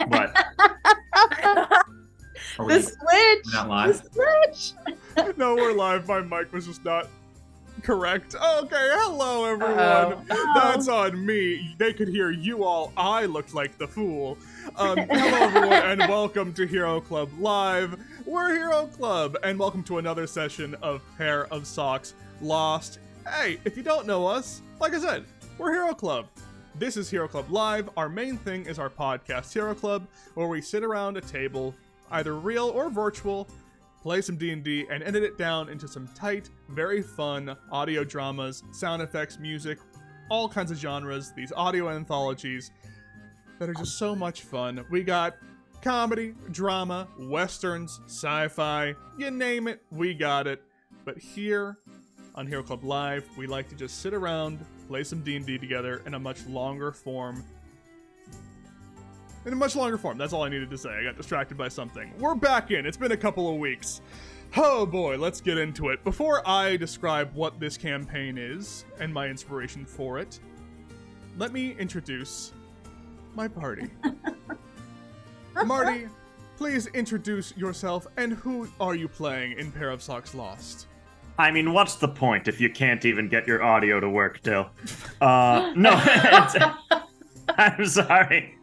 What? The switch! Not live? The switch! No, we're live. My mic was just not correct. Okay, hello everyone. Uh-oh. That's on me. They could hear you all. I looked like the fool. Hello everyone, and welcome to Hero Club Live. We're Hero Club, and welcome to another session of PairOfSocks Lost. Hey, if you don't know us, like I said, we're Hero Club. This is Hero Club Live. Our main thing is our podcast, Hero Club, where we sit around a table, either real or virtual, play some D&D, and edit it down into some tight, very fun audio dramas, sound effects, music, all kinds of genres, these audio anthologies that are just so much fun. We got comedy, drama, westerns, sci-fi, you name it, we got it. But here on Hero Club Live, we like to just sit around, play some D&D together in a much longer form. That's all I needed to say. I got distracted by something. We're back in. It's been a couple of weeks. Oh boy, let's get into it. Before I describe what this campaign is and my inspiration for it, let me introduce my party. Marty, please introduce yourself, and who are you playing in PairOfSocks Lost? I mean, what's the point if you can't even get your audio to work, Dill? No, I'm sorry.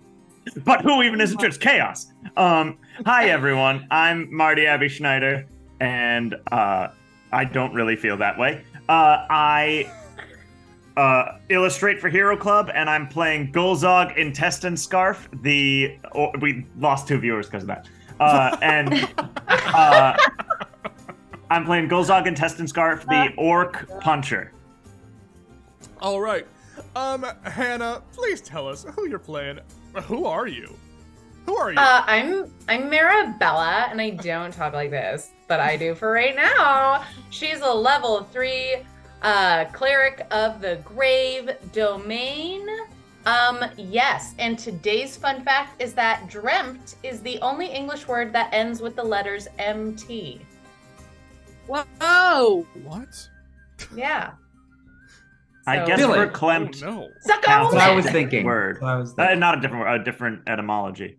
But who even is it's chaos? Hi everyone, I'm Marty Abby Schneider, and I don't really feel that way. I illustrate for Hero Club, and I'm playing Golzog Intestine Scarf. We lost 2 viewers because of that. I'm playing Golzog Intestine Scarf, the Orc Puncher. All right. Hannah, please tell us who you're playing. Who are you? I'm Marabella, and I don't talk like this, but I do for right now. She's a level 3 cleric of the Grave Domain. Yes, and today's fun fact is that dreamt is the only English word that ends with the letters MT. Whoa! What? Yeah. I guess Really? verklempt. Oh, no. Suck Counts on That's what I as was a thinking. Word. That's what I was Not a different word, a different etymology.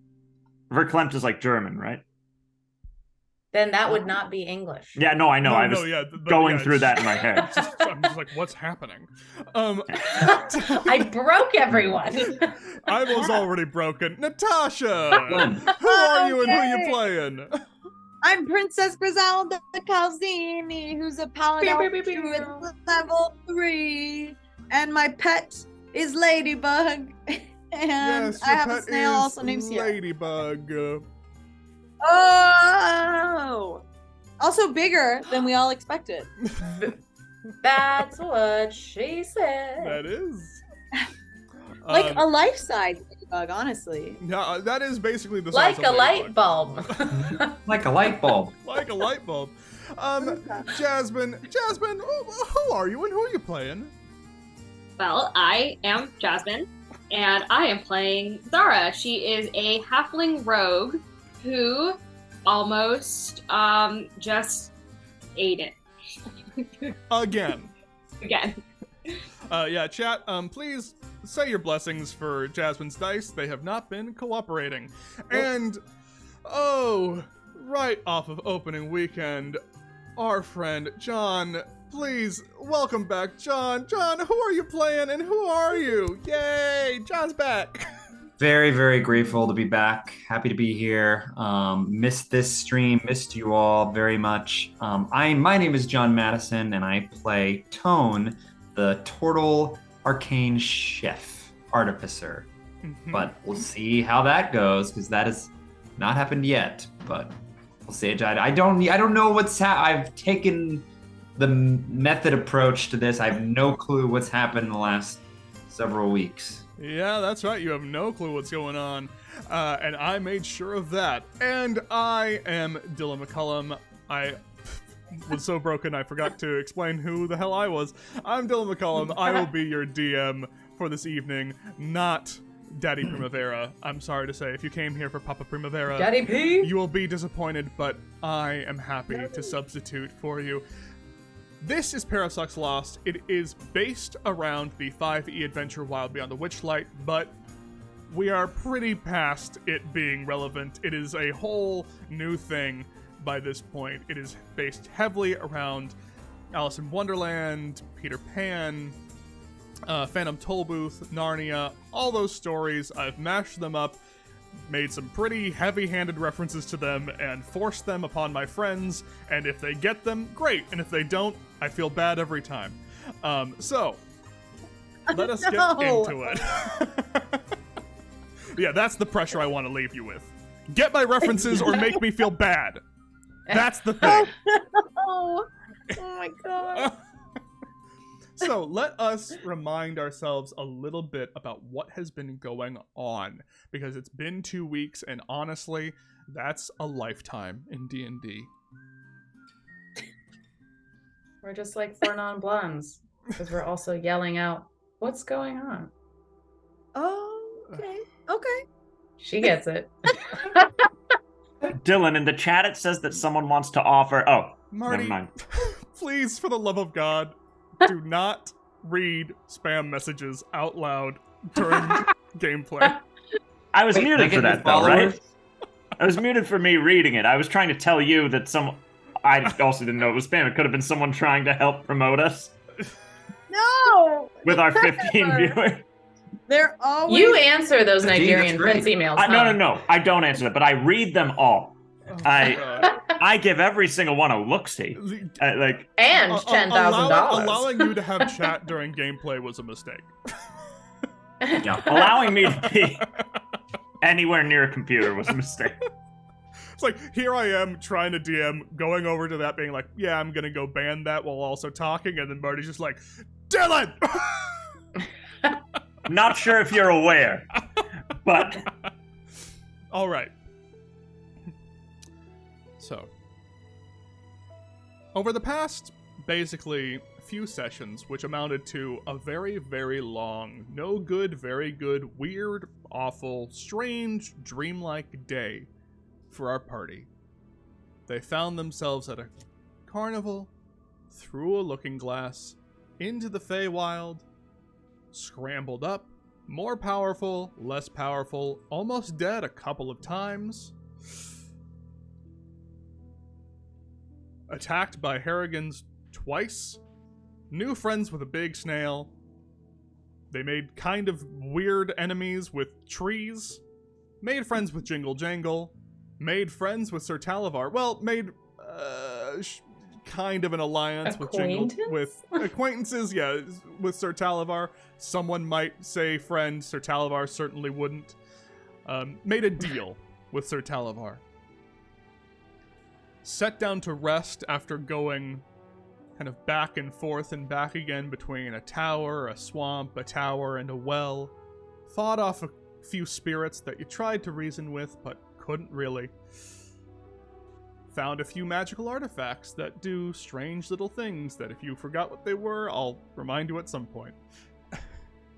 Verklempt is like German, right? Then that would not be English. Yeah, no, I know. I was going through that in my head. I'm just like, what's happening? I broke everyone. I was already broken. Natasha! Who are you and who you playing? I'm Princess Griselda Calzini, who's a paladin with level 3, and my pet is Ladybug, and Yes, I your have a pet snail is also named Sierra. Ladybug. Oh! Also bigger than we all expected. That's what she said. That is. Like a life-size Ladybug, honestly. Yeah, that is basically the size Like of a light Ladybug. bulb. like a light bulb. Like a light bulb. Jasmine, who are you and who are you playing? Well, I am Jasmine, and I am playing Zara. She is a halfling rogue who almost just ate it. Again. Again. Chat, please say your blessings for Jasmine's dice. They have not been cooperating. And, right off of opening weekend, our friend John, please welcome back John. John, who are you playing and who are you? Yay, John's back. Very, very grateful to be back. Happy to be here. Missed this stream. Missed you all very much. My name is John Madison, and I play Tone, the Turtle Arcane Chef Artificer. Mm-hmm. But we'll see how that goes, because that has not happened yet. But we'll see. I don't know what's I've taken the method approach to this. I have no clue what's happened in the last several weeks. Yeah, that's right. You have no clue what's going on. And I made sure of that. And I am Dylan McCullum. I was so broken I forgot to explain who the hell I was. I'm Dylan McCullum. I will be your DM for this evening, not Daddy Primavera. I'm sorry to say, if you came here for Papa Primavera, Daddy P. you will be disappointed, but I am happy to substitute for you. This is PairOfSocks Lost. It is based around the 5e adventure Wild Beyond the Witchlight, but we are pretty past it being relevant. It is a whole new thing by this point. It is based heavily around Alice in Wonderland, Peter Pan, Phantom Tollbooth, Narnia, all those stories. I've mashed them up, made some pretty heavy-handed references to them, and forced them upon my friends, and if they get them, great, and if they don't, I feel bad every time. So, let us get into it. Yeah, that's the pressure I want to leave you with. Get my references or make me feel bad. That's the thing. Oh my god. So let us remind ourselves a little bit about what has been going on, because it's been 2 weeks, and honestly, that's a lifetime in D&D. We're just like four non-blondes because we're also yelling out, "What's going on?" Oh, okay. Okay. She gets it. Dylan, in the chat it says that someone wants to offer. Oh, Marty, never mind. please, for the love of God, do not read spam messages out loud during gameplay. I was Wait, muted for that, though, followers? right? I was muted for me reading it. I was trying to tell you that I also didn't know it was spam. It could have been someone trying to help promote us No. with our 15 Never. viewers. They're always. You answer those Gee, that's Nigerian great. prince emails. No. I don't answer that, but I read them all. Oh my God. I give every single one a look-see. Like, And $10,000. Allowing you to have chat during gameplay was a mistake. Yeah. allowing me to be anywhere near a computer was a mistake. It's like, here I am trying to DM, going over to that, being like, yeah, I'm gonna go ban that while also talking, and then Marty's just like, Dylan! Not sure if you're aware, but All right. So, over the past, basically, few sessions, which amounted to a very, very long, no good, very good, weird, awful, strange, dreamlike day for our party, they found themselves at a carnival, through a looking glass, into the Feywild, scrambled up, more powerful, less powerful, almost dead a couple of times, attacked by Harrigans twice, new friends with a big snail, they made kind of weird enemies with trees, made friends with Jingle Jangle, made friends with Sir Talavar, well, made kind of an alliance with Jingle, with acquaintances, yeah, with Sir Talavar. Someone might say friend, Sir Talavar certainly wouldn't. Made a deal with Sir Talavar. Set down to rest after going kind of back and forth and back again between a tower, a swamp, a tower, and a well. Fought off a few spirits that you tried to reason with, but couldn't really. Found a few magical artifacts that do strange little things that if you forgot what they were, I'll remind you at some point.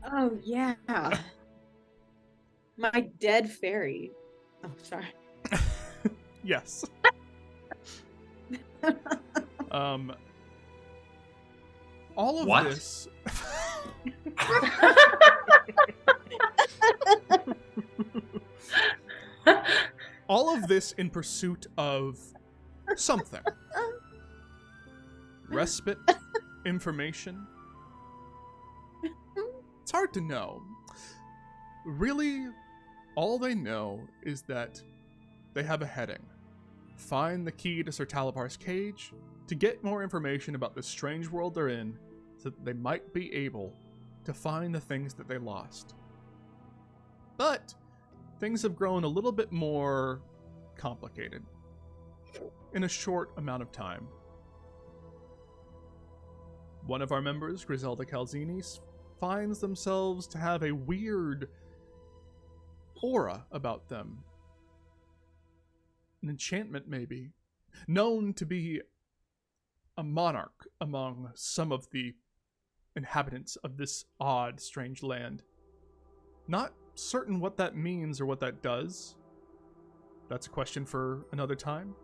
Oh yeah. My dead fairy. Oh, sorry. Yes. All of What? this. All of this in pursuit of something. Respite, information. It's hard to know. Really, all they know is that they have a heading. Find the key to Sir Talavar's cage to get more information about this strange world they're in, so that they might be able to find the things that they lost. But things have grown a little bit more complicated in a short amount of time. One of our members, Griselda Calzini, finds themselves to have a weird aura about them. An enchantment, maybe. Known to be a monarch among some of the inhabitants of this odd, strange land. Not certain what that means or what that does. That's a question for another time.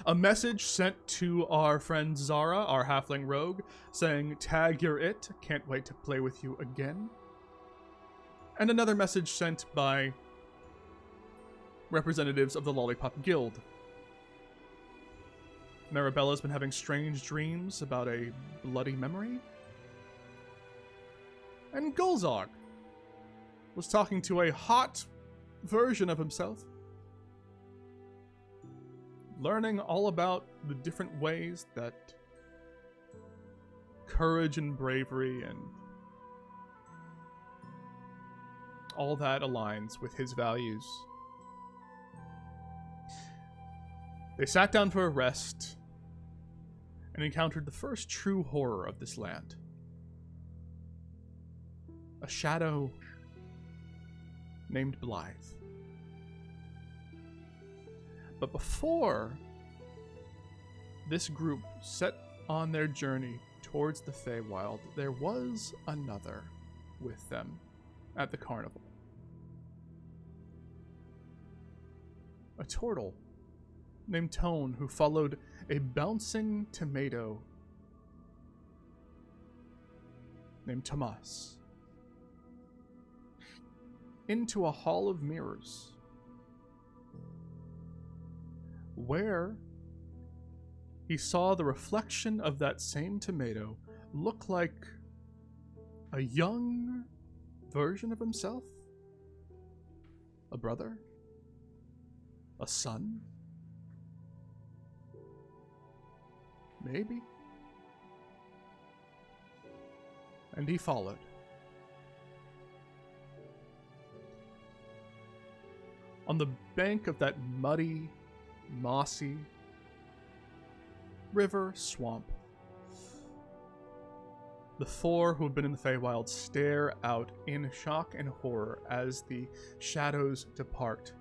A message sent to our friend Zara, our halfling rogue, saying, "Tag, you're it. Can't wait to play with you again." And another message sent by representatives of the Lollipop Guild. Maribella's been having strange dreams about a bloody memory. And Gulzog was talking to a hot version of himself, learning all about the different ways that courage and bravery and all that aligns with his values. They sat down for a rest and encountered the first true horror of this land. A shadow named Blythe. But before this group set on their journey towards the Feywild, there was another with them at the carnival. A turtle named Tone, who followed a bouncing tomato named Tomas into a hall of mirrors, where he saw the reflection of that same tomato look like a young version of himself, a brother, a son, maybe. And he followed. On the bank of that muddy, mossy river swamp, the four who have been in the Feywild stare out in shock and horror as the shadows depart.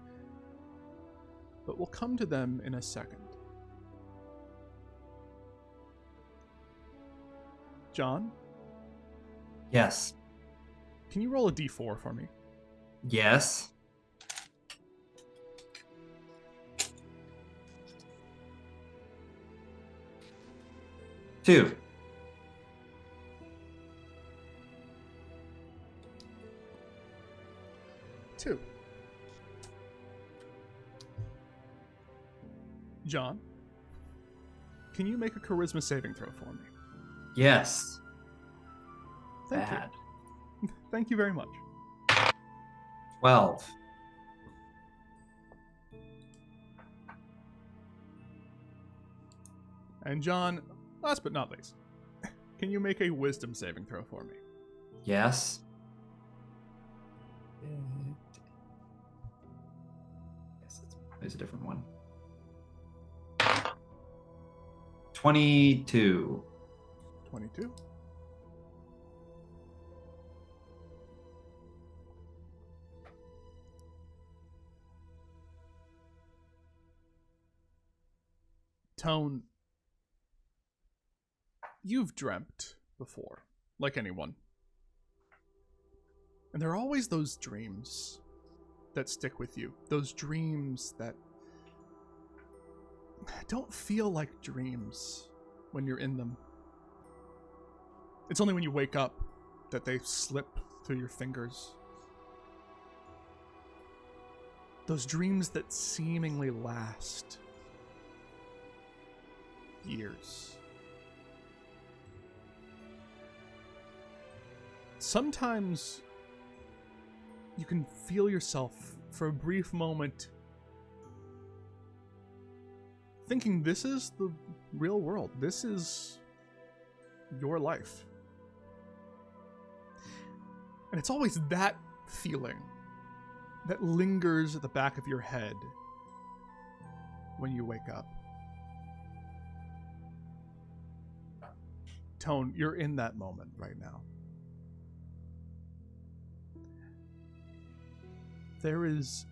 But we'll come to them in a second. John? Yes. Can you roll a d4 for me? Yes. Two. Two. John, can you make a charisma saving throw for me? Yes. Thank Bad. you. Thank you very much. 12. And John, last but not least, can you make a wisdom saving throw for me? Yes. Yes, there's a different one. 22. 22. Tone, you've dreamt before, like anyone. And there are always those dreams that stick with you. Those dreams that don't feel like dreams when you're in them. It's only when you wake up that they slip through your fingers. Those dreams that seemingly last years. Sometimes you can feel yourself for a brief moment thinking this is the real world. This is your life. And it's always that feeling that lingers at the back of your head when you wake up. Tone, you're in that moment right now. There is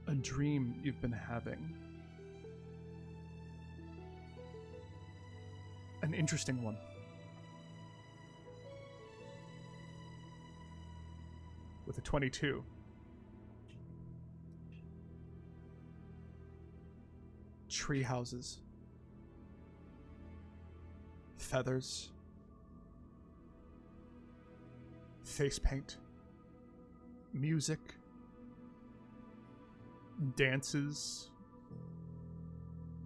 a dream you've been having. An interesting one. With a 22. tree houses, feathers, face paint, music, dances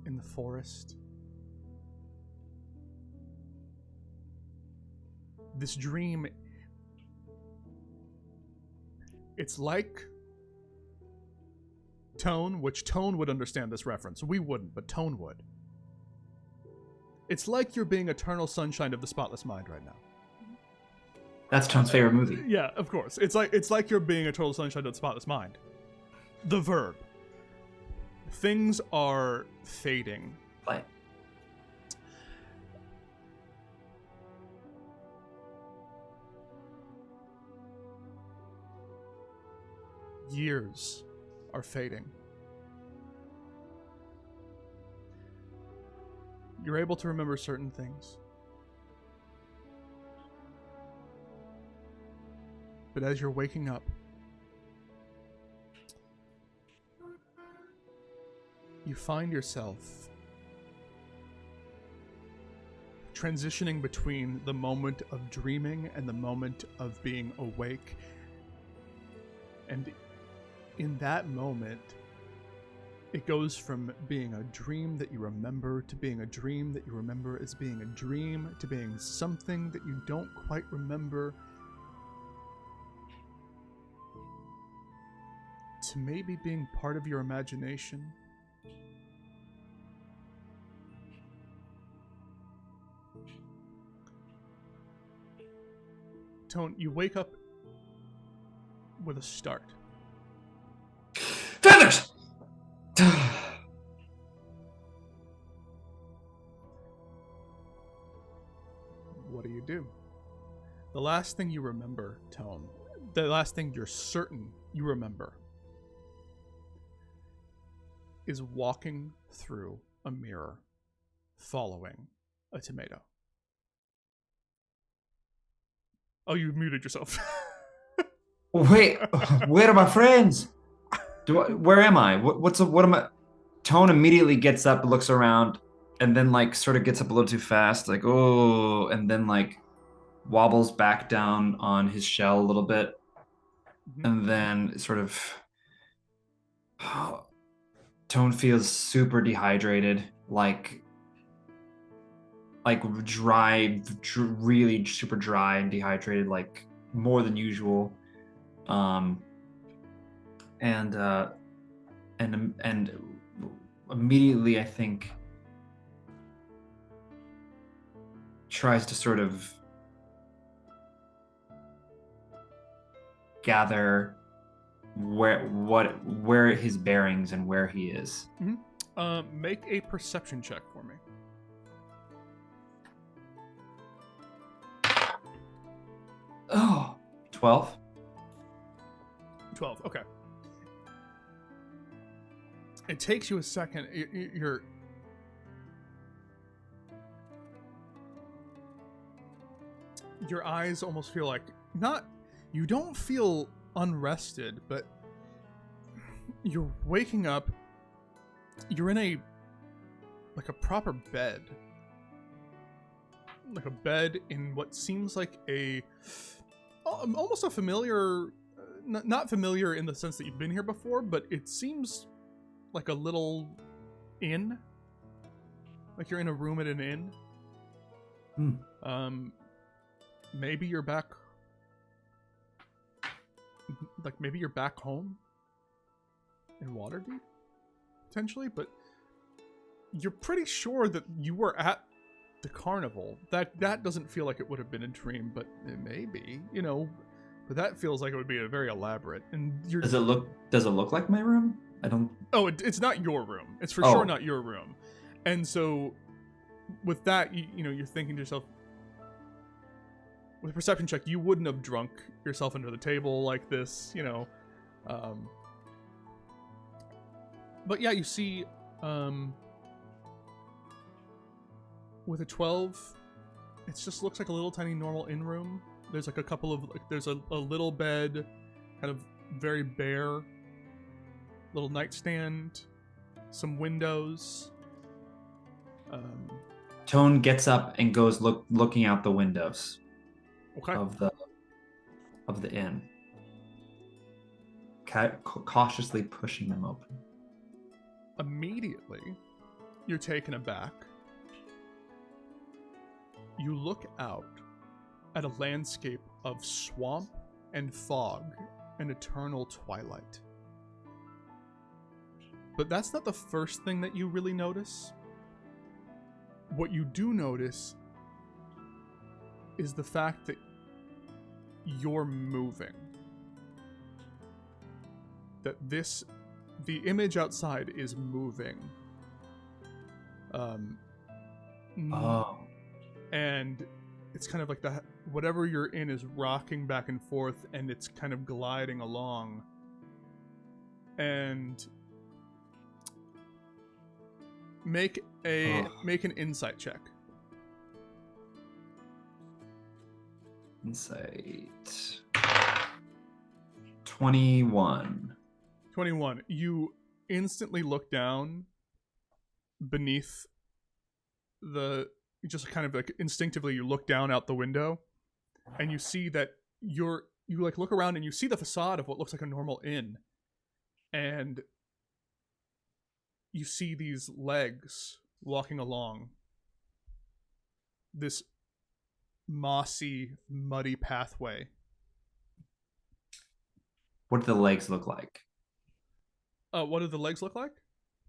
in the forest. This dream, it's like Tone, which Tone would understand this reference. We wouldn't, but Tone would. It's like you're being eternal sunshine of the spotless mind right now. That's Tone's favorite movie. Yeah, of course. It's like you're being eternal sunshine of the spotless mind. The verb. Things are fading. Play. Years are fading. You're able to remember certain things. But as you're waking up, you find yourself transitioning between the moment of dreaming and the moment of being awake. And in that moment, it goes from being a dream that you remember to being a dream that you remember as being a dream to being something that you don't quite remember to maybe being part of your imagination. Tone, you wake up with a start. Feathers! What do? The last thing you remember, Tone, the last thing you're certain you remember, is walking through a mirror following a tomato. Oh, you muted yourself. Wait, where are my friends? Where am I? What am I? Tone immediately gets up, looks around, and then like sort of gets up a little too fast, like oh, and then like wobbles back down on his shell a little bit, and then sort of Tone feels super dehydrated, like dry, really super dry and dehydrated, like more than usual. And immediately I think tries to sort of gather where his bearings and where he is. Make a perception check for me. Oh, 12. 12, okay. It takes you a second. Your eyes almost feel like you don't feel unrested, but you're waking up. You're in a proper bed. Like a bed in what seems like almost a familiar, not familiar in the sense that you've been here before, but it seems like a little inn. Like you're in a room at an inn. Maybe you're back. Like maybe you're back home in Waterdeep, potentially, but you're pretty sure that you were at the carnival. That doesn't feel like it would have been a dream, but it may be, but that feels like it would be a very elaborate. And Does it look like my room? I don't. Oh, it's not your room. It's for sure not your room. And so with that, you're thinking to yourself, with a perception check, you wouldn't have drunk yourself under the table like this, but yeah, you see, with a 12, it just looks like a little tiny normal inn room. There's like a couple of, there's a little bed, kind of very bare, little nightstand, some windows, Tone gets up and goes looking out the windows Okay. of the inn, cautiously pushing them open. Immediately, you're taken aback. You look out at a landscape of swamp and fog and eternal twilight. But that's not the first thing that you really notice. What you do notice is the fact that you're moving. That the image outside is moving. And it's kind of like whatever you're in is rocking back and forth, and it's kind of gliding along. And make an insight check. Insight. 21. 21. You instantly look down beneath just kind of like instinctively you look down out the window, and you see that you like look around and you see the facade of what looks like a normal inn, and you see these legs walking along this mossy, muddy pathway. What do the legs look like? What do the legs look like?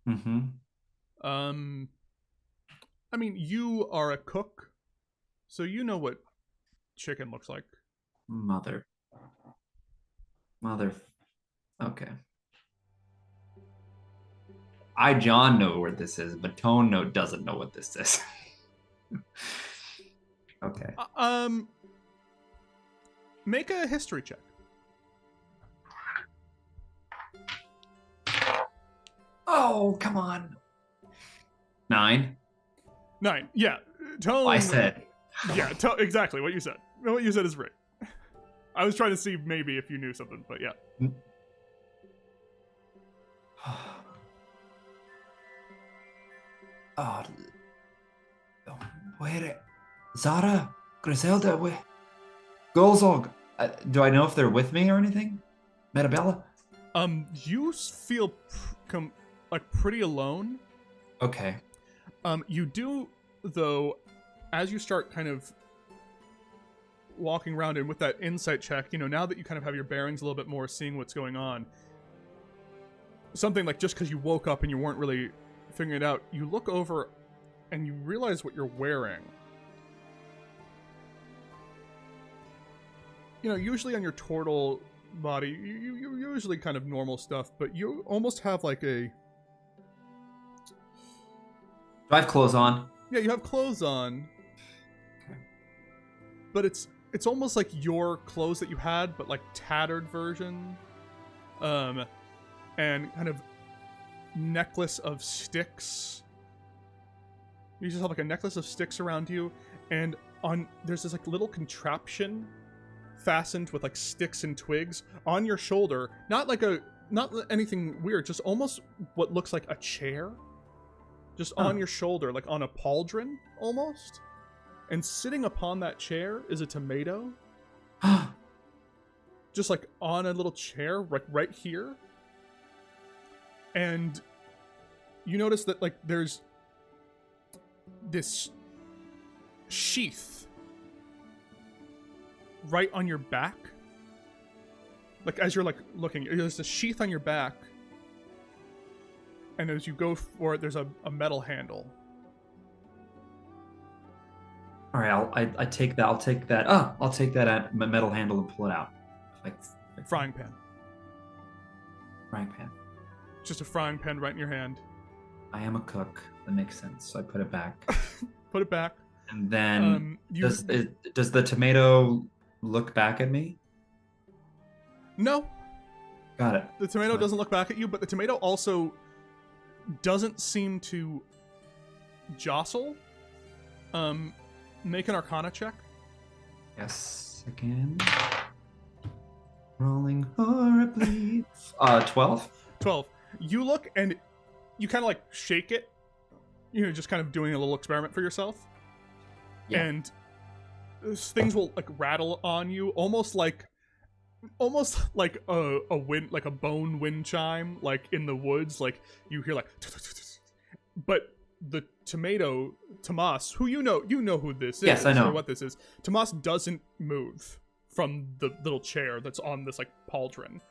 Mm-hmm. I mean, you are a cook, so you know what chicken looks like. Mother. Okay. John, know where this is, but Tone doesn't know what this is. Okay. Make a history check. Oh, come on. 9. 9. Yeah. Tone. I said. Yeah, exactly what you said. What you said is right. I was trying to see maybe if you knew something, but yeah. Where? Zara? Griselda? Where? Golzog? Do I know if they're with me or anything? Marabella? You feel pretty alone. Okay. You do, though, as you start kind of walking around and with that insight check, now that you kind of have your bearings a little bit more, seeing what's going on, something like just because you woke up and you weren't really figuring it out, you look over and you realize what you're wearing. Usually on your turtle body, you usually kind of normal stuff, but you almost have like a... Do I have clothes on? Yeah, you have clothes on. Okay. But it's almost like your clothes that you had, but like tattered version. And kind of necklace of sticks. You just have like a necklace of sticks around you, and there's this like little contraption fastened with like sticks and twigs on your shoulder. Not anything weird, just almost what looks like a chair. Just on your shoulder, like on a pauldron, almost. And sitting upon that chair is a tomato. Just like on a little chair, like right here. And you notice that like there's this sheath right on your back. Like as you're like looking, there's a sheath on your back. And as you go for it, there's a metal handle. All right, I take that. I'll take that. I'll take that at metal handle and pull it out. Like frying pan. Frying pan. Just a frying pan right in your hand. I am a cook. That makes sense. So I put it back. Put it back. And then does the tomato look back at me? No. Got it. The tomato doesn't look back at you, but the tomato also doesn't seem to jostle. Make an Arcana check. Yes, again. Rolling horribly. 12. 12. You look and you kind of like shake it, just kind of doing a little experiment for yourself. Yeah. And things will like rattle on you, almost like a wind, like a bone wind chime, like in the woods. Like you hear like, but the tomato Tomas, who you know who this is. Yes, I know or what this is. Tomas doesn't move from the little chair that's on this like pauldron.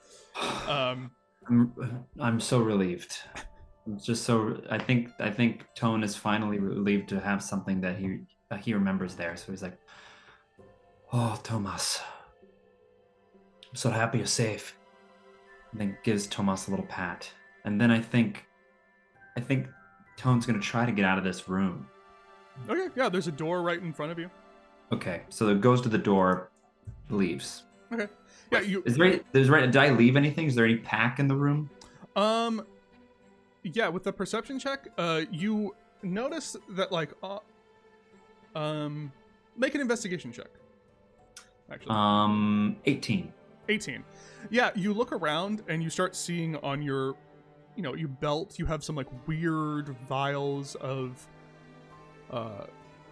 I'm so relieved. I'm just so I think Tone is finally relieved to have something that he remembers there. So he's like, "Oh, Tomas, I'm so happy you're safe." And then gives Tomas a little pat. And then I think Tone's gonna try to get out of this room. Okay, yeah, there's a door right in front of you. Okay, so it goes to the door, leaves. Okay, yeah, Did I leave anything? Is there any pack in the room? Yeah, with the perception check, you notice that like, make an investigation check. Actually, 18. 18. Yeah, you look around and you start seeing on your, your belt, you have some like weird vials of,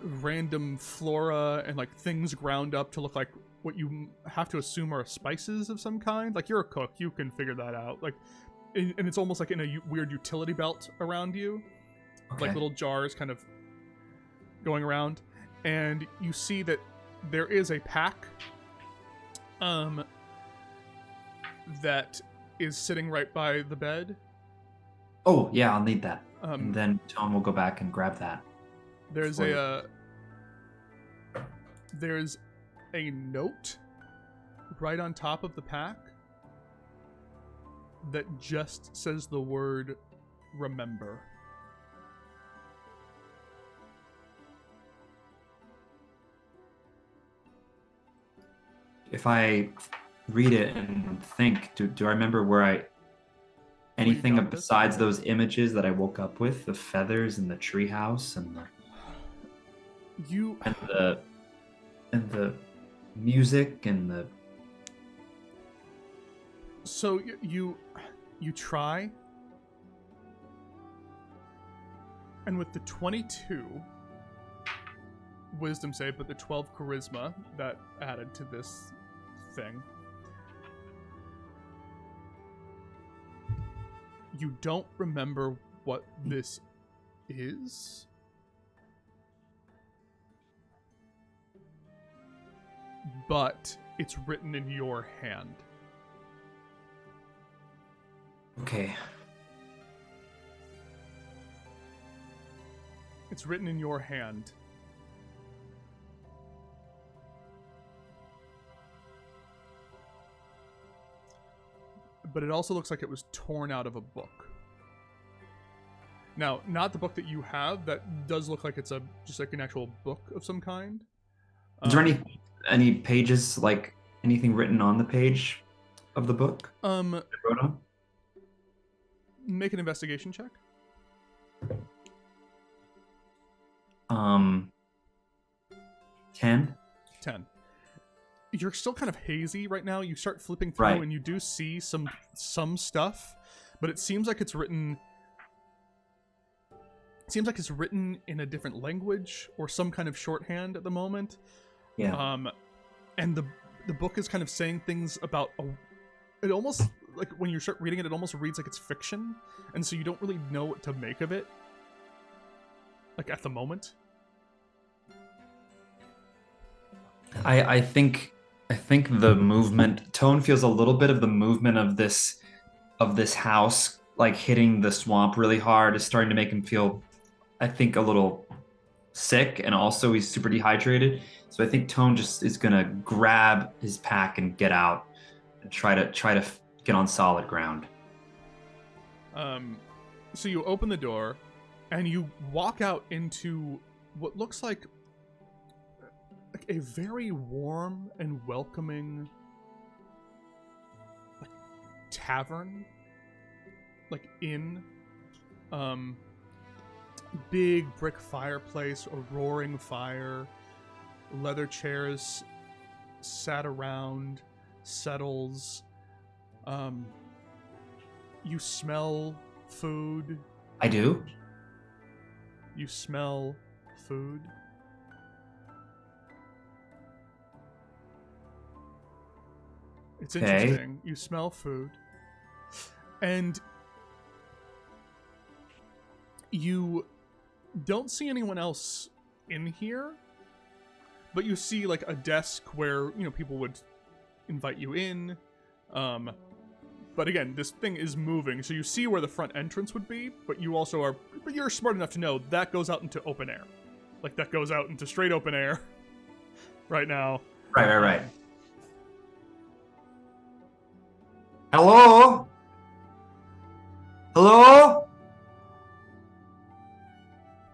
random flora and like things ground up to look like what you have to assume are spices of some kind. Like you're a cook, you can figure that out. Like. And it's almost like in a weird utility belt around you, Okay. like little jars kind of going around, and you see that there is a pack that is sitting right by the bed. Oh yeah, I'll need that. And then Tone will go back and grab that. There's there's a note right on top of the pack that just says the word remember. If I read it and think, do I remember where anything got this? besides those images that I woke up with, the feathers and the treehouse and the music and the. So you try, and with the 22 wisdom save, but the 12 charisma that added to this thing, you don't remember what this is, but it's written in your hand. Okay. It's written in your hand. But it also looks like it was torn out of a book. Now, not the book that you have. That does look like it's just like an actual book of some kind. Is there any pages, like anything written on the page of the book? I wrote on? Make an investigation check. 10. 10. You're still kind of hazy right now. You start flipping through Right. and you do see some stuff, but it seems like it's written. It seems like it's written in a different language or some kind of shorthand at the moment. Yeah. And the book is kind of saying things about it almost like when you start reading it, it almost reads like it's fiction, and so you don't really know what to make of it. Like at the moment. I think the movement Tone feels a little bit of the movement of this house like hitting the swamp really hard is starting to make him feel, I think, a little sick, and also he's super dehydrated. So I think Tone just is gonna grab his pack and get out and try to get on solid ground. So you open the door and you walk out into what looks like a very warm and welcoming tavern, like inn. Big brick fireplace, a roaring fire, leather chairs sat around, settles. You smell food. I do? You smell food. It's Okay. interesting. You smell food. And you don't see anyone else in here, but you see like a desk where, people would invite you in. But again, this thing is moving, so you see where the front entrance would be, but you're smart enough to know that goes out into open air. Like, that goes out into straight open air right now. Right. Hello? Hello?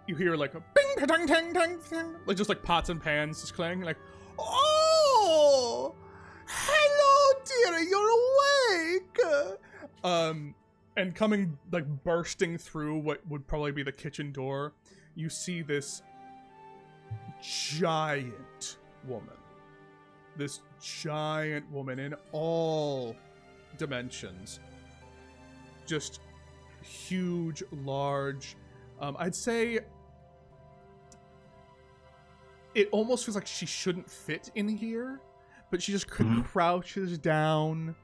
You hear like a bing, tang, tang, tang, tang, like just like pots and pans just clanging, like, oh, hello, dearie, you're awake. And coming, like, bursting through what would probably be the kitchen door, you see this giant woman. This giant woman in all dimensions. Just huge, large. I'd say it almost feels like she shouldn't fit in here, but she just crouches down,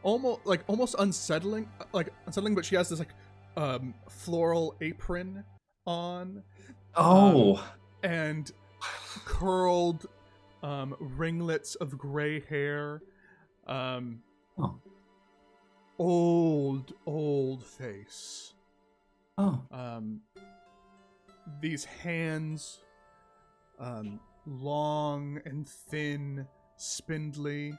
almost unsettling, but she has this floral apron on. And curled ringlets of gray hair. Old face. These hands, long and thin, spindly.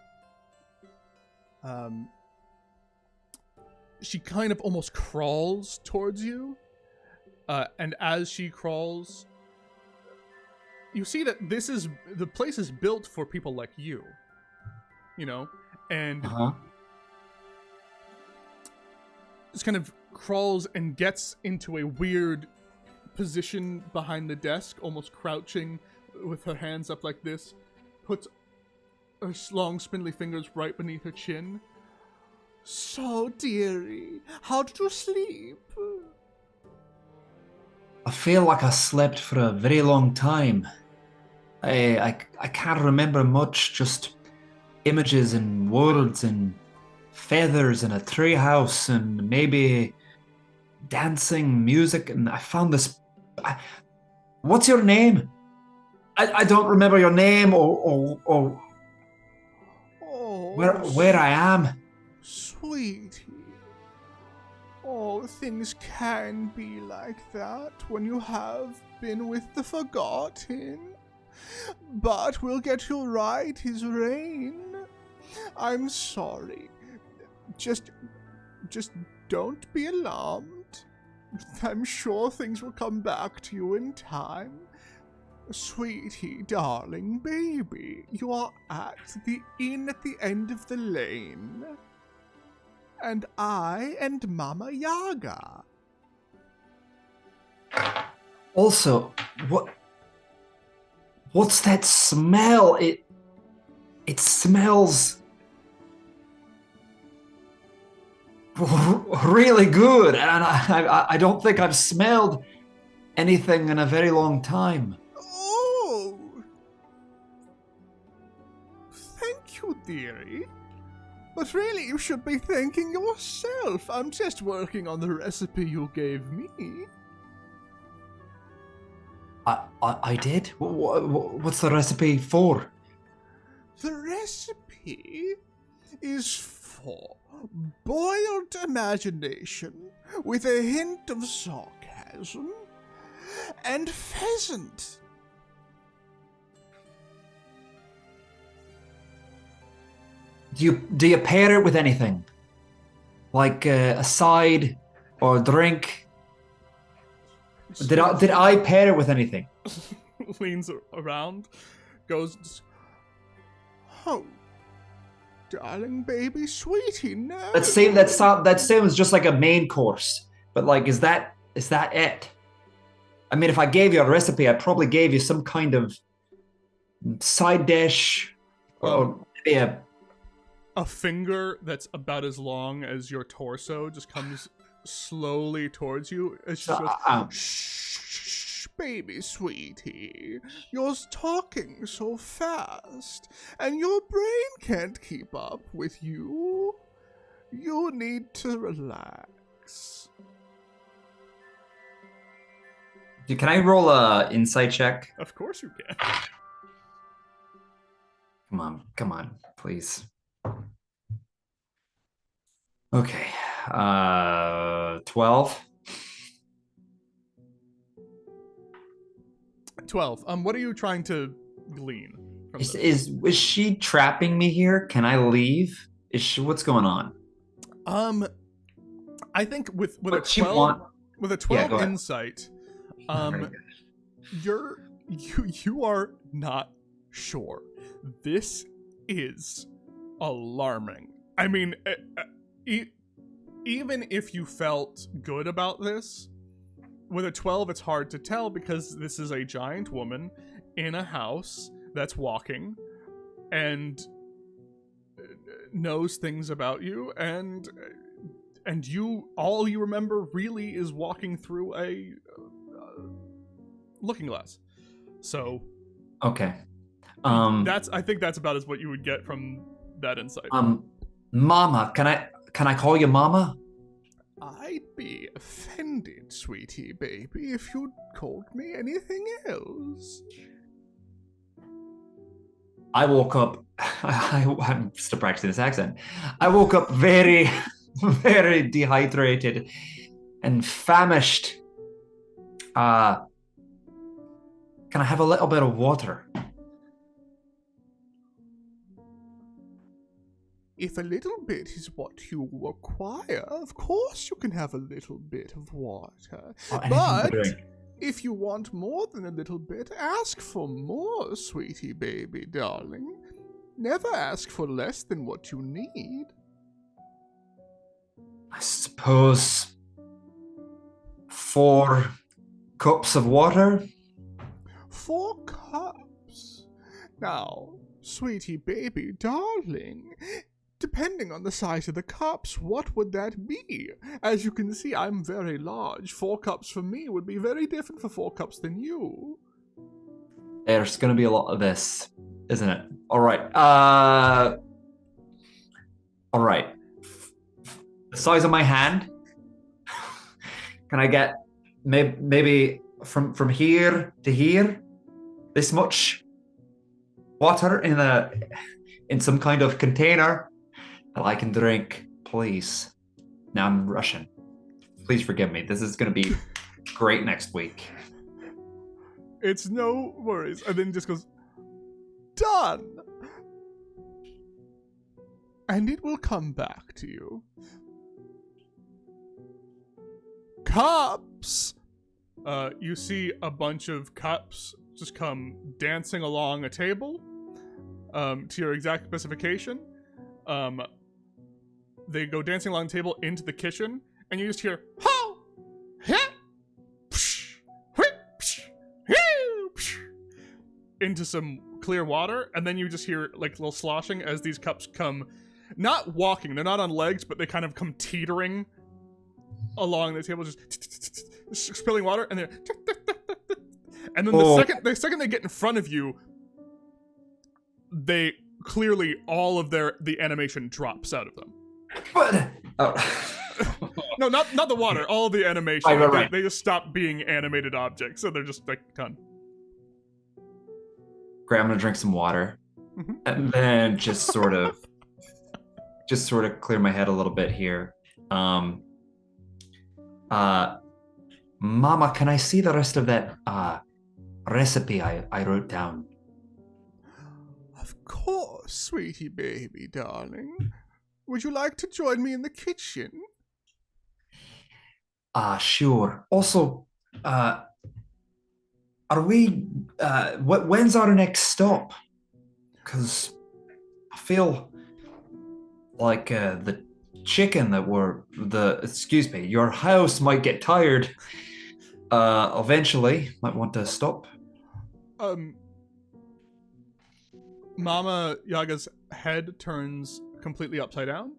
She kind of almost crawls towards you, and as she crawls, you see that the place is built for people like you, and just kind of crawls and gets into a weird position behind the desk, almost crouching with her hands up like this, puts her long spindly fingers right beneath her chin. So, dearie, how did you sleep? I feel like I slept for a very long time. I can't remember much, just images and words and feathers and a treehouse and maybe dancing, music, and I found this... What's your name? I don't remember your name or where I am. Sweetie. Oh, things can be like that when you have been with the Forgotten. But we'll get you right, His Reign. I'm sorry. Just don't be alarmed. I'm sure things will come back to you in time. Sweetie, darling baby, you are at the inn at the end of the lane. And I and Mama Yaga. Also, what's that smell? It smells really good, and I don't think I've smelled anything in a very long time. Oh, thank you, dearie. But really, you should be thanking yourself. I'm just working on the recipe you gave me. I did? What's the recipe for? The recipe is for boiled imagination with a hint of sarcasm and pheasant. Do you pair it with anything? Like a side or a drink? Did I pair it with anything? Leans around, goes, oh, darling baby, sweetie, no. That sounds just like a main course, but like, is that it? I mean, if I gave you a recipe, I probably gave you some kind of side dish, or maybe a finger that's about as long as your torso just comes slowly towards you. It's just goes, shh. baby sweetie. You're talking so fast, and your brain can't keep up with you. You need to relax. Can I roll a insight check? Of course you can. Come on, please. Okay, 12. 12. What are you trying to glean from this? Is she trapping me here? Can I leave? What's going on? I think with a What she 12 want? with a Yeah, 12 go ahead. insight, Very you are not sure. This is alarming. I mean, even if you felt good about this, with a 12 it's hard to tell because this is a giant woman in a house that's walking and knows things about you, and you, all you remember really is walking through a looking glass. So Okay. I think that's about as what you would get from that insight. Mama, can I call you Mama? I'd be offended, sweetie baby, if you'd called me anything else. I woke up. I'm still practicing this accent. I woke up very, very dehydrated and famished. Can I have a little bit of water? If a little bit is what you require, of course you can have a little bit of water. Anything But to drink. if you want more than a little bit, ask for more, sweetie baby darling. Never ask for less than what you need. I suppose 4 cups of water. 4 cups. Now, sweetie baby darling, depending on the size of the cups, what would that be? As you can see, I'm very large. 4 cups for me would be very different for 4 cups than you. There's gonna be a lot of this, isn't it? All right. All right. The size of my hand. Can I get maybe from here to here? This much water in some kind of container that I can drink, please. Now I'm Russian. Please forgive me. This is gonna be great next week. It's no worries. And then he just goes, done. And it will come back to you. Cups! You see a bunch of cups just come dancing along a table to your exact specification. They go dancing along the table into the kitchen, and you just hear, ho! Heh! Psh! Whip! Psh! Hee! Psh! Into some clear water, and then you just hear like little sloshing as these cups come, not walking, they're not on legs, but they kind of come teetering along the table, just spilling water, and then the second they get in front of you, they clearly all of the animation drops out of them. What? Oh. No, not the water. All of the animation. Right. They just stop being animated objects, so they're just like done. Great, I'm gonna drink some water, and then just sort of clear my head a little bit here. Mama, can I see the rest of that recipe I wrote down? Of course, sweetie baby darling. Would you like to join me in the kitchen? Sure. Also, are we, when's our next stop? Because I feel like the chicken your house might get tired eventually. Might want to stop. Mama Yaga's head turns completely upside down.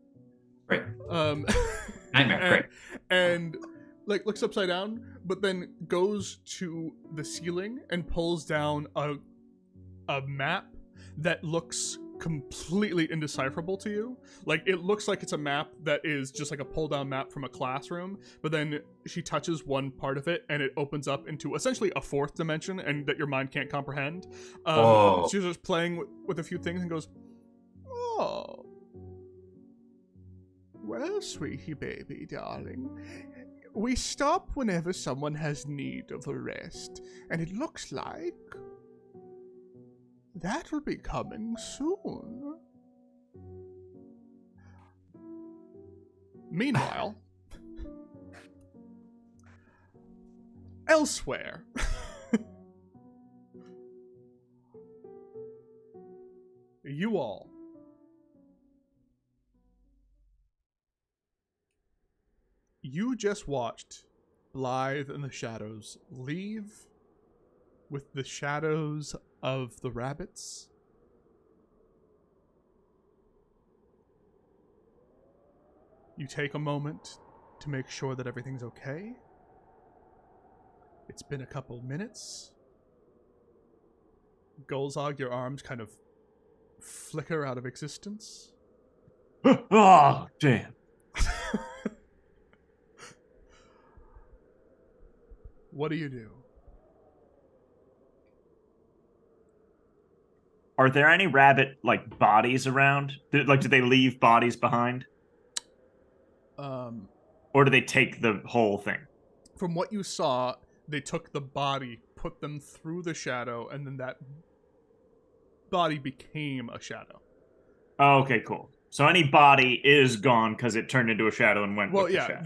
Great. Nightmare, great. And like looks upside down, but then goes to the ceiling and pulls down a map that looks completely indecipherable to you. Like, it looks like it's a map that is just like a pull down map from a classroom, but then she touches one part of it and it opens up into essentially a fourth dimension and that your mind can't comprehend. She's just playing with a few things and goes, "Oh, well, sweetie baby darling, we stop whenever someone has need of a rest, and it looks like that will be coming soon." Meanwhile, elsewhere, you all you just watched Blythe and the Shadows leave with the shadows of the rabbits. You take a moment to make sure that everything's okay. It's been a couple minutes. Golzog, your arms kind of flicker out of existence. Oh, damn. What do you do? Are there any rabbit, like, bodies around? Do they leave bodies behind? Or do they take the whole thing? From what you saw, they took the body, put them through the shadow, and then that body became a shadow. Oh, okay, cool. So any body is gone because it turned into a shadow and went with the shadow.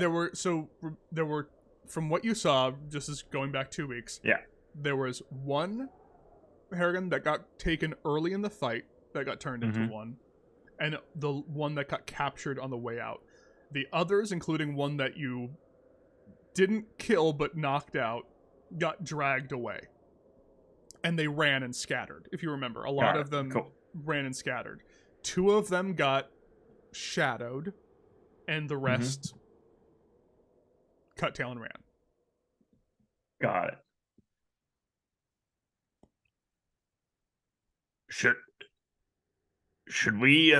There were, from what you saw, just as going back 2 weeks, there was one Harrigan that got taken early in the fight that got turned into one, and the one that got captured on the way out. The others, including one that you didn't kill but knocked out, got dragged away. And they ran and scattered, if you remember. A lot of them ran and scattered. 2 of them got shadowed, and the rest cut tail and ran. Got it. Should we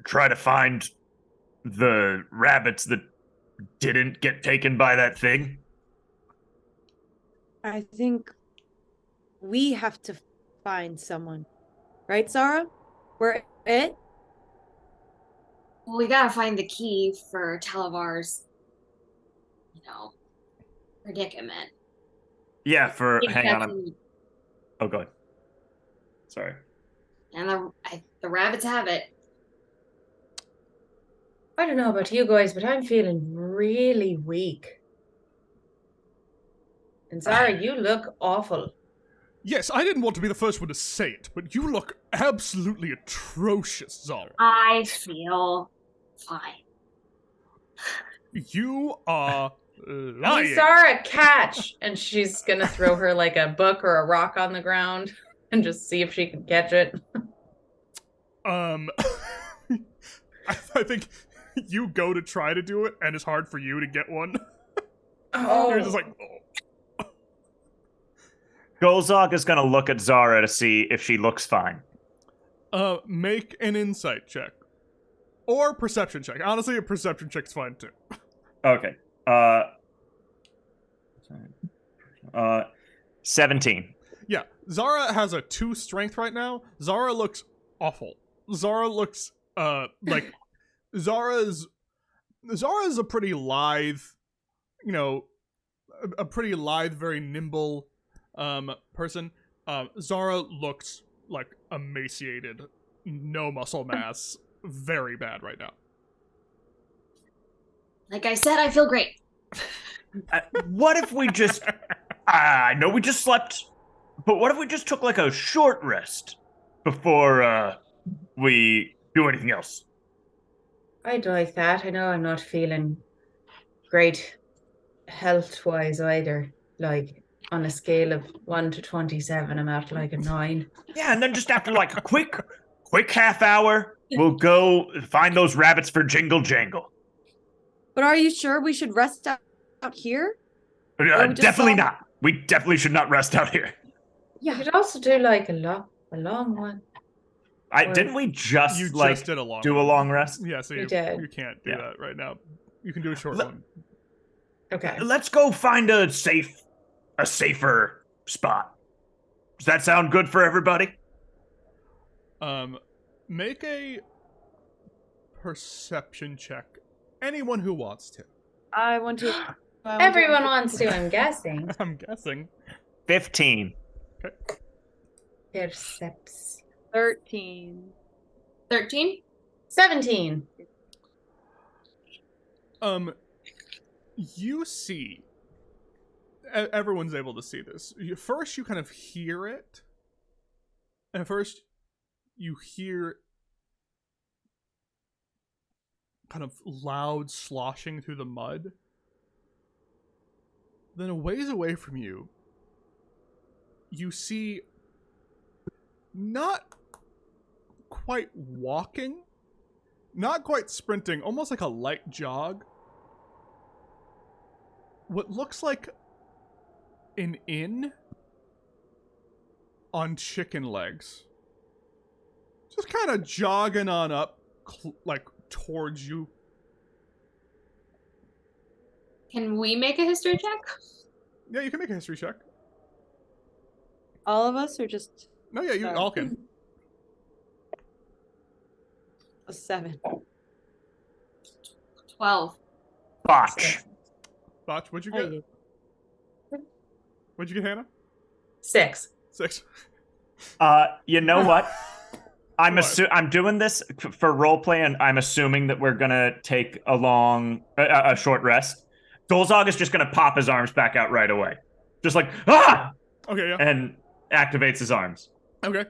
try to find the rabbits that didn't get taken by that thing? I think we have to find someone. Right, Zara? We're it? Well, we gotta find the key for Talavar's, predicament. Yeah, hang on. Oh, go ahead. Sorry. And the rabbits have it. I don't know about you guys, but I'm feeling really weak. And Zara, you look awful. Yes, I didn't want to be the first one to say it, but you look absolutely atrocious, Zara. I feel fine. You are lying. Hey, Zara, catch! And she's gonna throw her like a book or a rock on the ground and just see if she can catch it. I think you go to try to do it, and it's hard for you to get one. Oh. You're just like, Golzog is gonna look at Zara to see if she looks fine. Make an insight check. Or perception check. Honestly, a perception check's fine too. Okay. 17. Yeah, Zara has a 2 strength right now. Zara looks awful. Zara looks like Zara's a pretty lithe, a pretty lithe, very nimble person. Zara looks like emaciated, no muscle mass, very bad right now. Like I said, I feel great. What if we just... I know we just slept, but what if we just took like a short rest before we do anything else? I'd like that. I know I'm not feeling great health-wise either. Like, on a scale of 1 to 27, I'm at like a 9. Yeah, and then just after like a quick half hour, we'll go find those rabbits for Jingle Jangle. But are you sure we should rest out here? Or we just Definitely saw- not. We definitely should not rest out here. You could also do like a long one. Didn't we just You like just did a long do a one. long rest? Yeah, so We you did. can't do Yeah. that right now. You can do a short Le- one. Okay. Let's go find a safer spot. Does that sound good for everybody? Make a perception check. Anyone who wants to. I want to. Everyone wants to, I'm guessing. I'm guessing. 15. Perceps. 13. 13? 17. You see, everyone's able to see this. First, you kind of hear it. And first, you hear kind of loud sloshing through the mud. Then a ways away from you, you see not quite walking, not quite sprinting, almost like a light jog. What looks like an inn on chicken legs. Just kind of jogging on up, like, towards you. Can we make a history check? Yeah, you can make a history check. All of us, or just No, yeah, you all can. a 7? 12. Botch. Botch, what'd you get? What'd you get, Hannah? 6. 6. You know what? I'm What? I'm doing this for roleplay, and I'm assuming that we're gonna take a short rest. Golzog is just gonna pop his arms back out right away, just like Okay, yeah. and activates his arms. Okay.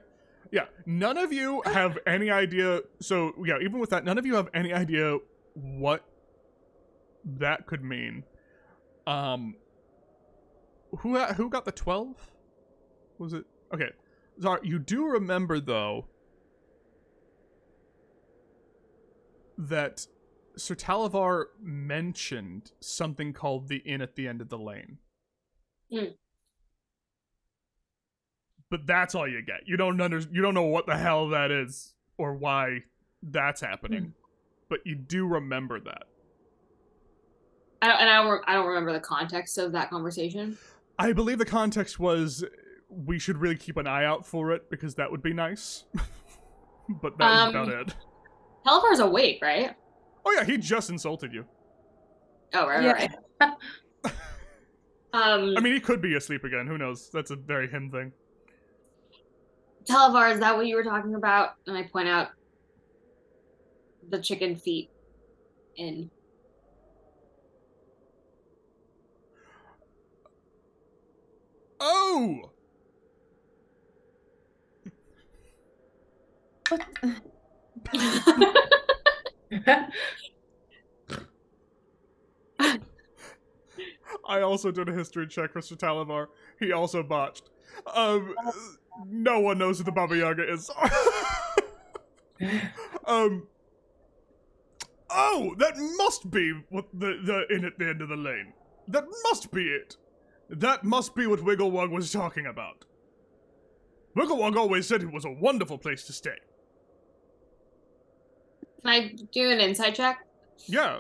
Yeah, none of you have any idea. So, yeah, even with that, none of you have any idea what that could mean. Who got the 12? Was it? Okay. Zara, you do remember, though, that Sir Talavar mentioned something called the Inn at the End of the Lane. Mm. But that's all you get. You don't know what the hell that is or why that's happening. But you do remember that. I don't remember the context of that conversation. I believe the context was we should really keep an eye out for it because that would be nice. But that was about it. Televar's awake, right? Oh yeah, he just insulted you. Oh, right, Yeah. right. I mean, he could be asleep again. Who knows? That's a very him thing. Televar, is that what you were talking about? And I point out the chicken feet in. Oh! I also did a history check for Sir Talavar. He also botched. No one knows who the Baba Yaga is. Oh, that must be what the inn at the end of the lane. That must be it. That must be what Wigglewog was talking about. Wigglewog always said it was a wonderful place to stay. Can I do an insight check? Yeah,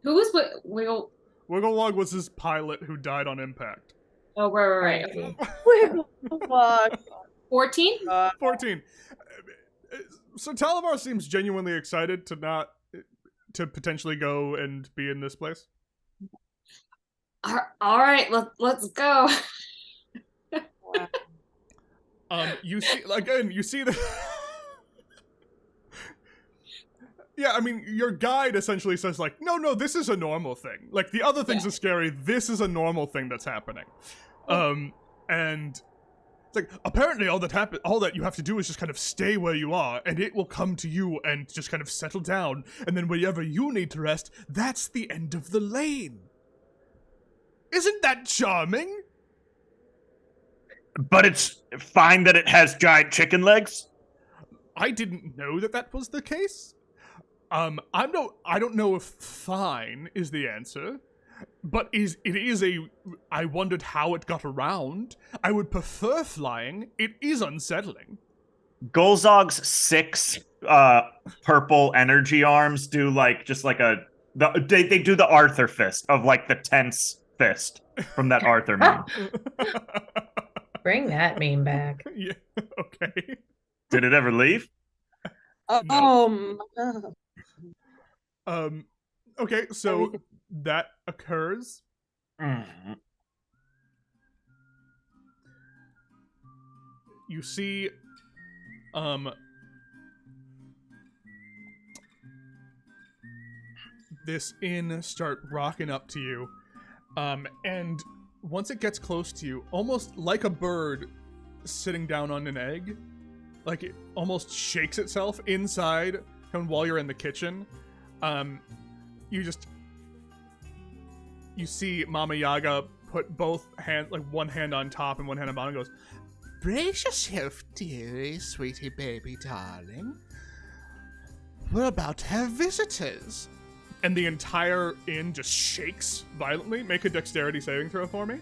Who was Wiggle? Wigglewog was his pilot who died on impact. Oh, right. Right. Fuck. 14? 14. So Talavar seems genuinely excited to potentially go and be in this place. All right, let's go. You see the Yeah, I mean, your guide essentially says, like, no, this is a normal thing. Like, the other things are scary, this is a normal thing that's happening. And it's like, apparently all that you have to do is just kind of stay where you are, and it will come to you and just kind of settle down, and then whenever you need to rest, that's the end of the lane. Isn't that charming? But it's fine that it has giant chicken legs. I didn't know that was the case. I don't know if fine is the answer, but I wondered how it got around. I would prefer flying. It is unsettling. Golzog's 6 purple energy arms do they do the Arthur fist of like the tense fist from that Arthur meme. Bring that meme back. Yeah, okay. Did it ever leave? Okay, so that occurs. Mm. You see this inn start rocking up to you. And once it gets close to you, almost like a bird sitting down on an egg, like it almost shakes itself inside, and while you're in the kitchen, you see Mama Yaga put both hands, like one hand on top and one hand on bottom, and goes, "Brace yourself, dearie, sweetie baby darling. We're about to have visitors." And the entire inn just shakes violently. Make a dexterity saving throw for me.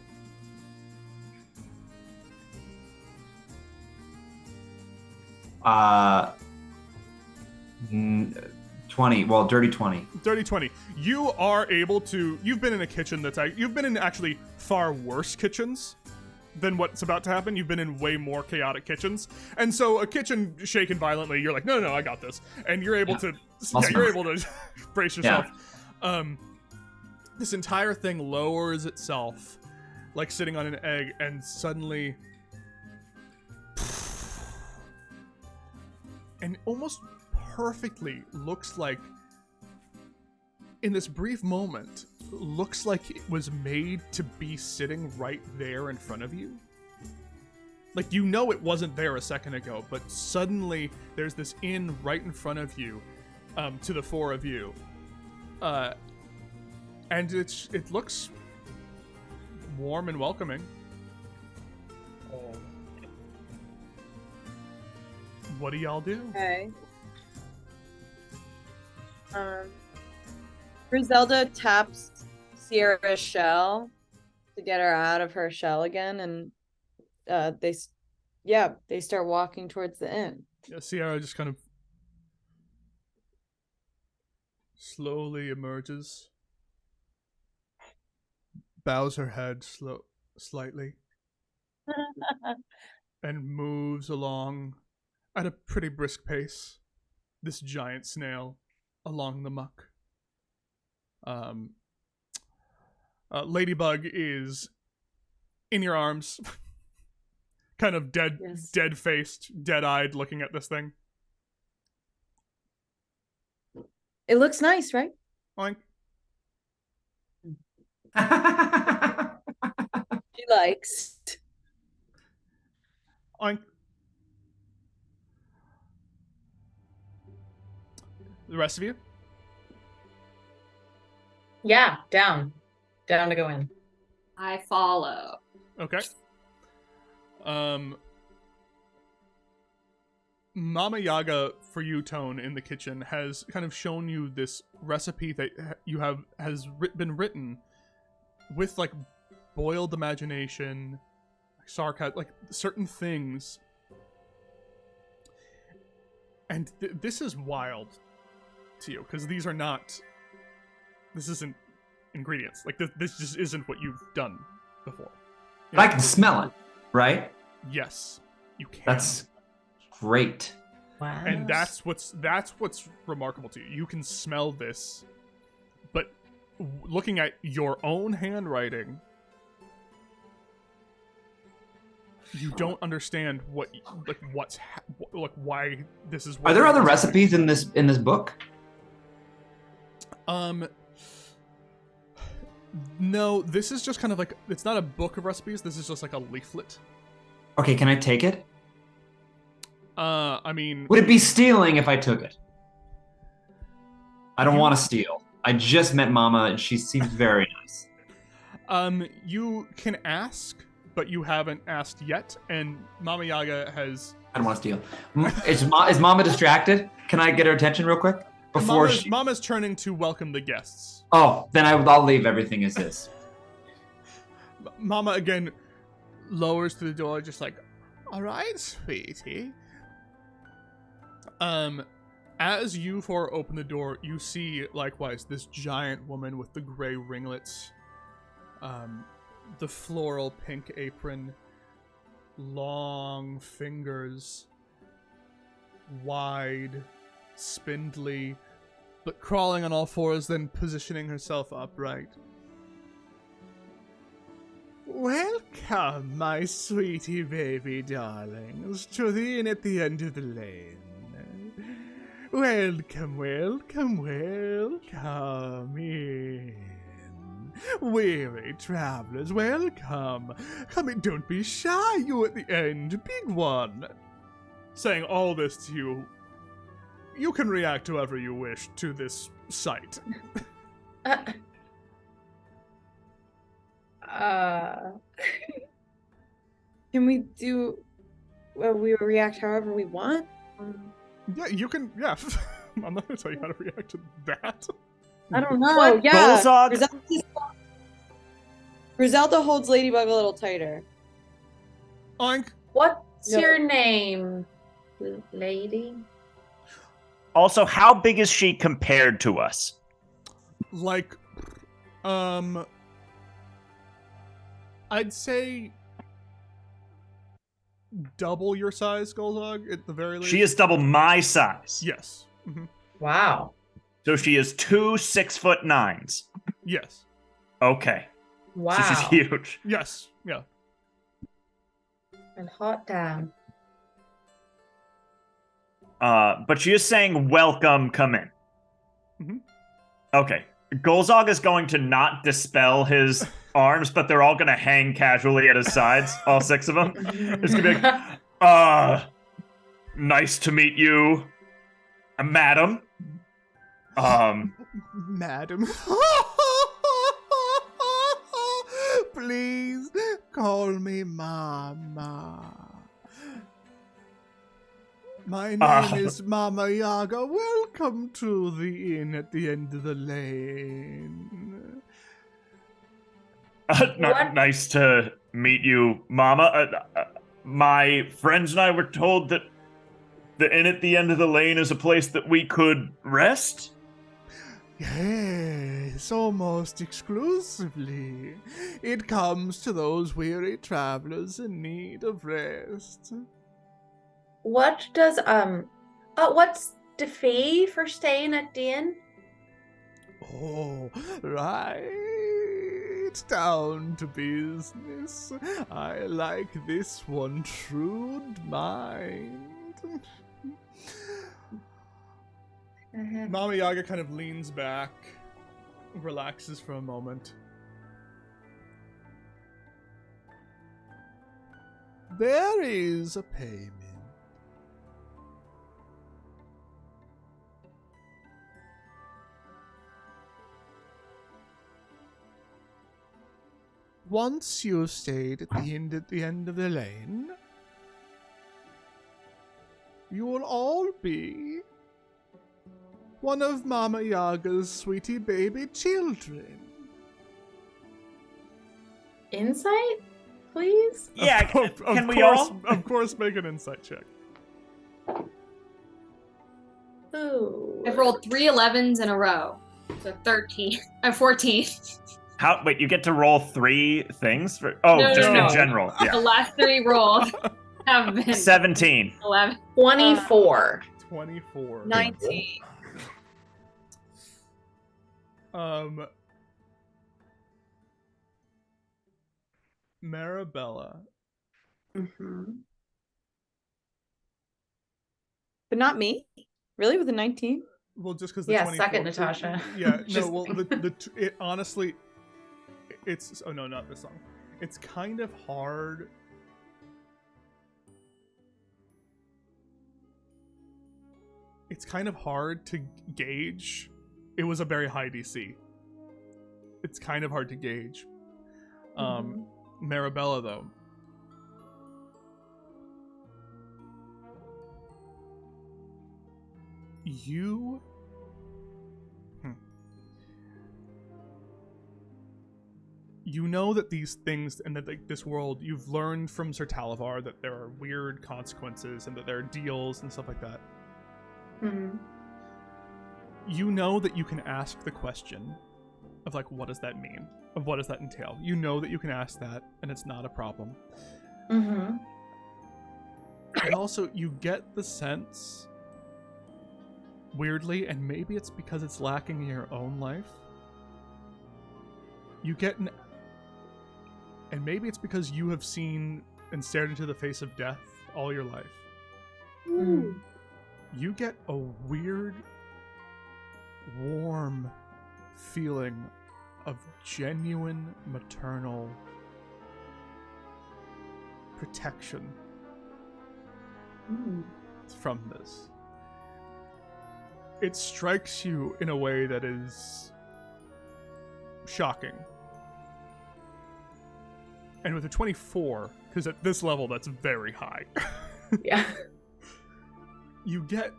Uh, 20. Well, dirty 20. Dirty 20. You are able to. You've been in a kitchen you've been in actually far worse kitchens than what's about to happen. You've been in way more chaotic kitchens, and so a kitchen shaken violently, you're like, no, I got this, and you're able to. Awesome. Yeah, you're able to brace yourself. Yeah. This entire thing lowers itself, like sitting on an egg, and suddenly, and almost perfectly looks like, in this brief moment, looks like it was made to be sitting right there in front of you. Like, you know it wasn't there a second ago, but suddenly there's this inn right in front of you, to the 4 of you. And it looks warm and welcoming. What do y'all do? Okay. Griselda taps Sierra's shell to get her out of her shell again, and they start walking towards the inn. Yeah, Sierra just kind of slowly emerges, bows her head slightly, and moves along at a pretty brisk pace, this giant snail along the muck. Ladybug is in your arms, kind of dead-faced, dead-eyed, looking at this thing. It looks nice, right? Oink. She likes. Oink. The rest of you? Yeah, down to go in. I follow. Okay. Mama Yaga, for you, Tone, in the kitchen, has kind of shown you this recipe that has been written with, like, boiled imagination, sarcasm, like, certain things. And this is wild to you, because this isn't ingredients. Like, this just isn't what you've done before. But I can smell it, right? Yes, you can. That's great. Wow. And that's what's remarkable to you. You can smell this, but looking at your own handwriting, you don't understand why this is. Are there other recipes in this book? No, this is just kind of like, it's not a book of recipes. This is just like a leaflet. Okay, can I take it? I mean, would it be stealing if I took it? I don't want to steal. I just met Mama, and she seems very nice. You can ask, but you haven't asked yet, and Mama Yaga has. I don't want to steal. Is Mama distracted? Can I get her attention real quick? before Mama's turning to welcome the guests. Oh, then I'll leave everything as is. Mama again lowers to the door, just like, all right, sweetie. As you four open the door, you see likewise this giant woman with the gray ringlets, the floral pink apron, long fingers, wide, spindly, but crawling on all fours, then positioning herself upright. Welcome, my sweetie baby darlings, to the inn at the end of the lane. Welcome, welcome, welcome in. Weary travelers, welcome. Come in, don't be shy, you at the end, big one. Saying all this to you, you can react however you wish to this sight. Can we do? Well, we react however we want. Yeah, you can. Yeah, I'm not gonna tell you how to react to that. I don't know. What? Yeah, Golzog? Griselda holds Ladybug a little tighter. Oink. What's No. your name, lady? Also, how big is she compared to us? Like, I'd say double your size, Golzog, at the very least. She is double my size. Yes. Hmm. Wow. So she is 2 6'9". Yes. Okay. Wow. So she's huge. Yes. Yeah. And hot damn. But she is saying, welcome, come in. Mhm. Okay. Golzog is going to not dispel his arms, but they're all going to hang casually at his sides, all 6 of them. It's going to be like, nice to meet you, madam. Madam. Please call me Mama. My name is Mama Yaga. Welcome to the inn at the end of the lane. What? Nice to meet you, Mama. My friends and I were told that the inn at the end of the lane is a place that we could rest. Yes, almost exclusively. It comes to those weary travelers in need of rest. What does what's the fee for staying at the inn? Oh, right down to business. I like this one, shrewd mind. Mama Yaga kind of leans back, relaxes for a moment. There is a payment. Once you stayed at the end of the lane, you will all be one of Mama Yaga's sweetie baby children. Insight, please? Yeah, Of can we course, all? Of course, make an insight check. Ooh. I've rolled 3 11s in a row. So 13. 14. How? Wait, you get to roll 3 things for? Oh, No, just no, in no. general. The Yeah. last 3 rolls have been 17. 11. 24. 24. 19. Marabella. Mm-hmm. But not me. Really, with a 19? Well, just because the Yeah, 24. suck it, Natasha. Yeah, no. Just- Well, it honestly, it's. Oh no, not this song. It's kind of hard. It's kind of hard to gauge. It was a very high DC. It's kind of hard to gauge. Marabella, though. You you know that these things and that this world, you've learned from Sir Talavar that there are weird consequences and that there are deals and stuff like that. Mm-hmm. You know that you can ask the question of like, what does that mean? Of what does that entail? You know that you can ask that, and it's not a problem. Mm-hmm. And also, you get the sense, weirdly, and maybe it's because it's lacking in your own life, you get and maybe it's because you have seen and stared into the face of death all your life. Mm. You get a weird, warm feeling of genuine maternal protection from this. It strikes you in a way that is shocking. And with a 24, because at this level that's very high. Yeah. You get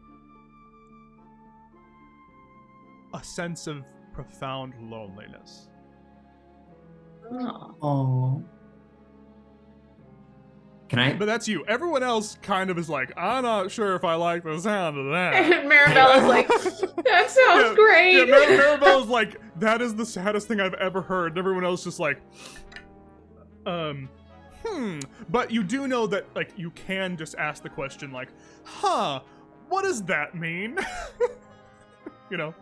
a sense of profound loneliness. Oh. Oh. Can I? But that's you. Everyone else kind of is like, I'm not sure if I like the sound of that. And Marabella's like, that sounds great. Yeah, Marabella's like, that is the saddest thing I've ever heard. And everyone else just like, But you do know that, like, you can just ask the question, like, what does that mean? You know?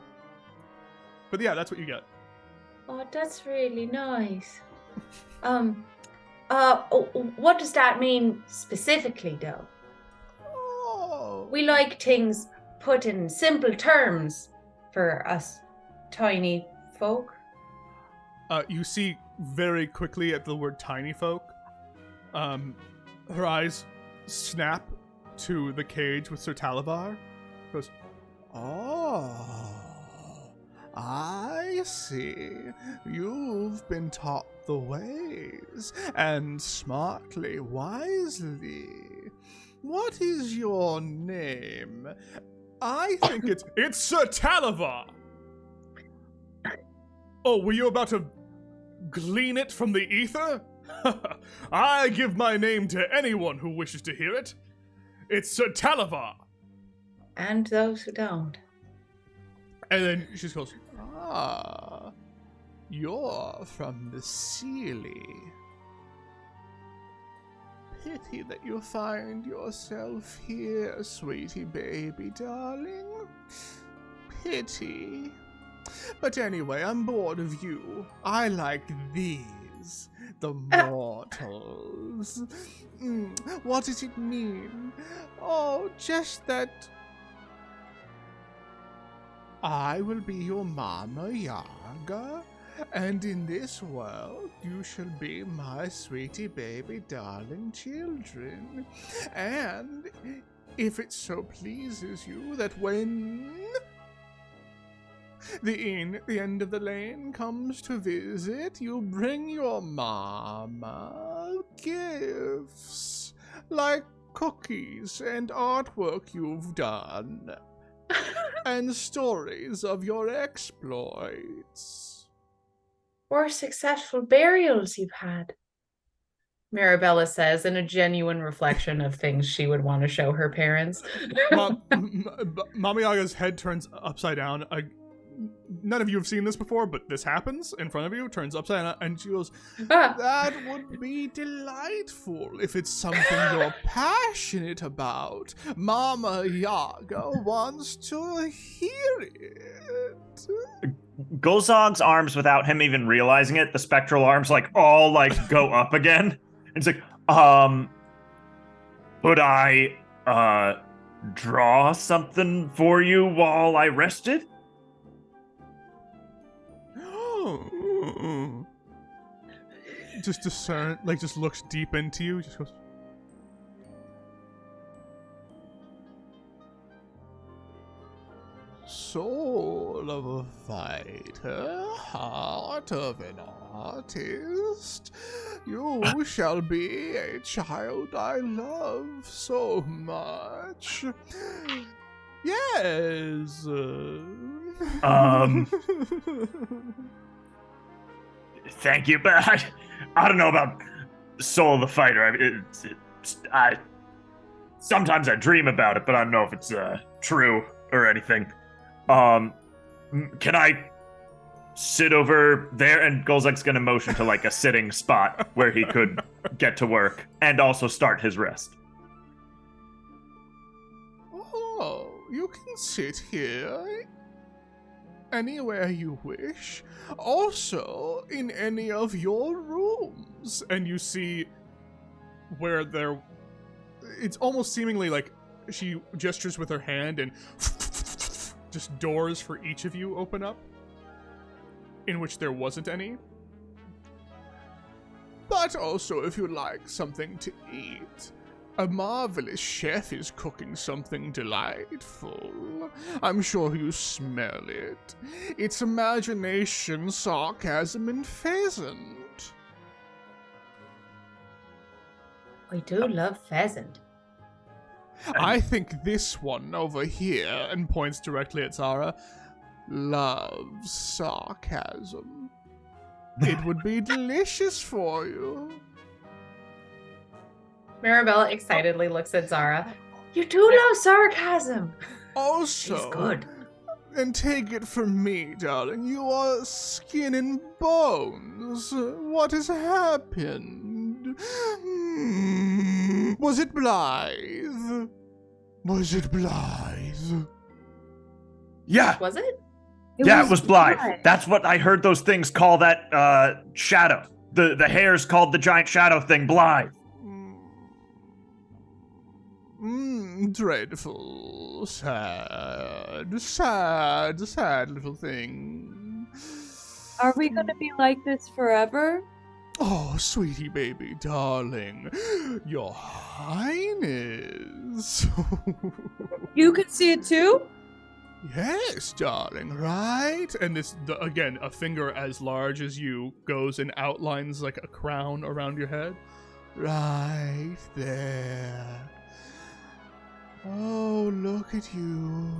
But yeah, that's what you get. Oh, that's really nice. What does that mean specifically, though? Oh. We like things put in simple terms for us tiny folk. You see very quickly at the word tiny folk. Her eyes snap to the cage with Sir Talavar. Goes, oh, I see. You've been taught the ways, and smartly, wisely. What is your name? I think it's Sir Talavar. Oh, were you about to glean it from the ether? I give my name to anyone who wishes to hear it. It's Sir Talavar. And those who don't. And then she just goes, you're from the Sealy. Pity that you find yourself here, sweetie baby darling. Pity. But anyway, I'm bored of you. I like these, the mortals. What does it mean? Oh, just that I will be your Mama Yaga, and in this world you shall be my sweetie baby darling children. And if it so pleases you that when the inn at the end of the lane comes to visit, you bring your mama gifts, like cookies and artwork you've done, and stories of your exploits. Or successful burials you've had. Marabella says in a genuine reflection of things she would want to show her parents. Mama Yaga's head turns upside down. None of you have seen this before, but this happens in front of you, turns upside down, and she goes, that would be delightful if it's something you're passionate about. Mama Yaga wants to hear it. Golzog's arms, without him even realizing it, the spectral arms, all go up again. And it's like, would I, draw something for you while I rested? Just discern, just looks deep into you, just goes, soul of a fighter, heart of an artist, you shall be a child I love so much. Yes. Thank you, but I don't know about Soul of the Fighter. I mean, sometimes I dream about it, but I don't know if it's true or anything. Can I sit over there? And Golzak's gonna motion to like a sitting spot where he could get to work and also start his rest. Oh, you can sit here anywhere you wish. Also, in any of your rooms. And you see where it's almost seemingly like she gestures with her hand and just doors for each of you open up, in which there wasn't any. But also, if you like something to eat, a marvelous chef is cooking something delightful. I'm sure you smell it. It's imagination, sarcasm, and pheasant. We do love pheasant. I think this one over here, and points directly at Zara, loves sarcasm. It would be delicious for you. Mirabella excitedly looks at Zara. You do love sarcasm. Also, She's good. And take it from me, darling, you are skin and bones. What has happened? Was it Blythe? Was it Blythe? Yeah, Was it? it was Blythe. That's what I heard those things call that shadow. The hair's called the giant shadow thing, Blythe. Dreadful. Sad little thing. Are we gonna be like this forever? Oh, sweetie baby, darling. Your Highness. You can see it too? Yes, darling, right? And again, a finger as large as you goes and outlines like a crown around your head. Right there. Oh, look at you.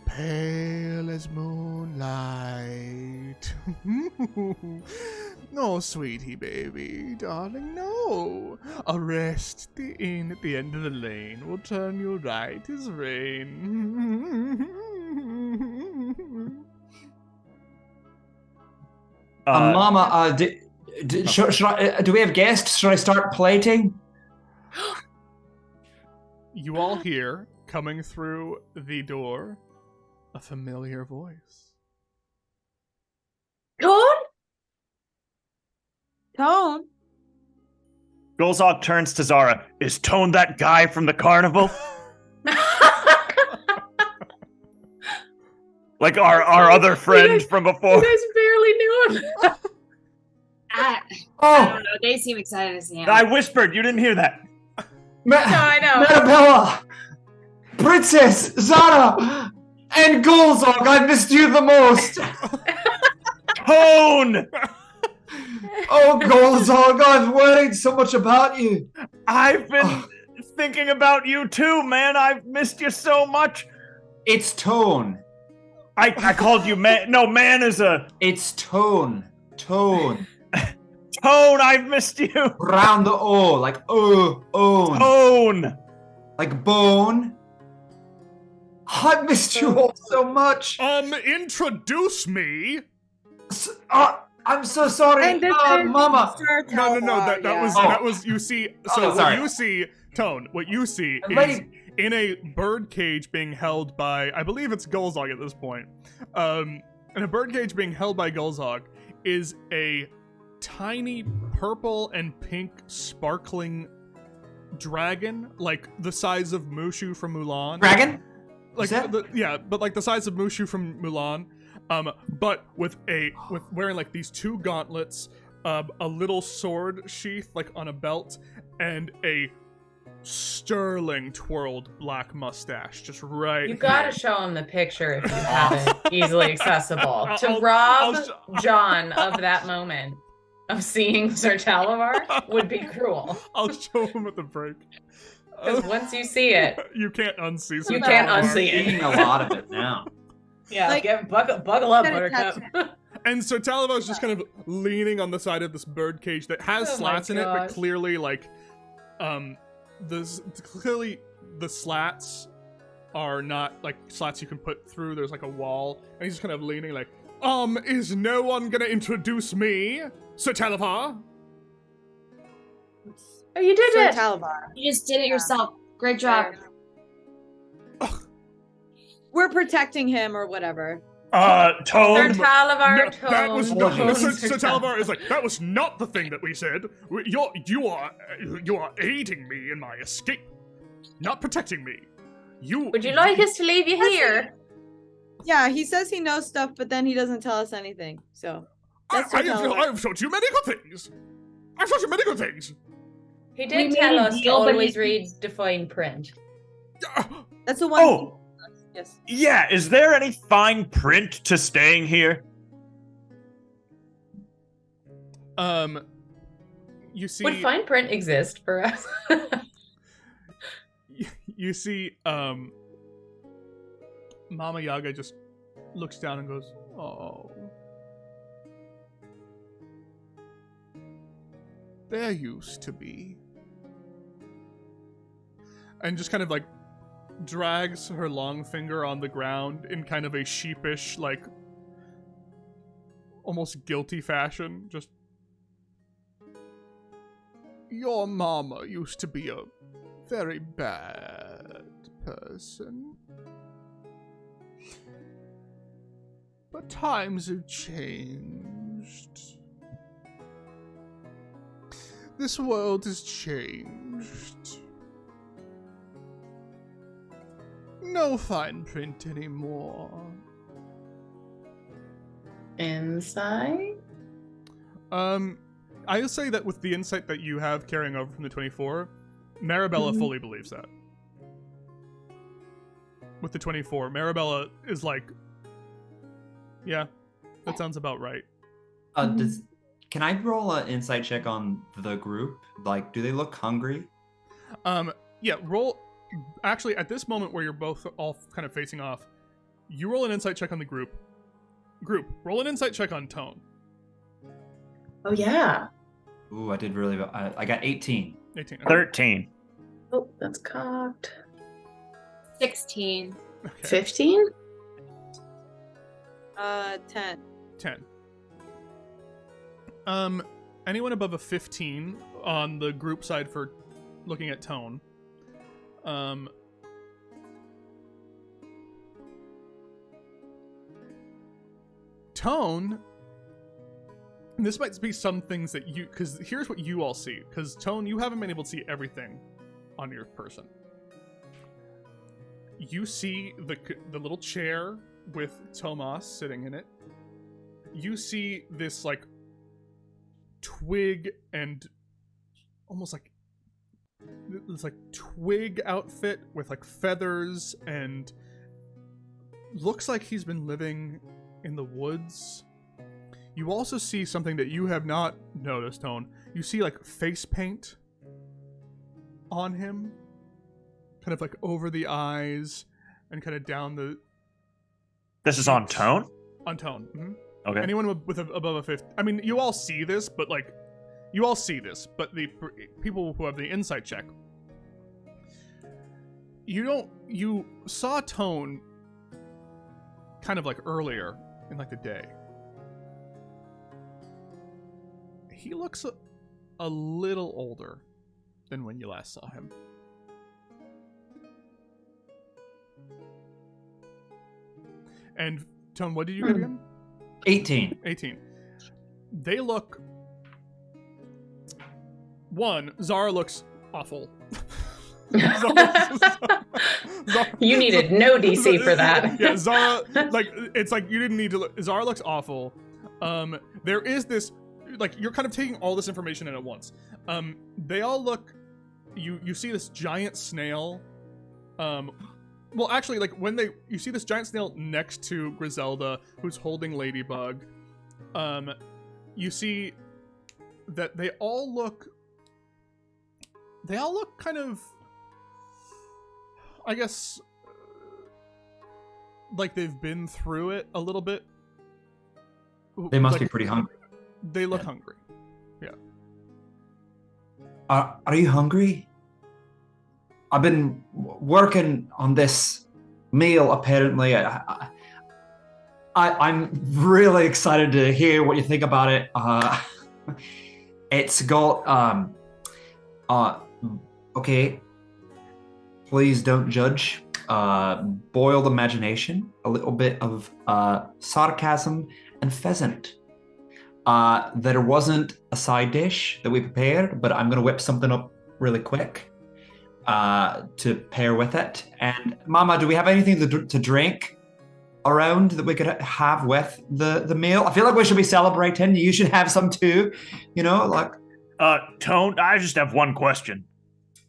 Pale as moonlight. No, sweetie baby, darling, no. A rest at the inn at the end of the lane will turn you right as rain. Mama, should I, do we have guests? Should I start plating? You all hear, coming through the door, a familiar voice. Tone? Golzak turns to Zara. Is Tone that guy from the carnival? Like our other friend from before? You guys barely knew him. I don't know. They seem excited to see him. I whispered. You didn't hear that. No, I know. Marabella! Princess! Zara! And Golzak, I missed you the most! Tone! Oh, Golzak, I've worried so much about you. I've been thinking about you too, man. I've missed you so much. It's Tone. I called you man. No, man is a... It's Tone. Tone. Tone, I've missed you. Round the O, like own. Tone. Like bone. I missed you all so much. Introduce me. I'm so sorry, And this is Mama. No. That was. You see. So what sorry. you see, Tone. What you see is Lady- in a bird cage being held by, I believe it's Golzak at this point. In a bird cage being held by Golzak is a tiny purple and pink sparkling dragon, like the size of Mushu from Mulan. Dragon? Like but like the size of Mushu from Mulan. But with wearing like these two gauntlets, a little sword sheath like on a belt, and a sterling twirled black mustache, just right. You gotta show him the picture if you have it easily accessible. To I'll- rob I'll John of that moment of seeing Sir Talavar would be cruel. I'll show him at the break. Because once you see it, You can't unsee. you Sir can't Talavar. unsee it. Eating a lot of it now. Yeah, Like- buckle up, Gotta Buttercup. And so Talibar's just kind of leaning on the side of this bird cage that has slats in it, but clearly, like, clearly the slats are not like slats you can put through. There's like a wall, and he's just kind of leaning, like, is no one gonna introduce me, Sir Talibar? Oh, you did Sir it! Talibar. You just did it yourself. Great job. We're protecting him or whatever. Sir Tone. Talibar, No, that was Tone, not. Tone, Sir Talibar is like, that was not the thing that we said. You are aiding me in my escape, not protecting me. Would you like us to leave you here? Yeah, he says he knows stuff, but then he doesn't tell us anything. So that's I have taught you many good things. I've taught you many good things. He We did made tell a us to deal, but always he- read define print. that's the one. Oh, Yes. yeah. Is there any fine print to staying here? You see. Would fine print exist for us? You see, Mama Yaga just looks down and goes, "Oh, there used to be," and just kind of like drags her long finger on the ground in kind of a sheepish, like almost guilty fashion. Just, your mama used to be a very bad person. But times have changed. This world has changed. No fine print anymore. Inside? I'll say that with the insight that you have carrying over from the 24, Marabella fully believes that. With the 24, Marabella is like, yeah, that sounds about right. Can I roll an insight check on the group? Like, do they look hungry? Yeah, roll. Actually, at this moment where you're both all kind of facing off, you roll an insight check on the group. Roll an insight check on Tone. Oh, yeah. Ooh, I did really well. I got 18. 18. Okay. 13. Oh, that's cocked. 16. Okay. 15? 10. 10. Anyone above a 15 on the group side for looking at Tone? Tone, and this might be some things that you, because here's what you all see, because Tone, you haven't been able to see everything on your person. You see the little chair with Tomas sitting in it. You see this like twig and almost like this like twig outfit with like feathers, and looks like he's been living in the woods. You also see something that you have not noticed, Tone. You see like face paint on him, kind of like over the eyes and kind of down the. This is on Tone? On Tone. Mm-hmm. Okay. Anyone with above a 50. I mean, you all see this, but like, you all see this, but the people who have the insight check, you don't. You saw Tone kind of like earlier in like the day. He looks a little older than when you last saw him. And Tone, what did you get again? 18. 18. They look. One, Zara looks awful. You needed no DC for that. Yeah, Zara, like, it's like you didn't need to look. Zara looks awful. There is this, like, you're kind of taking all this information in at once. They all look. You see this giant snail. Well, actually, like you see this giant snail next to Griselda, who's holding Ladybug. You see that they all look kind of, I guess, like they've been through it a little bit. They must be pretty hungry. They look hungry. Yeah. Are you hungry? I've been working on this meal, apparently. I'm really excited to hear what you think about it. It's got, okay, please don't judge. Boiled imagination, a little bit of sarcasm, and pheasant. There wasn't a side dish that we prepared, but I'm going to whip something up really quick to pair with it. And Mama, do we have anything to drink around that we could have with the meal? I feel like we should be celebrating. You should have some too, like... Tone, I just have one question.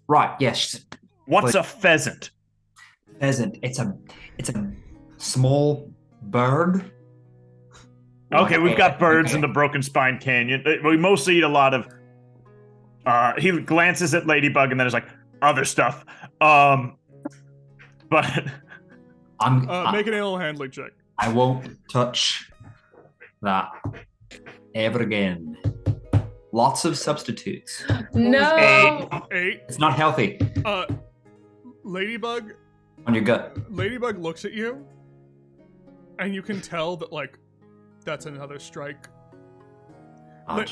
Right, yes. What's a pheasant? Pheasant. It's a small bird. Okay, we've got birds in the Broken Spine Canyon. We mostly eat a lot of... he glances at Ladybug and then is like, other stuff. But... Make an animal handling check. I won't touch that ever again. Lots of substitutes. No. 8. It's not healthy. Ladybug. On your gut. Ladybug looks at you, and you can tell that, like, that's another strike. Oh,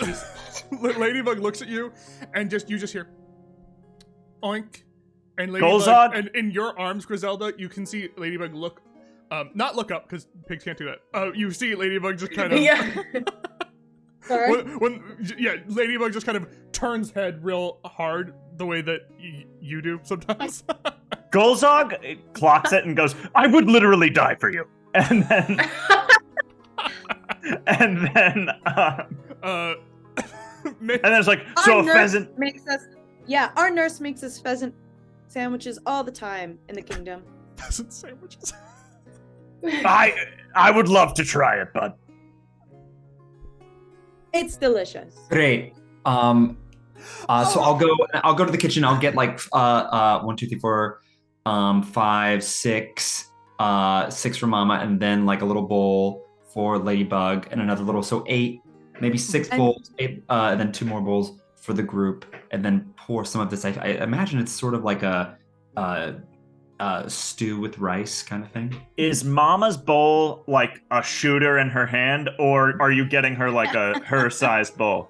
Ladybug looks at you, and you just hear oink. And Golzog? and in your arms, Griselda, you can see Ladybug look, not look up because pigs can't do that. You see Ladybug just kind of, Yeah. Sorry. Ladybug just kind of turns head real hard the way that you do sometimes. Golzog clocks it and goes, I would literally die for you. And then, and then it's like, so a pheasant our nurse makes us pheasant sandwiches all the time in the kingdom. Pheasant sandwiches. I would love to try it, bud. It's delicious. Great. So I'll go to the kitchen. I'll get like 1, 2, 3, 4, 5, 6, 6 for Mama, and then like a little bowl for Ladybug, and another little, so 8, maybe 6 bowls, 8, and then 2 more bowls for the group, and then pour some of this. I imagine it's sort of like a stew with rice kind of thing. Is Mama's bowl like a shooter in her hand, or are you getting her like her sized bowl?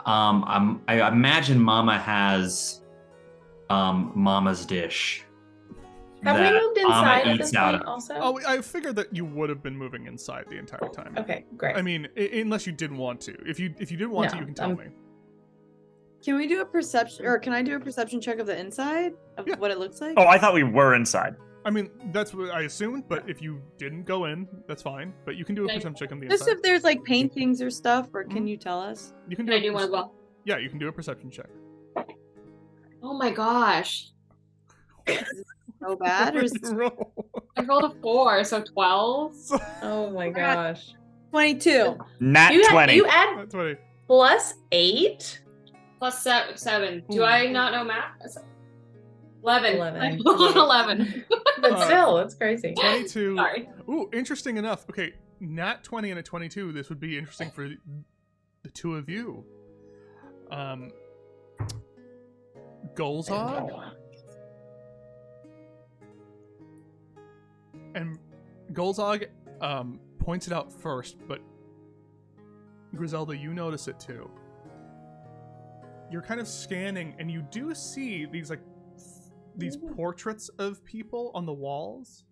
I imagine Mama has Mama's dish. Have we moved inside at this point also? Oh, I figured that you would have been moving inside the entire time. Okay, great. I mean, unless you didn't want to. If you did want to, you can tell me. Can we do a perception, or can I do a perception check of the inside of what it looks like? Oh, I thought we were inside. I mean, that's what I assumed, but if you didn't go in, that's fine. But you can do a perception check on the Just inside. if there's like paintings or stuff, or can you tell us? You can Can I do one as well? Yeah, you can do a perception check. Oh my gosh. So bad? Or is it I rolled a 4, so 12. Oh my gosh. 22. Nat 20. You add That's funny. plus 8? Plus 7. Do I not know math? 11. 11. I rolled an 11. But still, it's crazy. 22. Sorry. Ooh, interesting enough. Okay, nat 20 and a 22. This would be interesting for the two of you. Golzog and Golzog points it out first, but Griselda, you notice it too. You're kind of scanning, and you do see these portraits of people on the walls.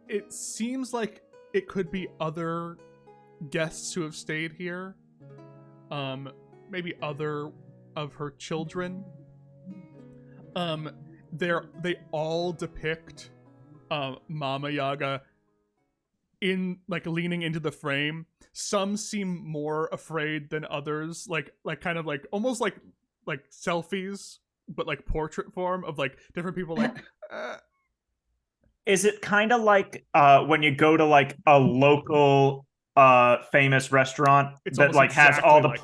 It seems like it could be other guests who have stayed here. Maybe other of her children. They all depict Mama Yaga in like leaning into the frame. Some seem more afraid than others, like kind of like almost like selfies, but like portrait form of like different people like Is it kind of like when you go to like a local famous restaurant It's that like has exactly all like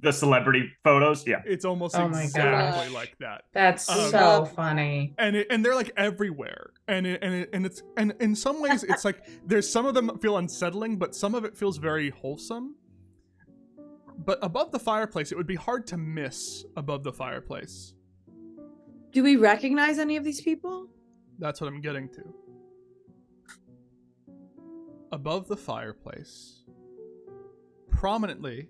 The celebrity photos, yeah. It's almost Oh my exactly gosh. like that. That's Um, so funny. And they're like everywhere, and it's in some ways it's like there's some of them feel unsettling, but some of it feels very wholesome. But above the fireplace, it would be hard to miss above the fireplace. Do we recognize any of these people? That's what I'm getting to. Above the fireplace, prominently,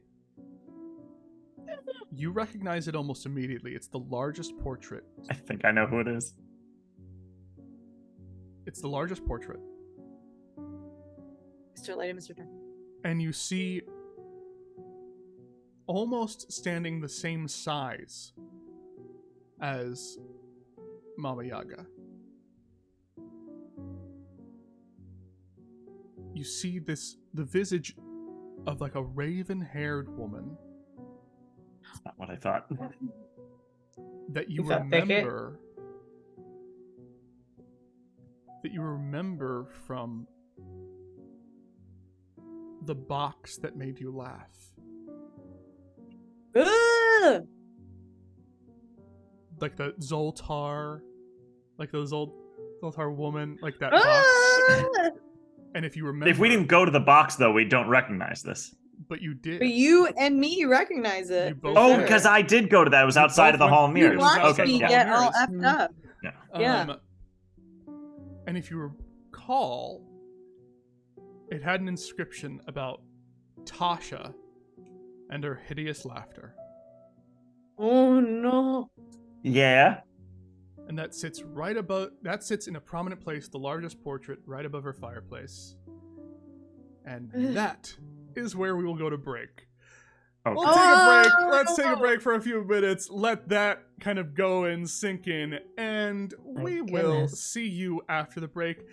you recognize it almost immediately. It's the largest portrait. I think I know who it is. It's the largest portrait. Mr. Lady, Mr. Turn. And you see almost standing the same size as Mama Yaga. You see the visage of like a raven-haired woman That's not what I thought. that you Is that Thicket? remember. That you remember from the box that made you laugh. Ugh! Like the Zoltar, like the Zoltar woman, like that Ah! box. And if you remember, If we didn't go to the box, though, we don't recognize this. but you did. But you and me recognize it. You both for Oh, did. sure. because I did go to that. It was You outside both of the went- Hall of you Mirrors. You watched watched Okay, me yeah. get all Mirrors. effed up. Yeah. And if you recall, it had an inscription about Tasha and her hideous laughter. Oh no. Yeah. And that sits in a prominent place, the largest portrait right above her fireplace. And that is where we will go to break. Okay. We'll take a break. Oh! Let's take a break for a few minutes. Let that kind of go and sink in. And we Thank will goodness. see you after the break.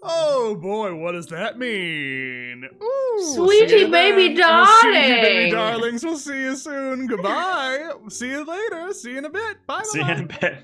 Oh boy, what does that mean? Ooh, Sweetie see you baby then. We'll see you, baby darling. darlings. We'll see you soon. Goodbye. See you later. See you in a bit. Bye. See you in a bit.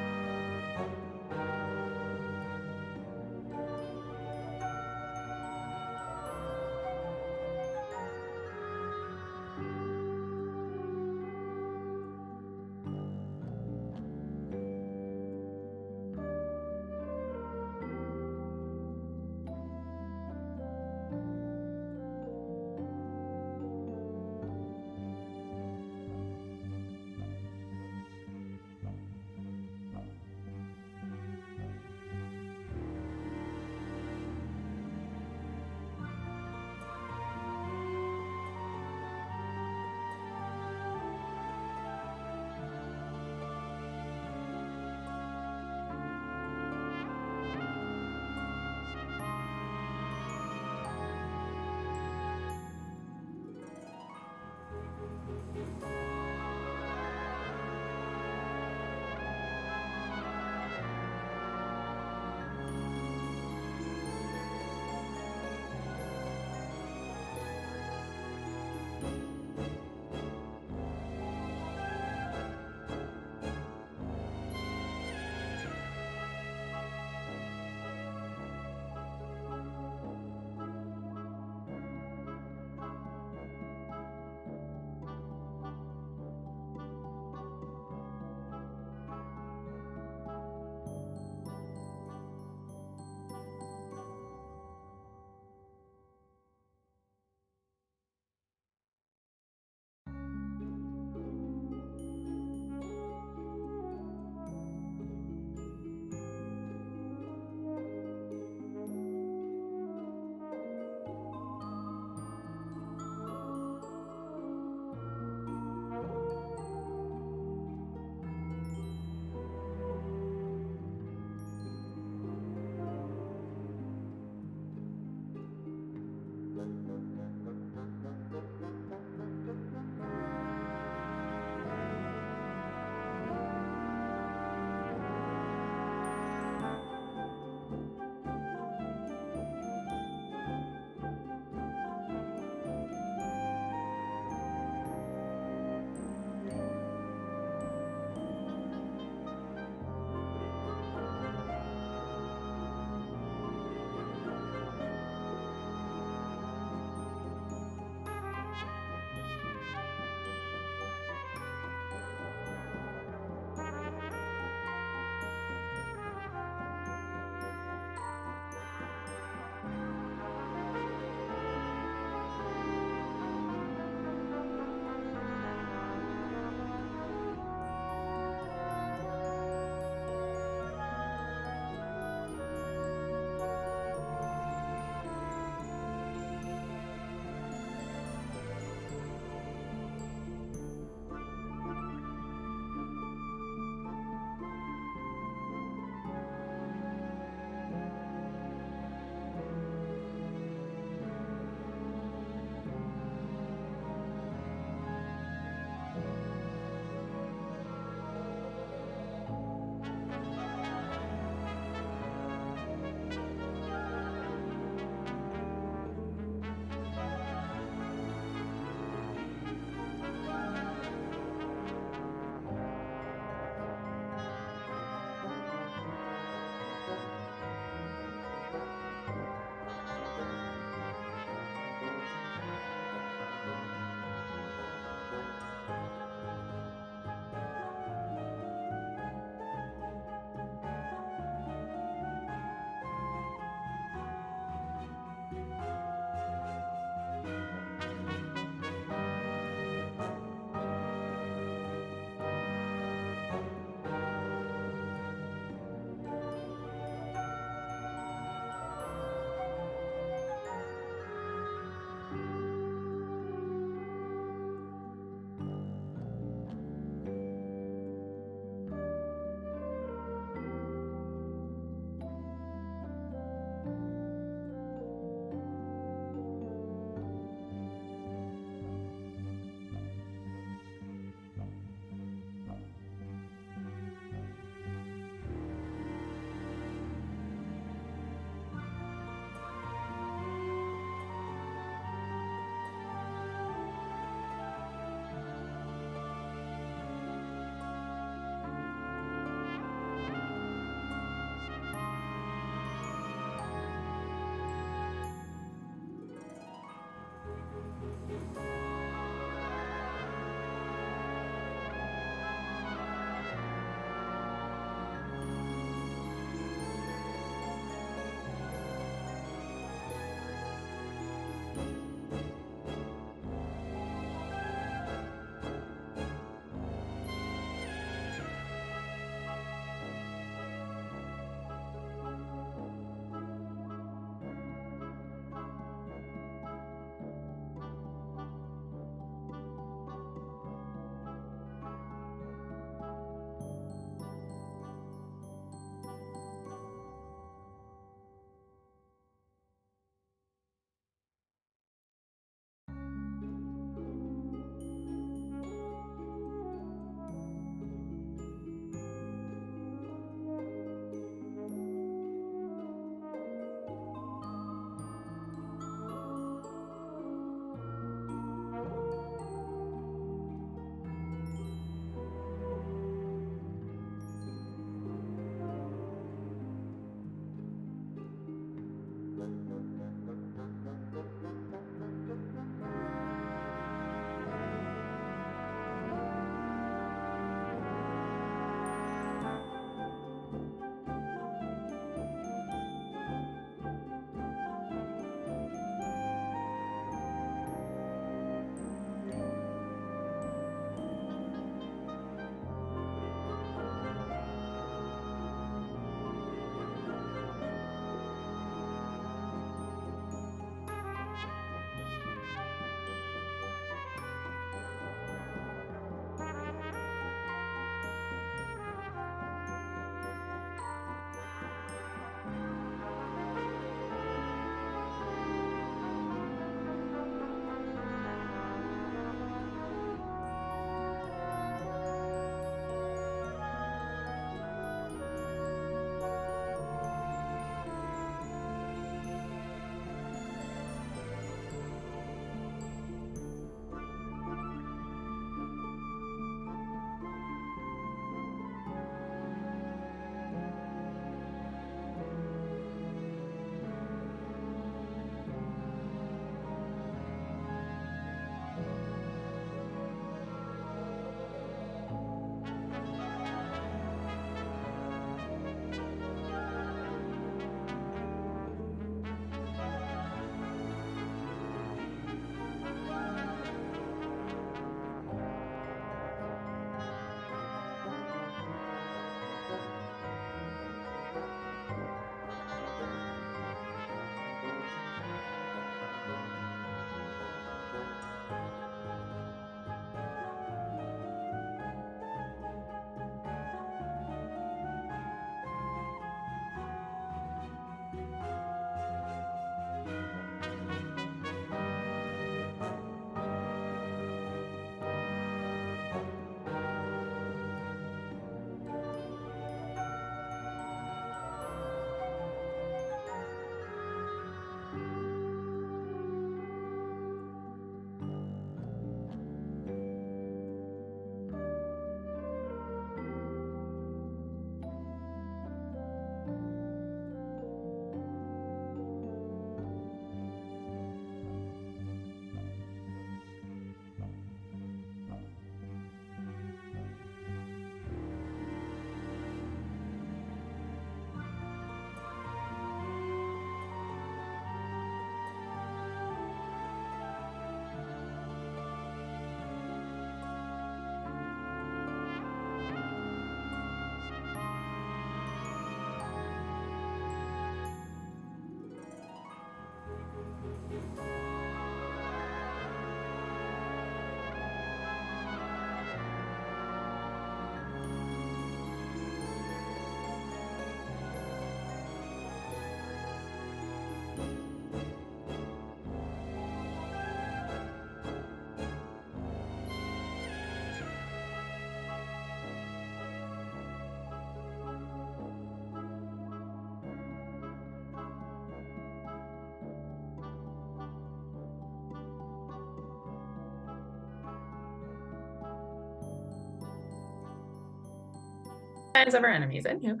Friends of our enemies, and you.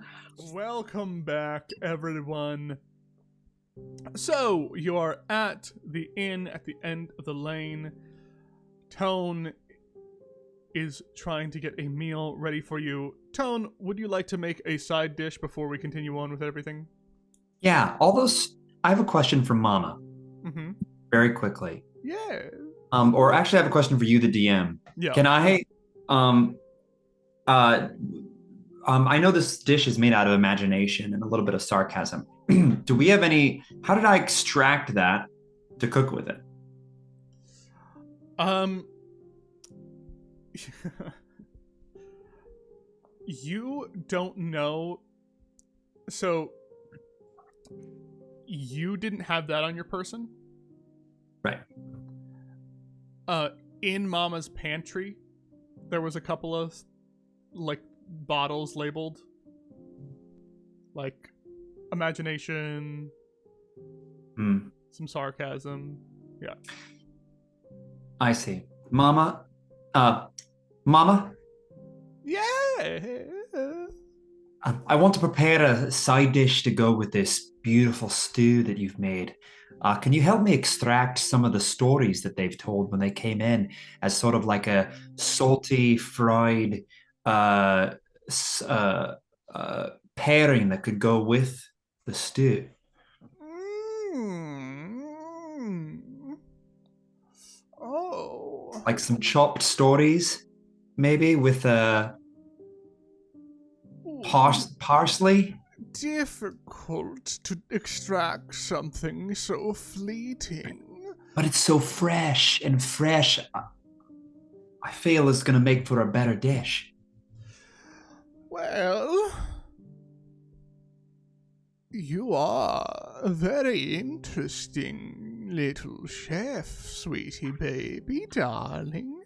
Welcome back, everyone. So, you are at the inn at the end of the lane. Tone is trying to get a meal ready for you. Tone, would you like to make a side dish before we continue on with everything? Yeah, I have a question for Mama. Mm-hmm. Very quickly. Yeah. Or actually, I have a question for you, the DM. Yeah. Can I, I know this dish is made out of imagination and a little bit of sarcasm. Do we have how did I extract that to cook with it? You don't know. So, you didn't have that on your person? Right. In Mama's pantry, there was a couple of, like, bottles labeled. Like, imagination, some sarcasm. Yeah. I see. Mama? Mama? Yeah! I want to prepare a side dish to go with this beautiful stew that you've made. Can you help me extract some of the stories that they've told when they came in as sort of like a salty, fried pairing that could go with the stew? Oh. Like some chopped stories, maybe with parsley? Difficult to extract something so fleeting. But it's so fresh and fresh. I feel it's going to make for a better dish. Well, you are a very interesting little chef, sweetie baby, darling.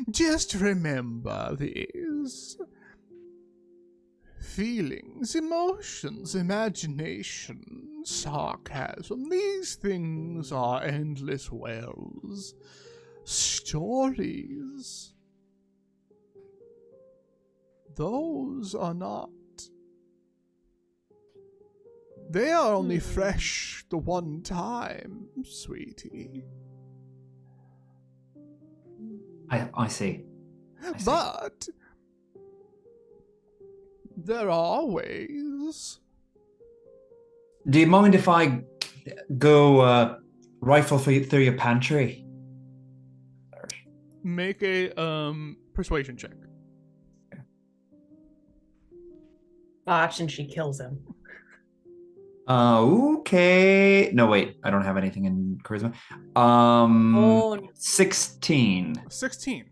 Just remember this. Feelings, emotions, imagination, sarcasm, these things are endless wells. Stories, those are not. They are only fresh the one time, sweetie. I see. But there are ways. Do you mind if I go rifle through your pantry? Make a persuasion check. Botch, and she kills him. Okay. No, wait. I don't have anything in charisma. 16. 16.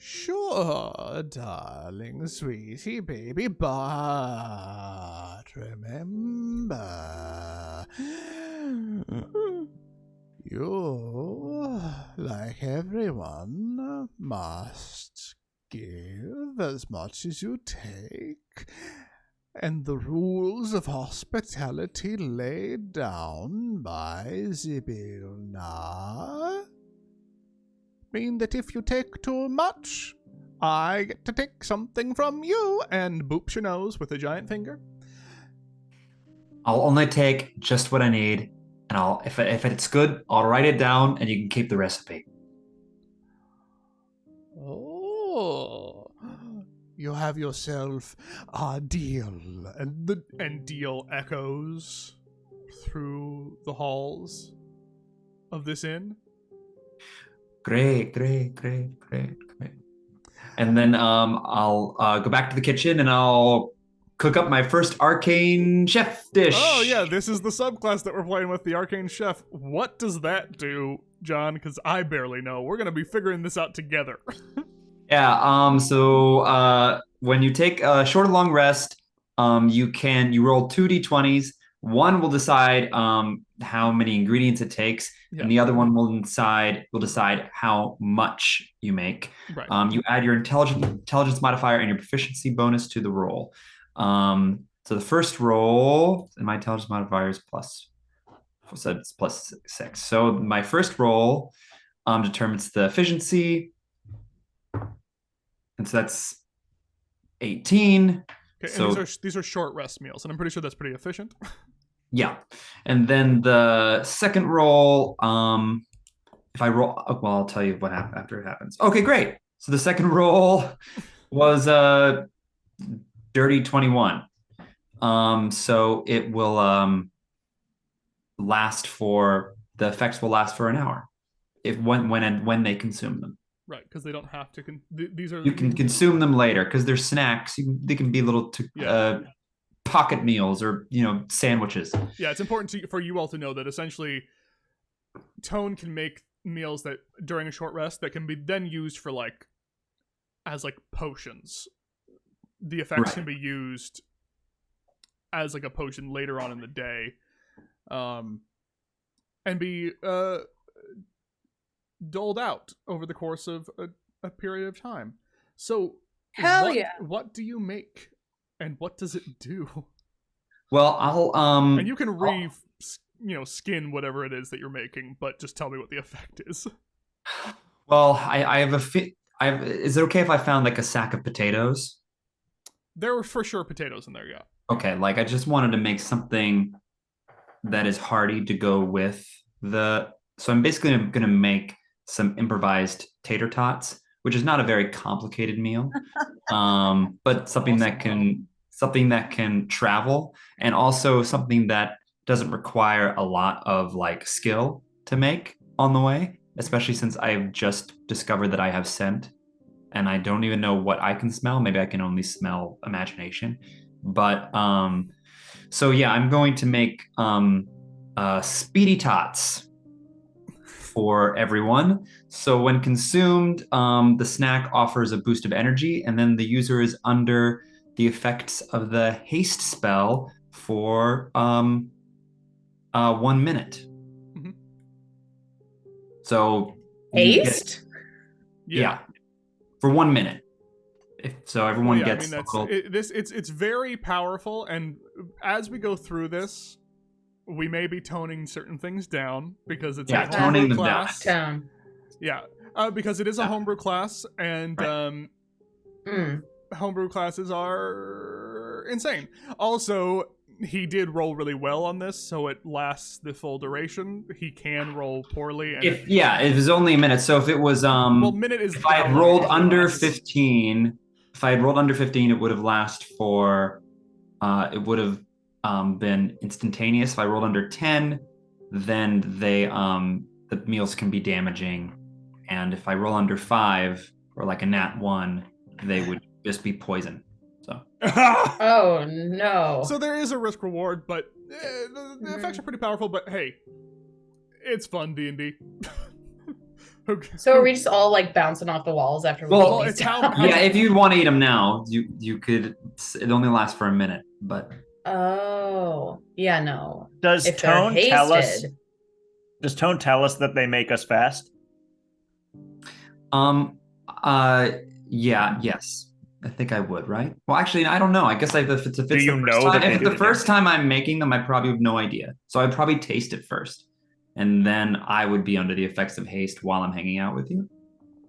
Sure, darling, sweetie, baby, but remember, you, like everyone, must give as much as you take, and the rules of hospitality laid down by Zibilna mean that if you take too much, I get to take something from you, and boops your nose with a giant finger. I'll only take just what I need, and if it's good, I'll write it down, and you can keep the recipe. Oh, you have yourself a deal, and deal echoes through the halls of this inn. Great. And then I'll go back to the kitchen and I'll cook up my first arcane chef dish. Oh yeah, this is the subclass that we're playing with, the arcane chef. What does that do, John? Because I barely know. We're gonna be figuring this out together. Yeah. So when you take a short or long rest, you roll 2d20s. One will decide how many ingredients it takes, and the other one will decide how much you make. Right. You add your intelligence modifier and your proficiency bonus to the roll. So the first roll, and my intelligence modifier is plus 6. So my first roll determines the efficiency. And so that's 18. Okay, So and these are short rest meals, and I'm pretty sure that's pretty efficient. yeah. And then the second roll, if I roll, well, I'll tell you what happens after it happens. Okay, great. So the second roll was dirty 21. So it will last for the effects will last for an hour, if when they consume them. Right, because they don't have to. These are You can consume them later because they're snacks. They can be little pocket meals or sandwiches. Yeah, it's important for you all to know that essentially, Tone can make meals that during a short rest that can be then used for as potions. The effects can be used as a potion later on in the day, and be doled out over the course of a period of time. So, what do you make, and what does it do? Well, I'll and you can skin whatever it is that you're making, but just tell me what the effect is. Well, I have is it okay if I found a sack of potatoes? There were for sure potatoes in there, yeah. Okay, I just wanted to make something that is hearty to go with so I'm basically going to make some improvised tater tots, which is not a very complicated meal, but something that can travel, and also something that doesn't require a lot of skill to make on the way, especially since I've just discovered that I have scent and I don't even know what I can smell. Maybe I can only smell imagination. But so yeah, I'm going to make speedy tots for everyone. So when consumed, the snack offers a boost of energy, and then the user is under the effects of the haste spell for 1 minute. Mm-hmm. So haste? Yeah, for 1 minute. So everyone gets. It's very powerful, and as we go through this, we may be toning certain things down because it's a toning them class. Down. Yeah, because it is a homebrew class, and homebrew classes are insane. Also, he did roll really well on this, so it lasts the full duration. He can roll poorly. And it was only a minute. So if it was minute is. If I had rolled under 15, it would have lasted for. It would have been instantaneous. If I rolled under 10, then the meals can be damaging, and if I roll under 5 or a nat 1, they would just be poison. So. Oh no! So there is a risk reward, but the effects are pretty powerful. But hey, it's fun D&D. Okay. So are we just all bouncing off the walls after we Well, eat it's these? yeah, if you want to eat them now, you could. It only lasts for a minute, but. Oh, yeah, no. Does If Tone they're tell us? hasted. Does Tone tell us that they make us fast? Yeah, yes. I think I would, right? Well, actually, I don't know. I guess if it's Do you know that if the first time I'm making them, I probably have no idea. So I'd probably taste it first, and then I would be under the effects of haste while I'm hanging out with you.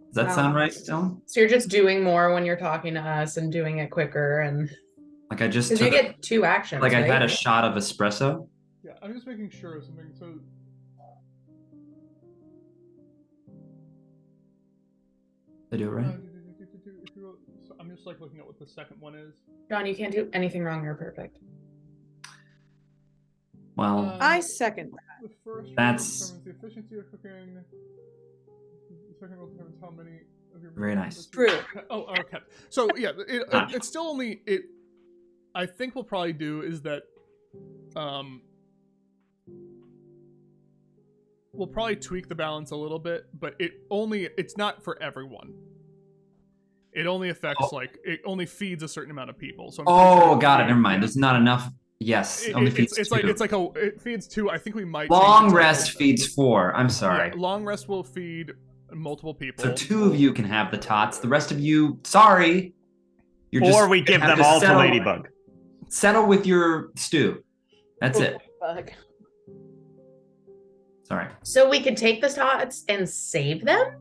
Does that sound right, Stone? So you're just doing more when you're talking to us and doing it quicker, and I just because you get 2 actions. I right? had a shot of espresso. Yeah, I'm just making sure of something. So. I do it right. So I'm just looking at what the second one is. John, you can't do anything wrong. You're perfect. Well, I second The first That's- one determines the efficiency of cooking. The second one determines how many of your Very nice. True. Oh, okay. So yeah, it's still only it. I think we'll probably do is that, we'll probably tweak the balance a little bit, but it's not for everyone. It only affects it only feeds a certain amount of people. So got it. Never mind. There's not enough. Yes, only feeds it's 2. It feeds 2. I think we might. Long rest feeds 4. I'm sorry. Yeah, long rest will feed multiple people. So 2 of you can have the tots. The rest of you, sorry. Or we give them all to Ladybug. Settle with your stew. That's it. Bug. Sorry. So we could take the tots and save them,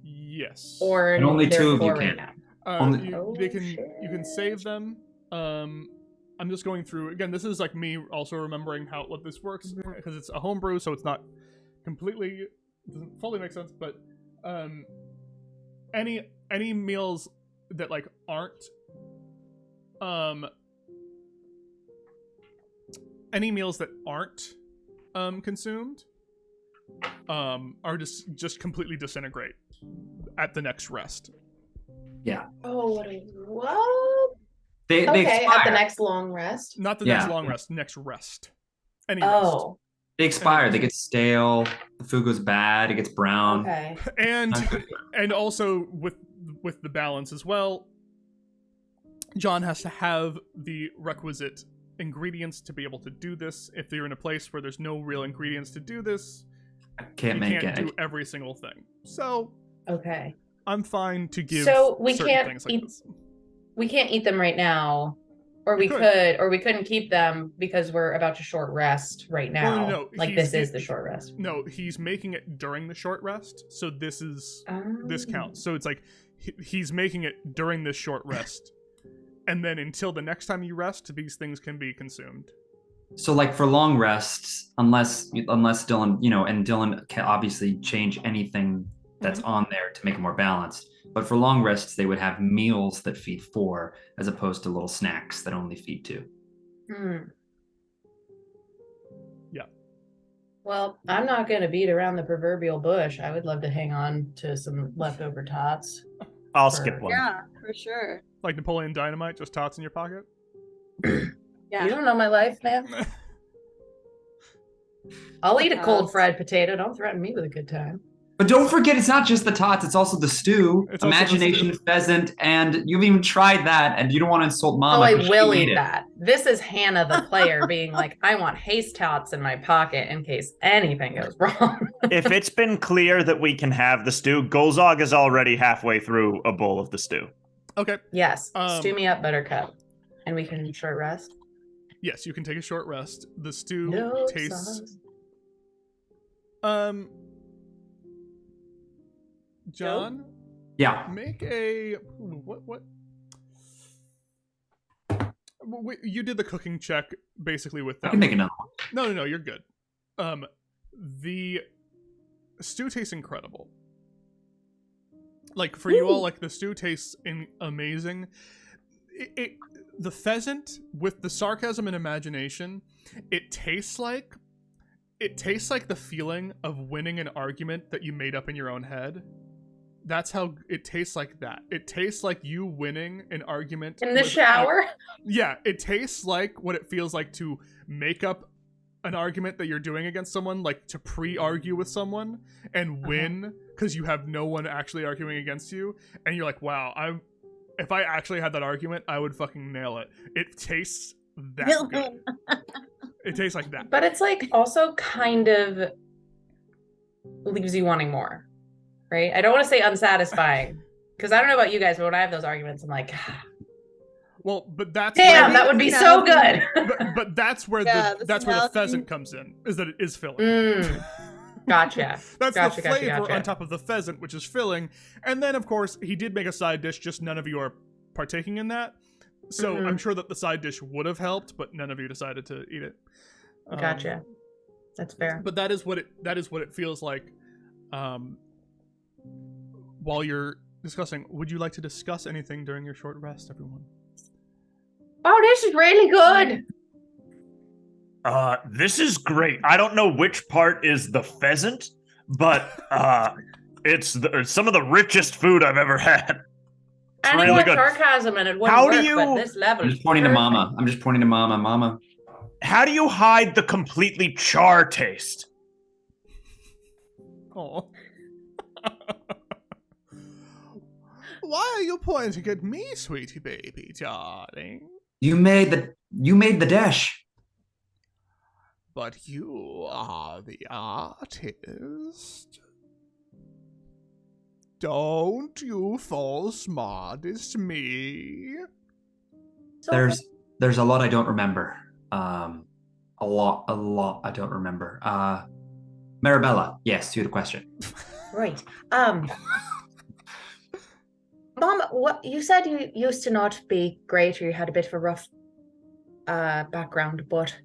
Yes. or And only they're 2 of you for right can. now? You can save them. I'm just going through again. This is like me also remembering what this works because it's a homebrew, so it's not completely doesn't fully make sense. But any meals that like aren't consumed are just completely disintegrate at the next rest. Yeah. Oh, what? They Okay, expire. at the next long rest. Not the next long rest. Next rest. Any rest. Oh, They expire. They get stale. The food goes bad. It gets brown. okay. And also with the balance as well, John has to have the requisite ingredients to be able to do this. If you're in a place where there's no real ingredients to do this, I can't do every single thing. So Okay. I'm fine to give. So we certain can't things like eat. this. We can't eat them right now, or we couldn't keep them because we're about to short rest right now. No. Like this is the short rest. No, he's making it during the short rest, so this counts. So it's like he's making it during this short rest, and then until the next time you rest, these things can be consumed. So like for long rests, unless Dylan, and Dylan can obviously change anything that's on there to make it more balanced. But for long rests, they would have meals that feed 4 as opposed to little snacks that only feed 2. Yeah. Well, I'm not going to beat around the proverbial bush. I would love to hang on to some leftover tots. I'll skip one. Yeah, for sure. Like Napoleon Dynamite, just tots in your pocket. Yeah. You don't know my life, man. I'll eat a cold fried potato. Don't threaten me with a good time. But don't forget, it's not just the tots, it's also the stew, imagination, pheasant, and you've even tried that, and you don't want to insult Mama. Oh, I will eat that. This is Hannah, the player, being like, I want haste tots in my pocket in case anything goes wrong. If it's been clear that we can have the stew, Golzog is already halfway through a bowl of the stew. Okay. Yes. Stew me up, Buttercup. And we can short rest. Yes, you can take a short rest. The stew tastes... John? Yeah. Make a... What? You did the cooking check basically with that. I can make another one. No, you're good. The stew tastes incredible. Like, for you all, like, the stew tastes amazing. The pheasant, with the sarcasm and imagination, it tastes like the feeling of winning an argument that you made up in your own head. That's how it tastes like that. It tastes like you winning an argument. In the shower? Yeah, it tastes like what it feels like to make up an argument that you're doing against someone, like to pre-argue with someone and win because you have no one actually arguing against you. And you're like, wow, if I actually had that argument, I would fucking nail it. It tastes that good. It tastes like that. But it's like also kind of leaves you wanting more, right? I don't want to say unsatisfying because I don't know about you guys, but when I have those arguments, I'm like, well, but that's damn, that would be so good. but that's where the pheasant comes in, is that it is filling. Gotcha. That's the flavor on top of the pheasant, which is filling. And then, of course, he did make a side dish, just none of you are partaking in that. So I'm sure that the side dish would have helped, but none of you decided to eat it. Gotcha. That's fair. But that is what it feels like while you're discussing. Would you like to discuss anything during your short rest, everyone? Oh, this is really good. This is great. I don't know which part is the pheasant, but it's some of the richest food I've ever had. I didn't want sarcasm and it wouldn't work, but this level I'm just pointing to Mama. Mama. How do you hide the completely char taste? Oh. Why are you pointing at me, sweetie baby, darling? You made the dish. But you are the artist. Don't you false modest me. There's a lot I don't remember. A lot I don't remember. Marabella, yes, to the question. Right. Mom, what you said you used to not be great, or you had a bit of a rough background, but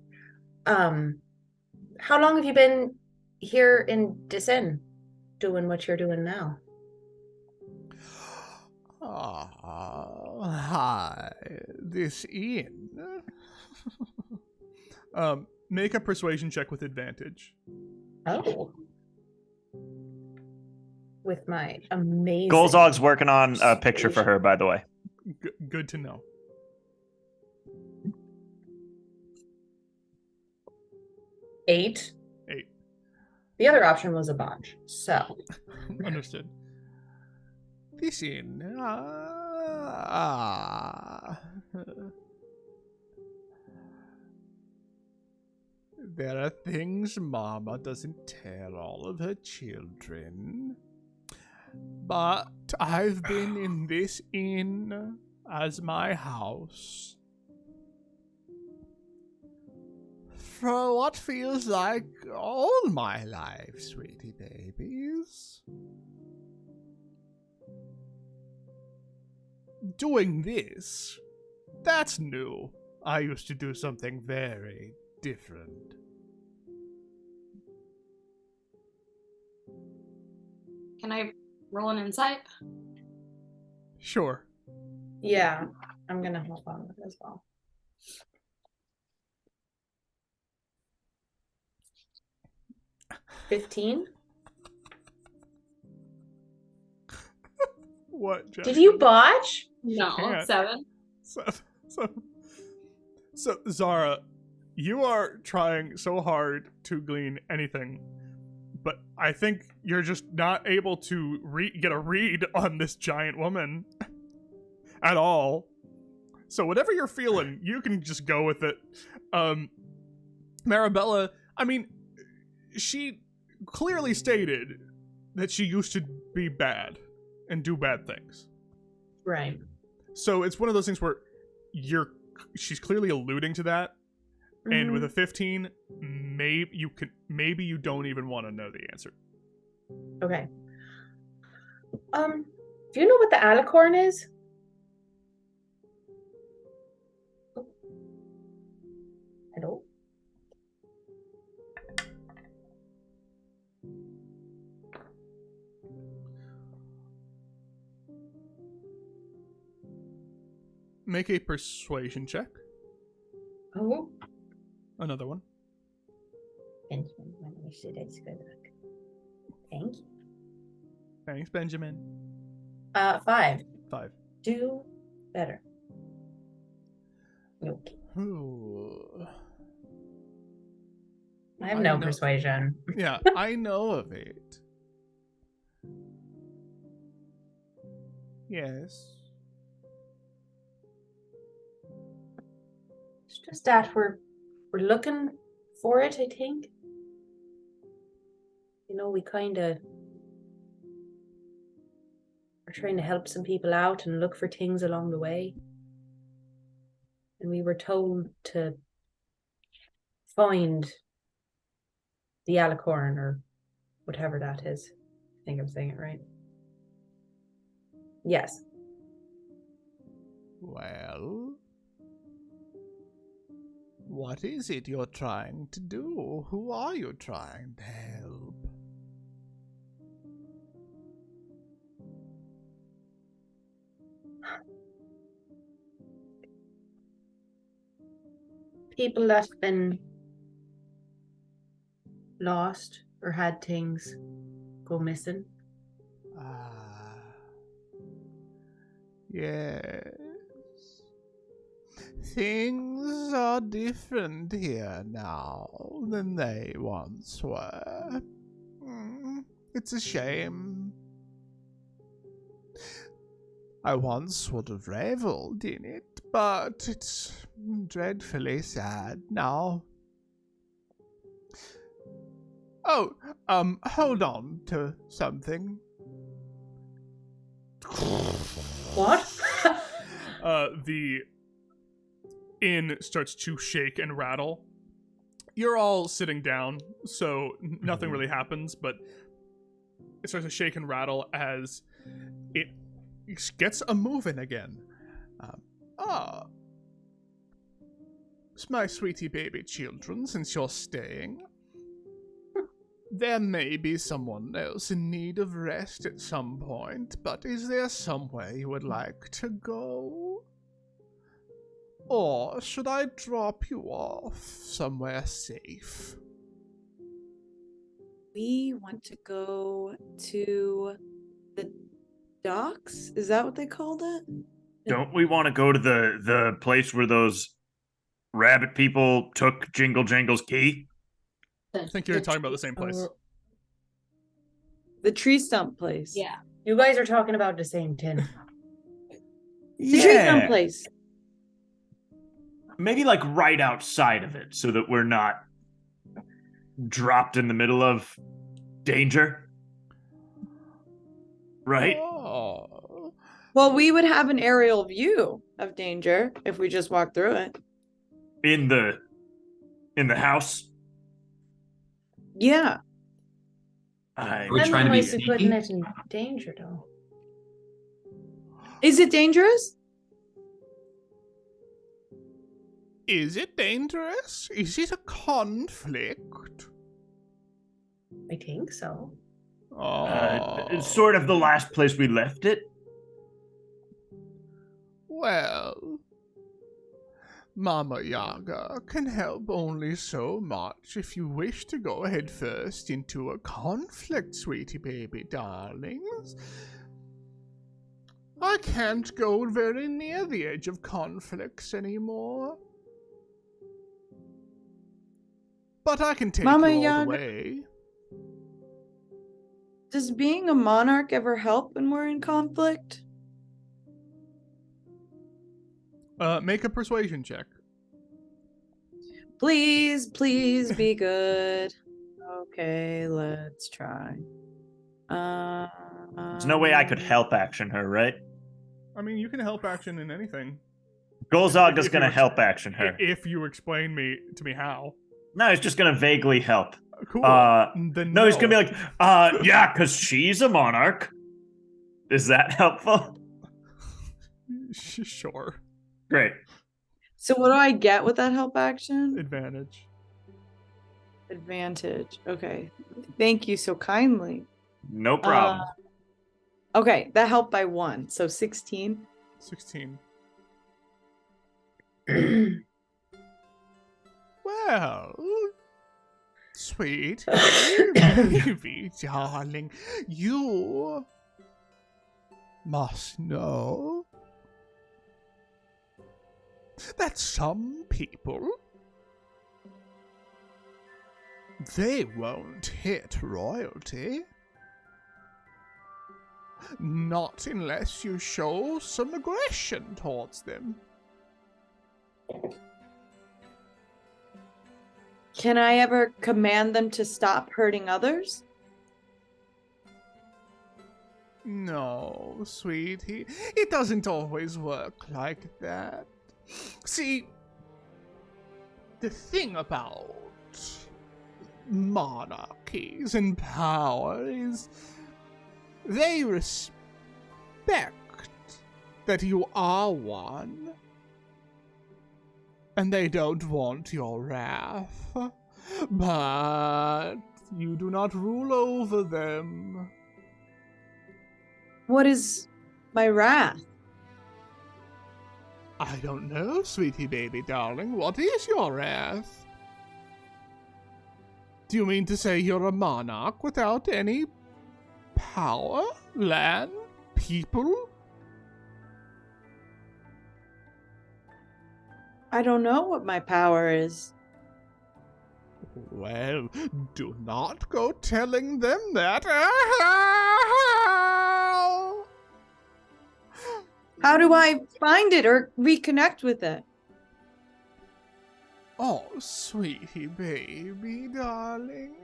how long have you been here in this inn doing what you're doing now? Hi, this inn. Make a persuasion check with advantage. Oh. With my amazing Golzog's working on a picture for her, by the way. Good to know. 8. 8. The other option was a botch, so. Understood. This inn. There are things Mama doesn't tell all of her children. But I've been in this inn as my house for what feels like all my life, sweetie babies. Doing this, that's new. I used to do something very different. Can I roll an insight? Sure. Yeah, I'm gonna help on with it as well. $15? What, Jack? Did you botch? No, can't. 7. So, Zara, you are trying so hard to glean anything, but I think you're just not able to get a read on this giant woman at all. So whatever you're feeling, you can just go with it. Marabella, I mean, she clearly stated that she used to be bad and do bad things. Right. So it's one of those things where she's clearly alluding to that. And with a 15, maybe you don't even want to know the answer. Okay. Do you know what the alicorn is? Hello? Make a persuasion check. Oh. Another one. Benjamin, let me see this good look. Thank you. Thanks, Benjamin. 5. 5. Do better. Okay. Ooh. I have no persuasion. Yeah, I know of it. Yes. It's just that we're looking for it, I think. You know, we kind of are trying to help some people out and look for things along the way. And we were told to find the alicorn or whatever that is. I think I'm saying it right. Yes. Well, what is it you're trying to do? Who are you trying to help? People that have been lost or had things go missing. Yes. Things are different here now than they once were. It's a shame. I once would have reveled in it, but it's dreadfully sad now. Oh, hold on to something. What? The inn starts to shake and rattle. You're all sitting down, so nothing really happens, but it starts to shake and rattle as it gets a moving again. My sweetie baby children, since you're staying, there may be someone else in need of rest at some point, but is there somewhere you would like to go? Or should I drop you off somewhere safe? We want to go to the docks? Is that what they called it? Don't we want to go to the place where those rabbit people took Jingle Jangle's key? I think you're talking about the same place. The tree stump place. Yeah. You guys are talking about the same tin. The tree stump place. Maybe like right outside of it so that we're not dropped in the middle of danger. Right? Oh. Well, we would have an aerial view of danger if we just walked through it. In the house? Yeah. We're trying to be Nice putting sneaky. it in danger, though. Is it dangerous? Is it dangerous? Is it a conflict? I think so. It's sort of the last place we left it. Well, Mama Yaga can help only so much if you wish to go head first into a conflict, sweetie baby darlings. I can't go very near the edge of conflicts anymore. But I can take Mama you all Yaga- the way. Does being a monarch ever help when we're in conflict? Make a persuasion check. Please be good. Okay, let's try. There's no way I could help action her, right? I mean, you can help action in anything. Golzog is If going to you- help action her. If you explain to me how. No, he's just going to vaguely help. Cool. Then No, he's going to be like, yeah, because she's a monarch. Is that helpful? Sure. Great. So what do I get with that help action? Advantage. Advantage. Okay. Thank you so kindly. No problem. Okay, that helped by 1, so 16. 16. Well, sweet baby darling, you must know that some people, they won't hit royalty. Not unless you show some aggression towards them. Can I ever command them to stop hurting others? No, sweetie, it doesn't always work like that. See, the thing about monarchies and power is they respect that you are one, and they don't want your wrath, but you do not rule over them. What is my wrath? I don't know, sweetie baby darling. What is your wrath? Do you mean to say you're a monarch without any power, land, people? I don't know what my power is. Well, do not go telling them that. How do I find it or reconnect with it? Oh, sweetie baby darling.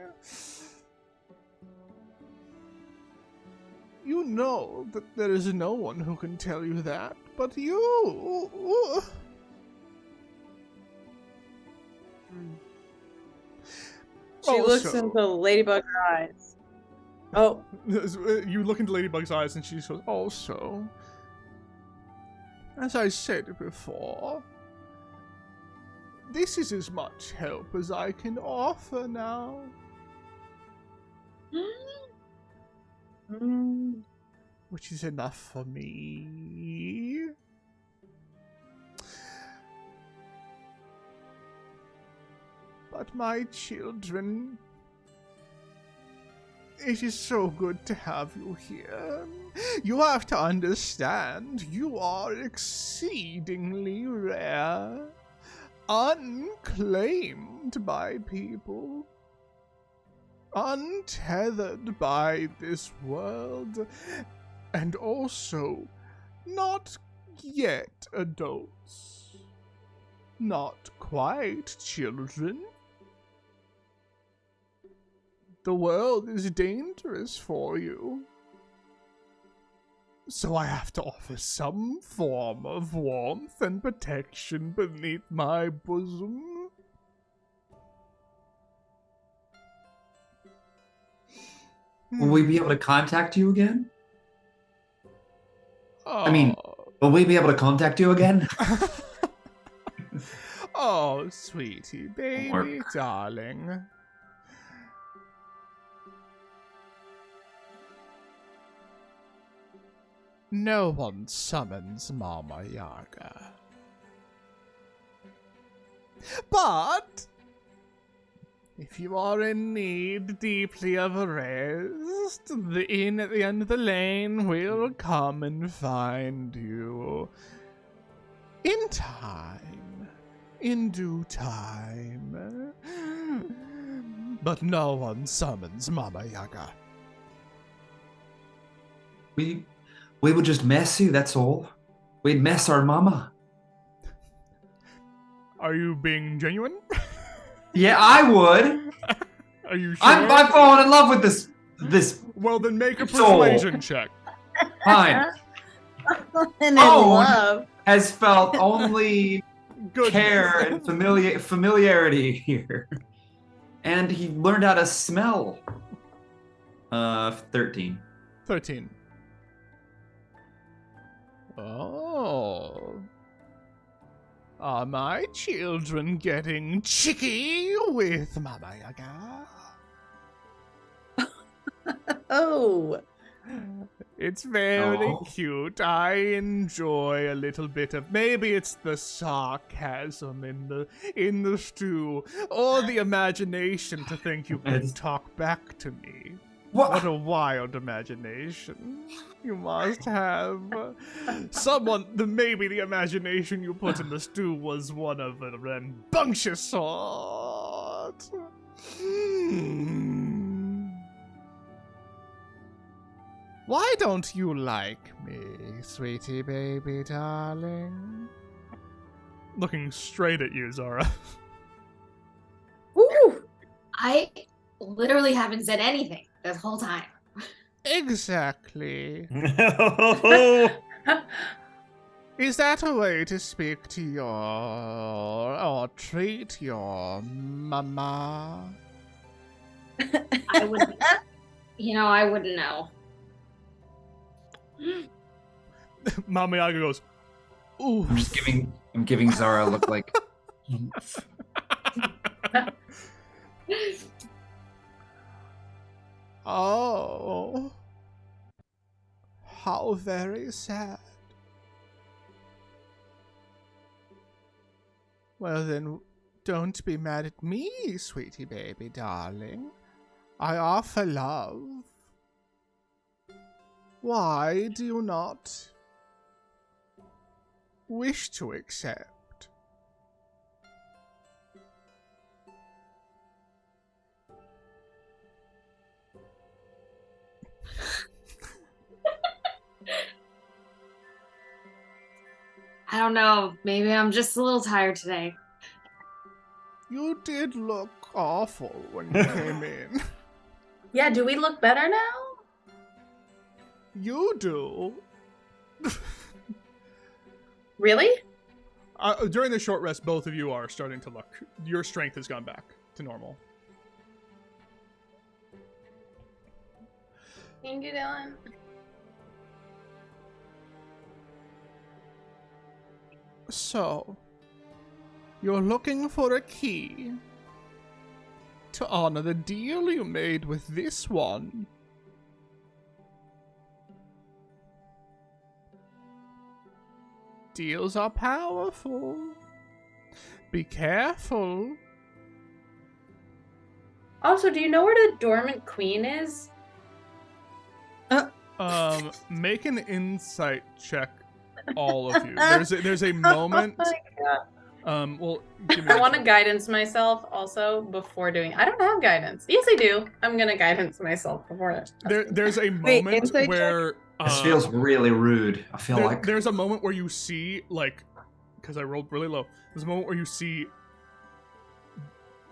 You know that there is no one who can tell you that but you. She looks Also- into Ladybug's eyes. Oh, You look into Ladybug's eyes and she goes, also, As I said before, this is as much help as I can offer now. Which is enough for me. But my children, it is so good to have you here. You have to understand, you are exceedingly rare, unclaimed by people, untethered by this world, and also not yet adults, not quite children. The world is dangerous for you. So I have to offer some form of warmth and protection beneath my bosom. Will we be able to contact you again? Oh. I mean, will we be able to contact you again? Oh, sweetie, baby, Work. darling. No one summons Mama Yaga. But if you are in need deeply of a rest, the inn at the end of the lane will come and find you. In time. In due time. But no one summons Mama Yaga. We would just mess you, that's all. We'd mess our mama. Are you being genuine? Yeah, I would. Are you sure? I'm falling in love with this Well, then make a soul. persuasion check. Fine. And in Oh. love. Has felt only Good. care and familiarity here. And he learned how to smell. 13. 13. Oh. Are my children getting cheeky with Mama Yaga? Oh. It's very Oh. cute. I enjoy a little bit of, maybe it's the sarcasm in the stew, or the imagination to think you can talk back to me. What a wild imagination. You must have. Maybe the imagination you put in the stew was one of a rambunctious sort. Why don't you like me, sweetie baby darling? Looking straight at you, Zara. Ooh. I literally haven't said anything this whole time. Exactly. Is that a way to speak to or treat your mama? I wouldn't. I wouldn't know. Mama Yaga goes, ooh. I'm giving Zara a look like Oh. How very sad. Well then, don't be mad at me, sweetie baby darling. I offer love. Why do you not wish to accept? I don't know. Maybe I'm just a little tired today. You did look awful when you came in. Yeah, do we look better now? You do. Really? During the short rest, both of you are starting to look. Your strength has gone back to normal. Thank you, Dylan. So, you're looking for a key to honor the deal you made with this one. Deals are powerful. Be careful. Also, do you know where the dormant queen is? Make an insight check, all of you. There's a moment. Well, give me I want to guidance myself also before doing. I don't have guidance. Yes, I do. I'm gonna guidance myself before it. There's a Wait, moment insight check? where This feels really rude. I feel like there's a moment where you see, like, because I rolled really low. There's a moment where you see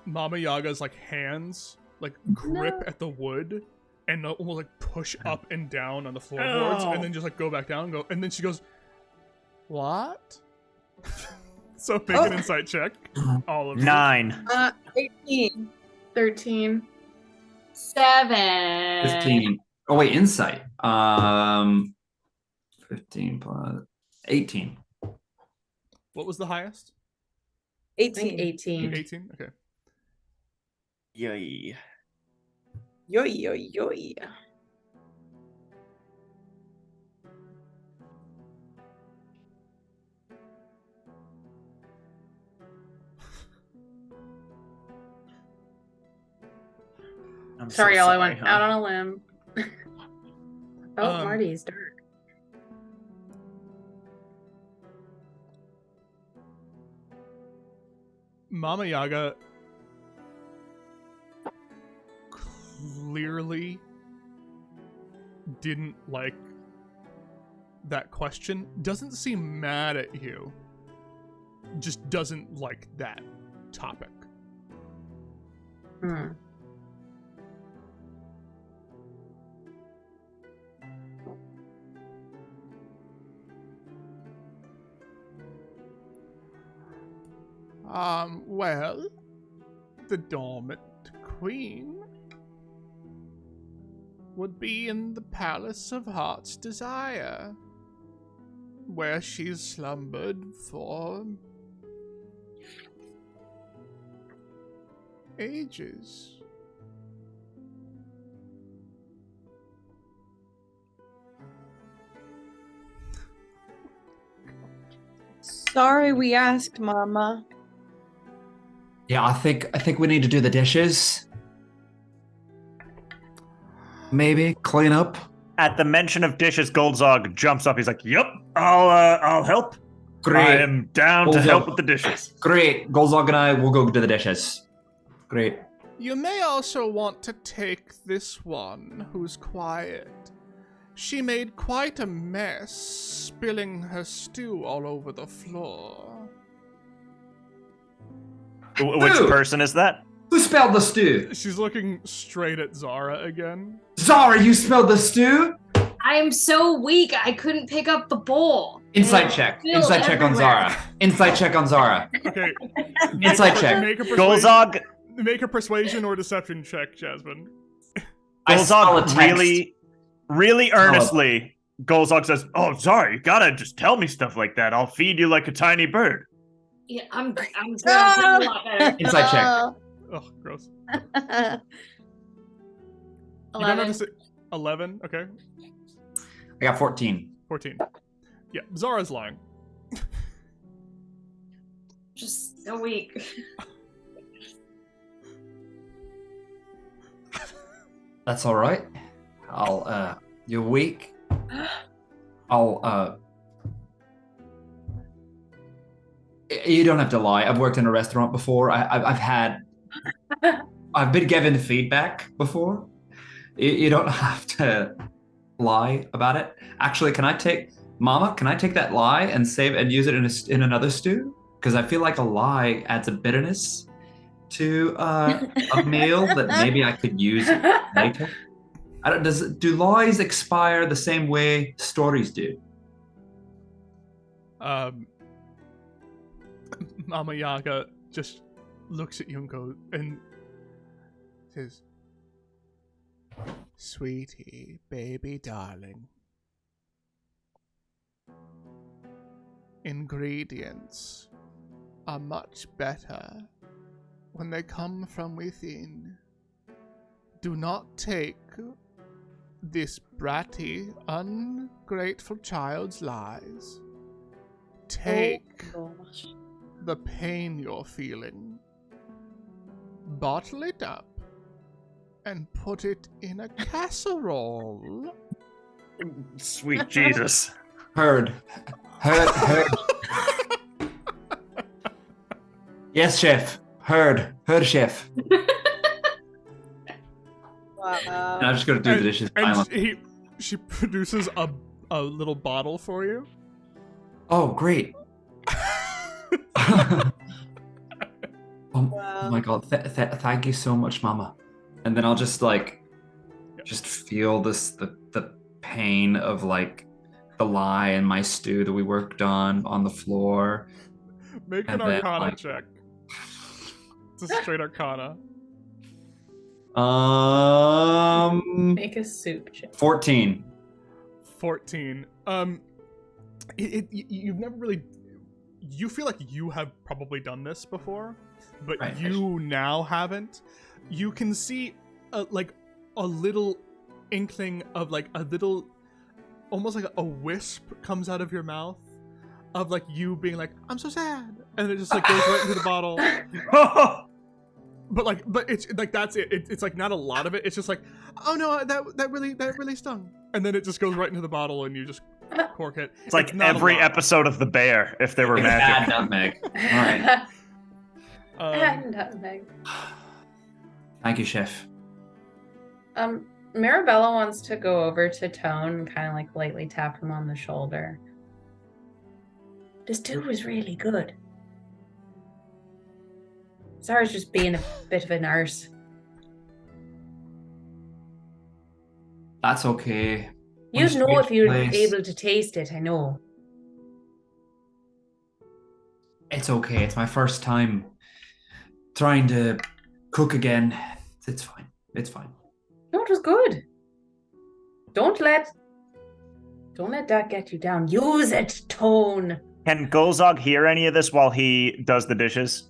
Mama Yaga's like hands like grip at the wood and almost like push up and down on the floorboards, and then just like go back down and go, and then she goes, "What?" So make an insight check, all of you. 9. 18. 13. 7. 15. Oh wait, insight. 15 plus 18. What was the highest? I think 18. 18. 18. Okay. Yay. Yo, yo, yo, yo. I'm Sorry, so y'all. I sorry, went huh? out on a limb. Marty's dark. Mama Yaga clearly didn't like that question. Doesn't seem mad at you. Just doesn't like that topic. Hmm. Well, the dormant queen would be in the Palace of Heart's Desire, where she's slumbered for ages. Sorry we asked, Mama. Yeah, I think we need to do the dishes. Maybe clean up. At the mention of dishes, Goldzog jumps up. He's like, "Yep, I'll help. Great. I am down to Goldzog. help with the dishes." Great. Golzog and I will go do the dishes. Great. You may also want to take this one, who's quiet. She made quite a mess, spilling her stew all over the floor. Which Ooh. person is that? Who spelled the stew? She's looking straight at Zara again. Zara, you spelled the stew? I am so weak, I couldn't pick up the bowl. Insight And it check. spilled Insight check on everywhere. Zara. Insight check on Zara. Okay. Insight check. Make a Golzog, Make a persuasion or deception check, Jasmine. I spell a Golzog text. really earnestly. Golzog says, "Oh, sorry, you gotta just tell me stuff like that. I'll feed you like a tiny bird." Yeah, I'm good. I'm feeling a lot better. Insight check. Oh, gross. You don't have 11. to say 11. Okay. I got 14. 14. Yeah, Zara's lying. Just so weak. That's all right. You're weak. You don't have to lie. I've worked in a restaurant before. I've been given feedback before. You don't have to lie about it. Actually, can I take that lie and save and use it in another stew? Because I feel like a lie adds a bitterness to a meal that maybe I could use later. Do lies expire the same way stories do? Mama Yaga just looks at you and says, "Sweetie, baby, darling. ingredients are much better when they come from within. Do not take this bratty, ungrateful child's lies. Take the pain you're feeling, bottle it up, and put it in a casserole. Sweet Jesus. Heard. Yes, chef. Heard, chef. Wow. And I'm just gonna do the dishes. And she produces a little bottle for you. Oh, great. Oh Wow. my god, thank you so much, Mama. And then I'll just just feel the pain of the lie in my stew that we worked on the floor. Make an And then, Arcana check. It's a straight Arcana. Make a soup check. 14. 14. You've never really. You feel like you have probably done this before, but Right. you now haven't. You can see a little inkling of a little, almost like a wisp comes out of your mouth of you being I'm so sad, and it just goes right into the bottle. But it's that's it. It's not a lot of it. It's just oh no, that really stung, and then it just goes right into the bottle, and you just cork it. It's like not a every lot. episode of The Bear, if there were Bad magic. nutmeg. Alright. Nutmeg. Thank you, chef. Marabella wants to go over to Tone and kind of lightly tap him on the shoulder. This stew was really good. Sarah's just being a bit of a nurse. That's okay. You'd know if you were Place. able to taste it, I know. It's okay. It's my first time trying to cook again. It's fine. It's fine. No, it was good. Don't let that get you down. Use it, Tone. Can Golzog hear any of this while he does the dishes?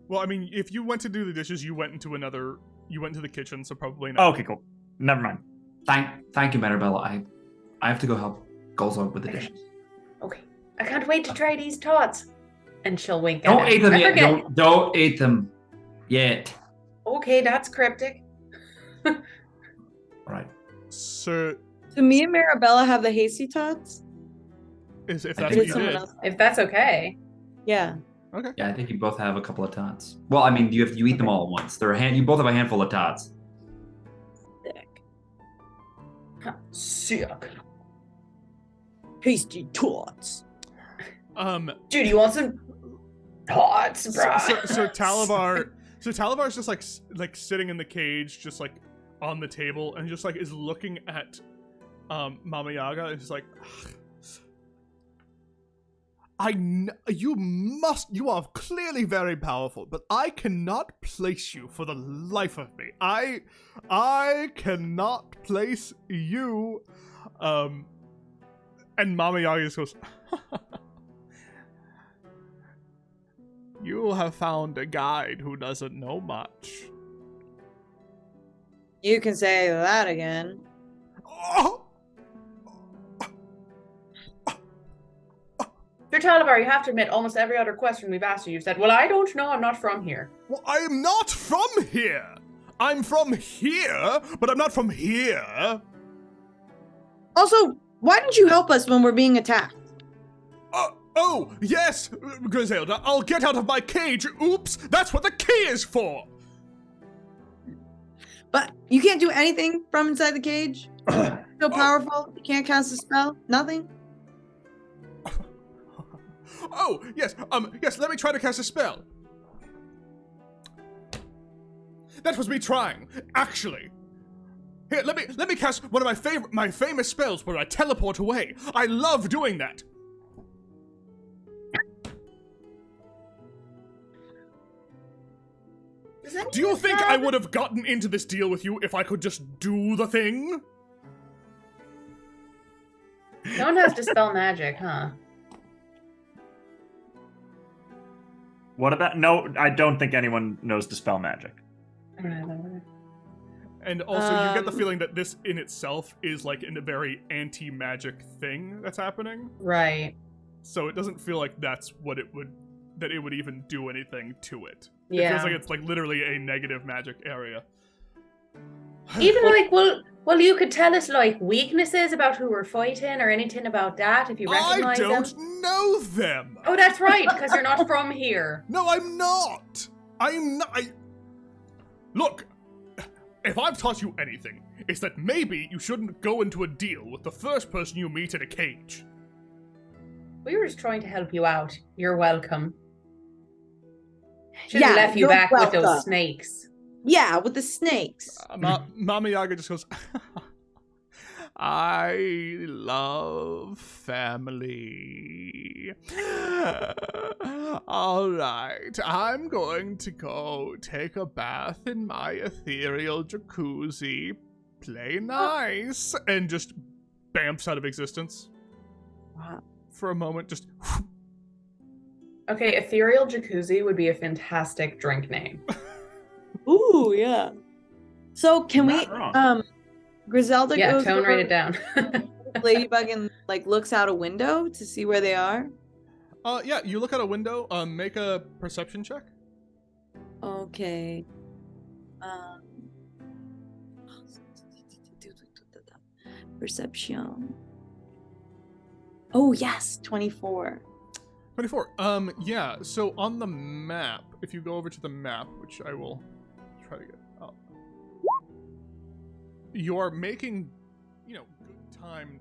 Well, I mean, if you went to do the dishes, you went into the kitchen, so probably not. Oh, okay, cool. Never mind. Thank you, Marabella. I have to go help Golzog with the dishes. Okay. I can't wait to try these tots. And she'll wink at Don't him. eat them I yet. forget. Don't eat them yet. Okay, that's cryptic. All right. So, Do me and Marabella have the hasty tots? if I that's think what you someone did. else. If that's okay. Yeah. Okay. Yeah, I think you both have a couple of tots. Well, I mean, you eat them all at once. You both have a handful of tots. Sick. Hasty tots. Dude, you want some tots, bro? So Talavar's just sitting in the cage, just on the table, and just is looking at Mama Yaga, and just you are clearly very powerful, but I cannot place you for the life of me. I cannot place you. And Mama Yaga just goes, you have found a guide who doesn't know much. You can say that again. Oh! Dear Talavar, you have to admit, almost every other question we've asked you, you've said, well, I don't know, I'm not from here. Well, I am not from here. I'm from here, but I'm not from here. Also, why didn't you help us when we're being attacked? Oh, yes, Griselda, I'll get out of my cage. Oops, that's what the key is for. But you can't do anything from inside the cage? So powerful? You can't cast a spell? Nothing? Oh, yes, yes, let me try to cast a spell. That was me trying, actually. Here, let me cast one of my famous spells where I teleport away. I love doing that. Do you think I would have gotten into this deal with you if I could just do the thing? No one has to spell magic, huh? What about? No, I don't think anyone knows dispel magic. And also, you get the feeling that this in itself is like a very anti-magic thing that's happening. Right. So it doesn't feel like that's what it would even do anything to it. Yeah. It feels like it's like literally a negative magic area. Even like, well, you could tell us like weaknesses about who we're fighting or anything about that if you recognize I them. don't know them. Oh, that's right, because you're not from here. No, I'm not. I'm not. Look, if I've taught you anything, it's that maybe you shouldn't go into a deal with the first person you meet in a cage. We were just trying to help you out. You're welcome. Should have left you you're back with welcome. those snakes. Yeah, with the snakes. Mama Yaga just goes, I love family. All right, I'm going to go take a bath in my ethereal jacuzzi, play nice, and just bamfs out of existence. Wow. For a moment, just... Okay, ethereal jacuzzi would be a fantastic drink name. Ooh, yeah. So can Not we wrong. Griselda Yeah, goes Tone, over write it down. Ladybug and like looks out a window to see where they are. Yeah, you look out a window, make a perception check. Okay. Perception. Oh yes, 24. 24. Yeah, so on the map, if you go over to the map, which I will try to get up, you're making, good time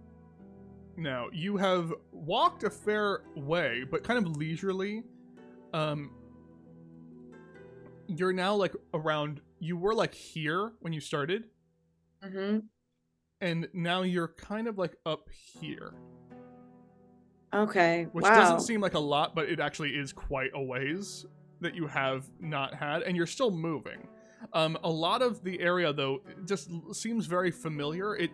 now. You have walked a fair way, but kind of leisurely. You're now, like, around, you were, like, here when you started, Mm-hmm. and now you're kind of, like, up here. Okay. Which wow. doesn't seem like a lot, but it actually is quite a ways that you have not had, and you're still moving. A lot of the area, though, just seems very familiar. And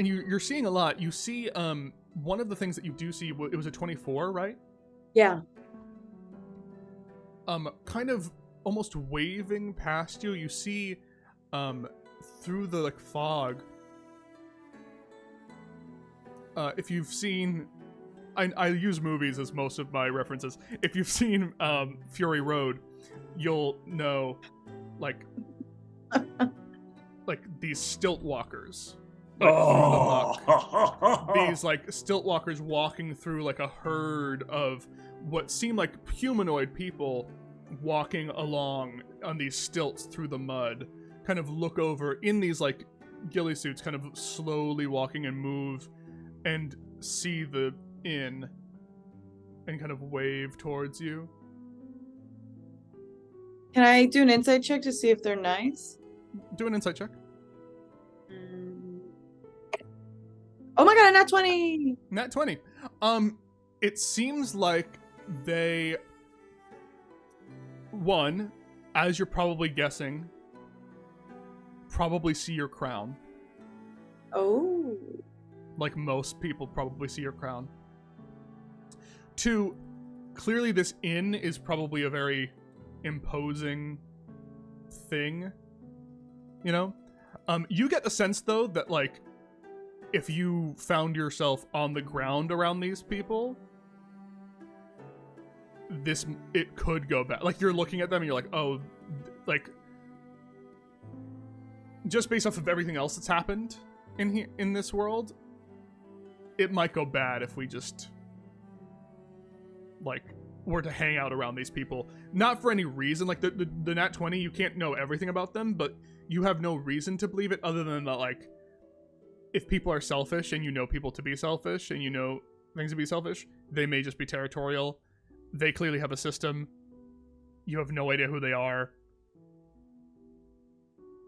you're seeing a lot. You see, one of the things that you do see, it was a 24, right? Yeah. Kind of almost waving past you, you see, through the, like, fog, if you've seen, I use movies as most of my references. If you've seen Fury Road, you'll know, like these stilt walkers. Like, through the muck. These, like, stilt walkers walking through, like, a herd of what seem like humanoid people walking along on these stilts through the mud. Kind of look over in these, like, ghillie suits, kind of slowly walking and move and see the inn and kind of wave towards you. Can I do an insight check to see if they're nice? Do an insight check. Oh my god, nat 20! Nat 20. It seems like they, one, as you're probably guessing, probably see your crown. Oh. Like most people probably see your crown. Two, clearly this inn is probably a very imposing thing. You know? You get the sense, though, that, like, if you found yourself on the ground around these people, it could go bad. Like, you're looking at them and you're like, oh, like, just based off of everything else that's happened in this world, it might go bad if we just, like, were to hang out around these people. Not for any reason. Like, the Nat 20, you can't know everything about them, but you have no reason to believe it other than that, like, if people are selfish and you know people to be selfish and you know things to be selfish, they may just be territorial. They clearly have a system. You have no idea who they are.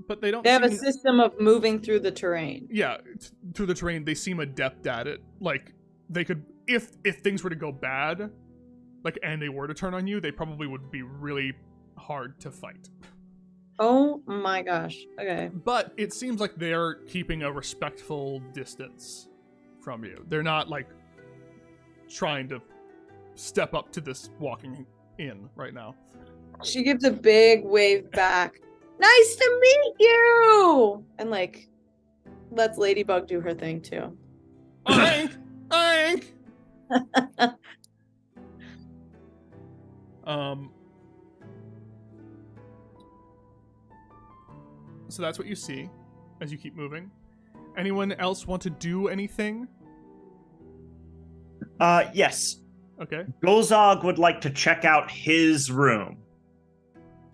But they don't They have a system of moving through the terrain. Yeah, through the terrain, they seem adept at it. Like, they could, if things were to go bad, like, and they were to turn on you, they probably would be really hard to fight. Oh my gosh. Okay. But it seems like they're keeping a respectful distance from you. They're not, like, trying to step up to this walking in right now. She gives a big wave back. Nice to meet you! And like, lets Ladybug do her thing too. Oink! Oink! So that's what you see as you keep moving. Anyone else want to do anything? Yes. Okay. Golzog would like to check out his room.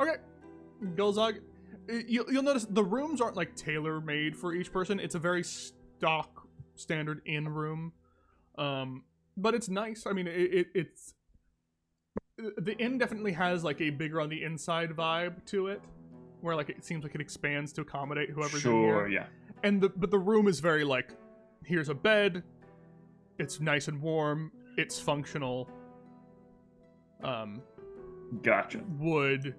Okay. Golzog, you'll notice the rooms aren't like tailor-made for each person. It's a very stock, standard inn room. But it's nice. I mean, it's... The inn definitely has like a bigger on the inside vibe to it, where like it seems like it expands to accommodate whoever's in here. Sure, yeah. But the room is very like, here's a bed, it's nice and warm, it's functional. Gotcha. Wood.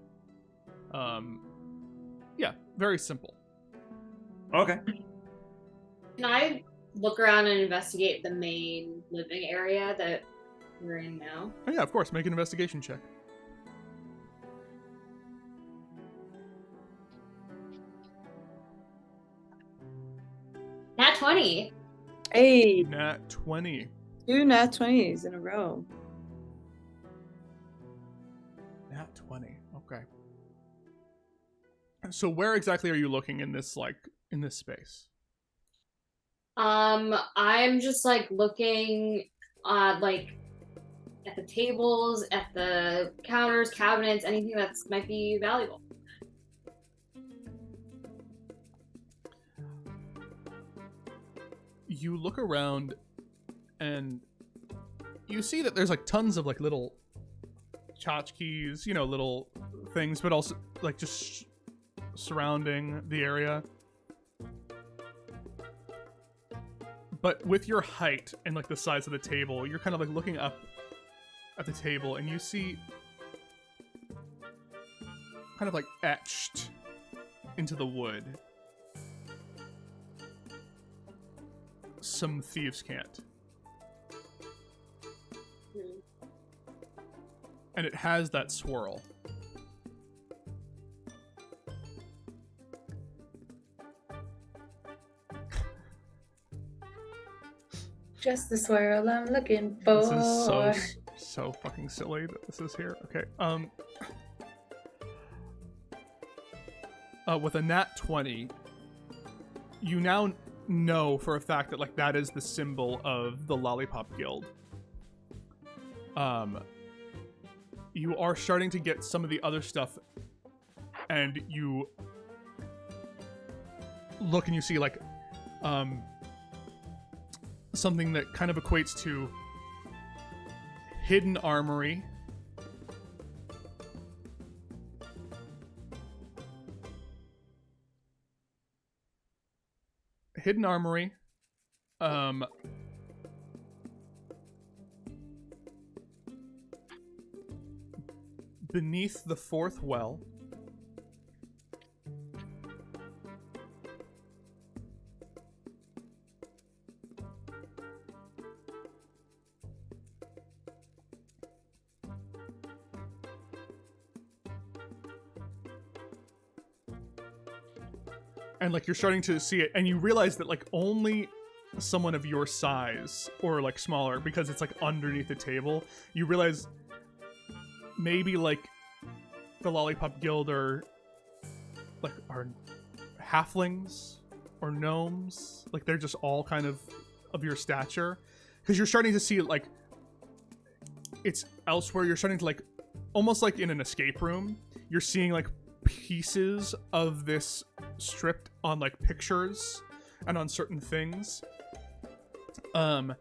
Yeah, very simple. Okay. Can I look around and investigate the main living area that we're in now? Oh yeah, of course. Make an investigation check. Nat 20. Hey, Nat 20. 2 nat 20s in a row. Nat 20. Okay. So where exactly are you looking in this space? I'm just like looking like at the tables, at the counters, cabinets, anything that might be valuable. You look around and you see that there's like tons of like little tchotchkes, little things, but also like just surrounding the area. But with your height and like the size of the table, you're kind of like looking up at the table and you see kind of like etched into the wood some thieves' cant. And it has that swirl. Just the swirl I'm looking for. This is so fucking silly that this is here. Okay. With a nat 20, you now know for a fact that like that is the symbol of the Lollipop Guild. You are starting to get some of the other stuff, and you look and you see like something that kind of equates to hidden armory. Hidden armory. Beneath the fourth well. And like you're starting to see it, and you realize that like only someone of your size or like smaller, because it's like underneath the table, you realize maybe like the Lollipop Guild are halflings or gnomes, like they're just all kind of your stature, because you're starting to see like it's elsewhere. You're starting to like almost like in an escape room, you're seeing like pieces of this stripped on like pictures and on certain things. And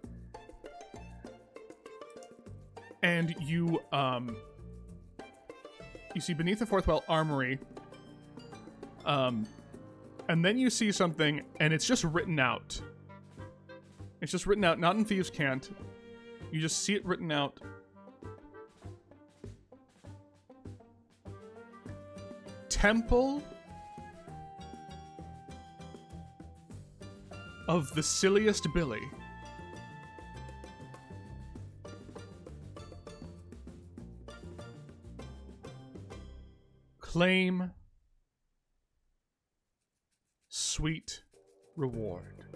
you see beneath the fourth well armory, and then you see something, and it's just written out. It's just written out, not in thieves' cant. You just see it written out. Temple of the Silliest Billy. Claim sweet reward.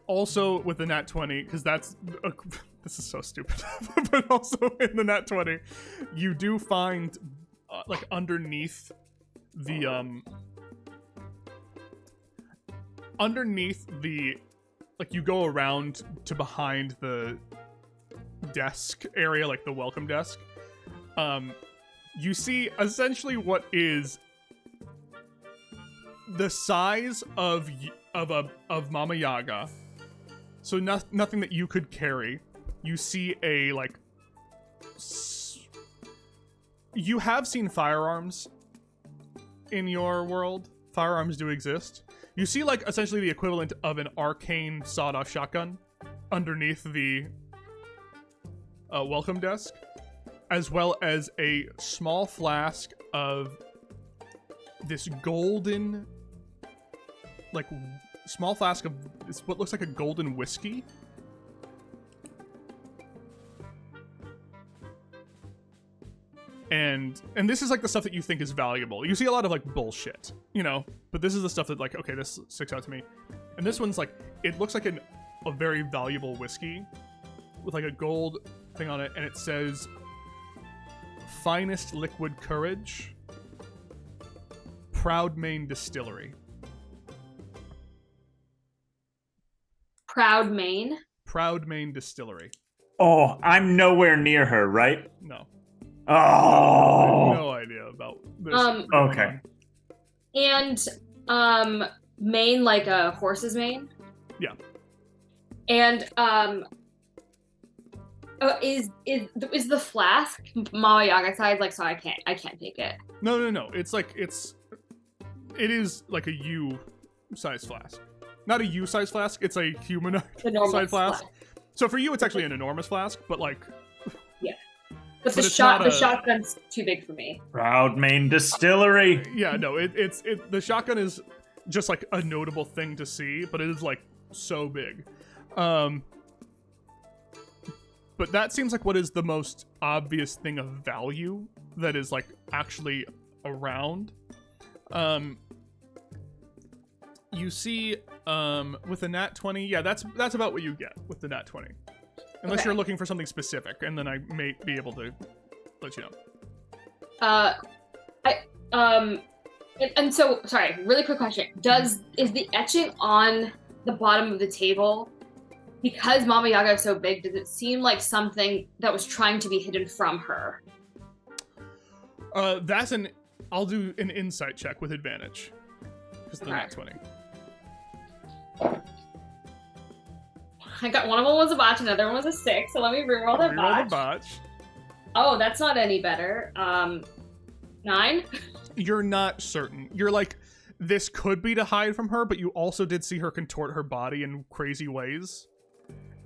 Also with the nat 20, because that's this is so stupid, but also in the nat 20, you do find like underneath the like you go around to behind the desk area, like the welcome desk. You see essentially what is the size of Mama Yaga. So nothing that you could carry. You see a like. You have seen firearms in your world. Firearms do exist. You see like essentially the equivalent of an arcane sawed-off shotgun underneath the welcome desk, as well as a small flask of this golden, like small flask of what looks like a golden whiskey. And this is like the stuff that you think is valuable. You see a lot of like bullshit, you know, but this is the stuff that like, okay, this sticks out to me. And this one's like, it looks like a very valuable whiskey with like a gold thing on it, and it says finest liquid courage, Proud Main Distillery. Proud Main? Proud Main Distillery. Oh, I'm nowhere near her, right? No. Oh. I have no idea about this. Okay. And mane like a horse's mane? Yeah. And is the flask Mama Yaga size? Like, so I can't take it. No. It is like a U size flask. Not a U size flask, it's a humanoid size flask. So for you it's actually an enormous flask, but like But the shotgun's too big for me. Proud Main Distillery. Yeah, no, the shotgun is just like a notable thing to see, but it is like so big. But that seems like what is the most obvious thing of value that is like actually around. You see, with the nat 20, yeah, that's about what you get with the nat 20. Unless you're looking for something specific, and then I may be able to let you know. And so, sorry, really quick question. Is the etching on the bottom of the table, because Mama Yaga is so big, does it seem like something that was trying to be hidden from her? I'll do an insight check with advantage. Because the nat 20. I got one of them was a botch, another one was a 6, so let me reroll that botch. Oh, that's not any better. 9? You're not certain. You're like, this could be to hide from her, but you also did see her contort her body in crazy ways.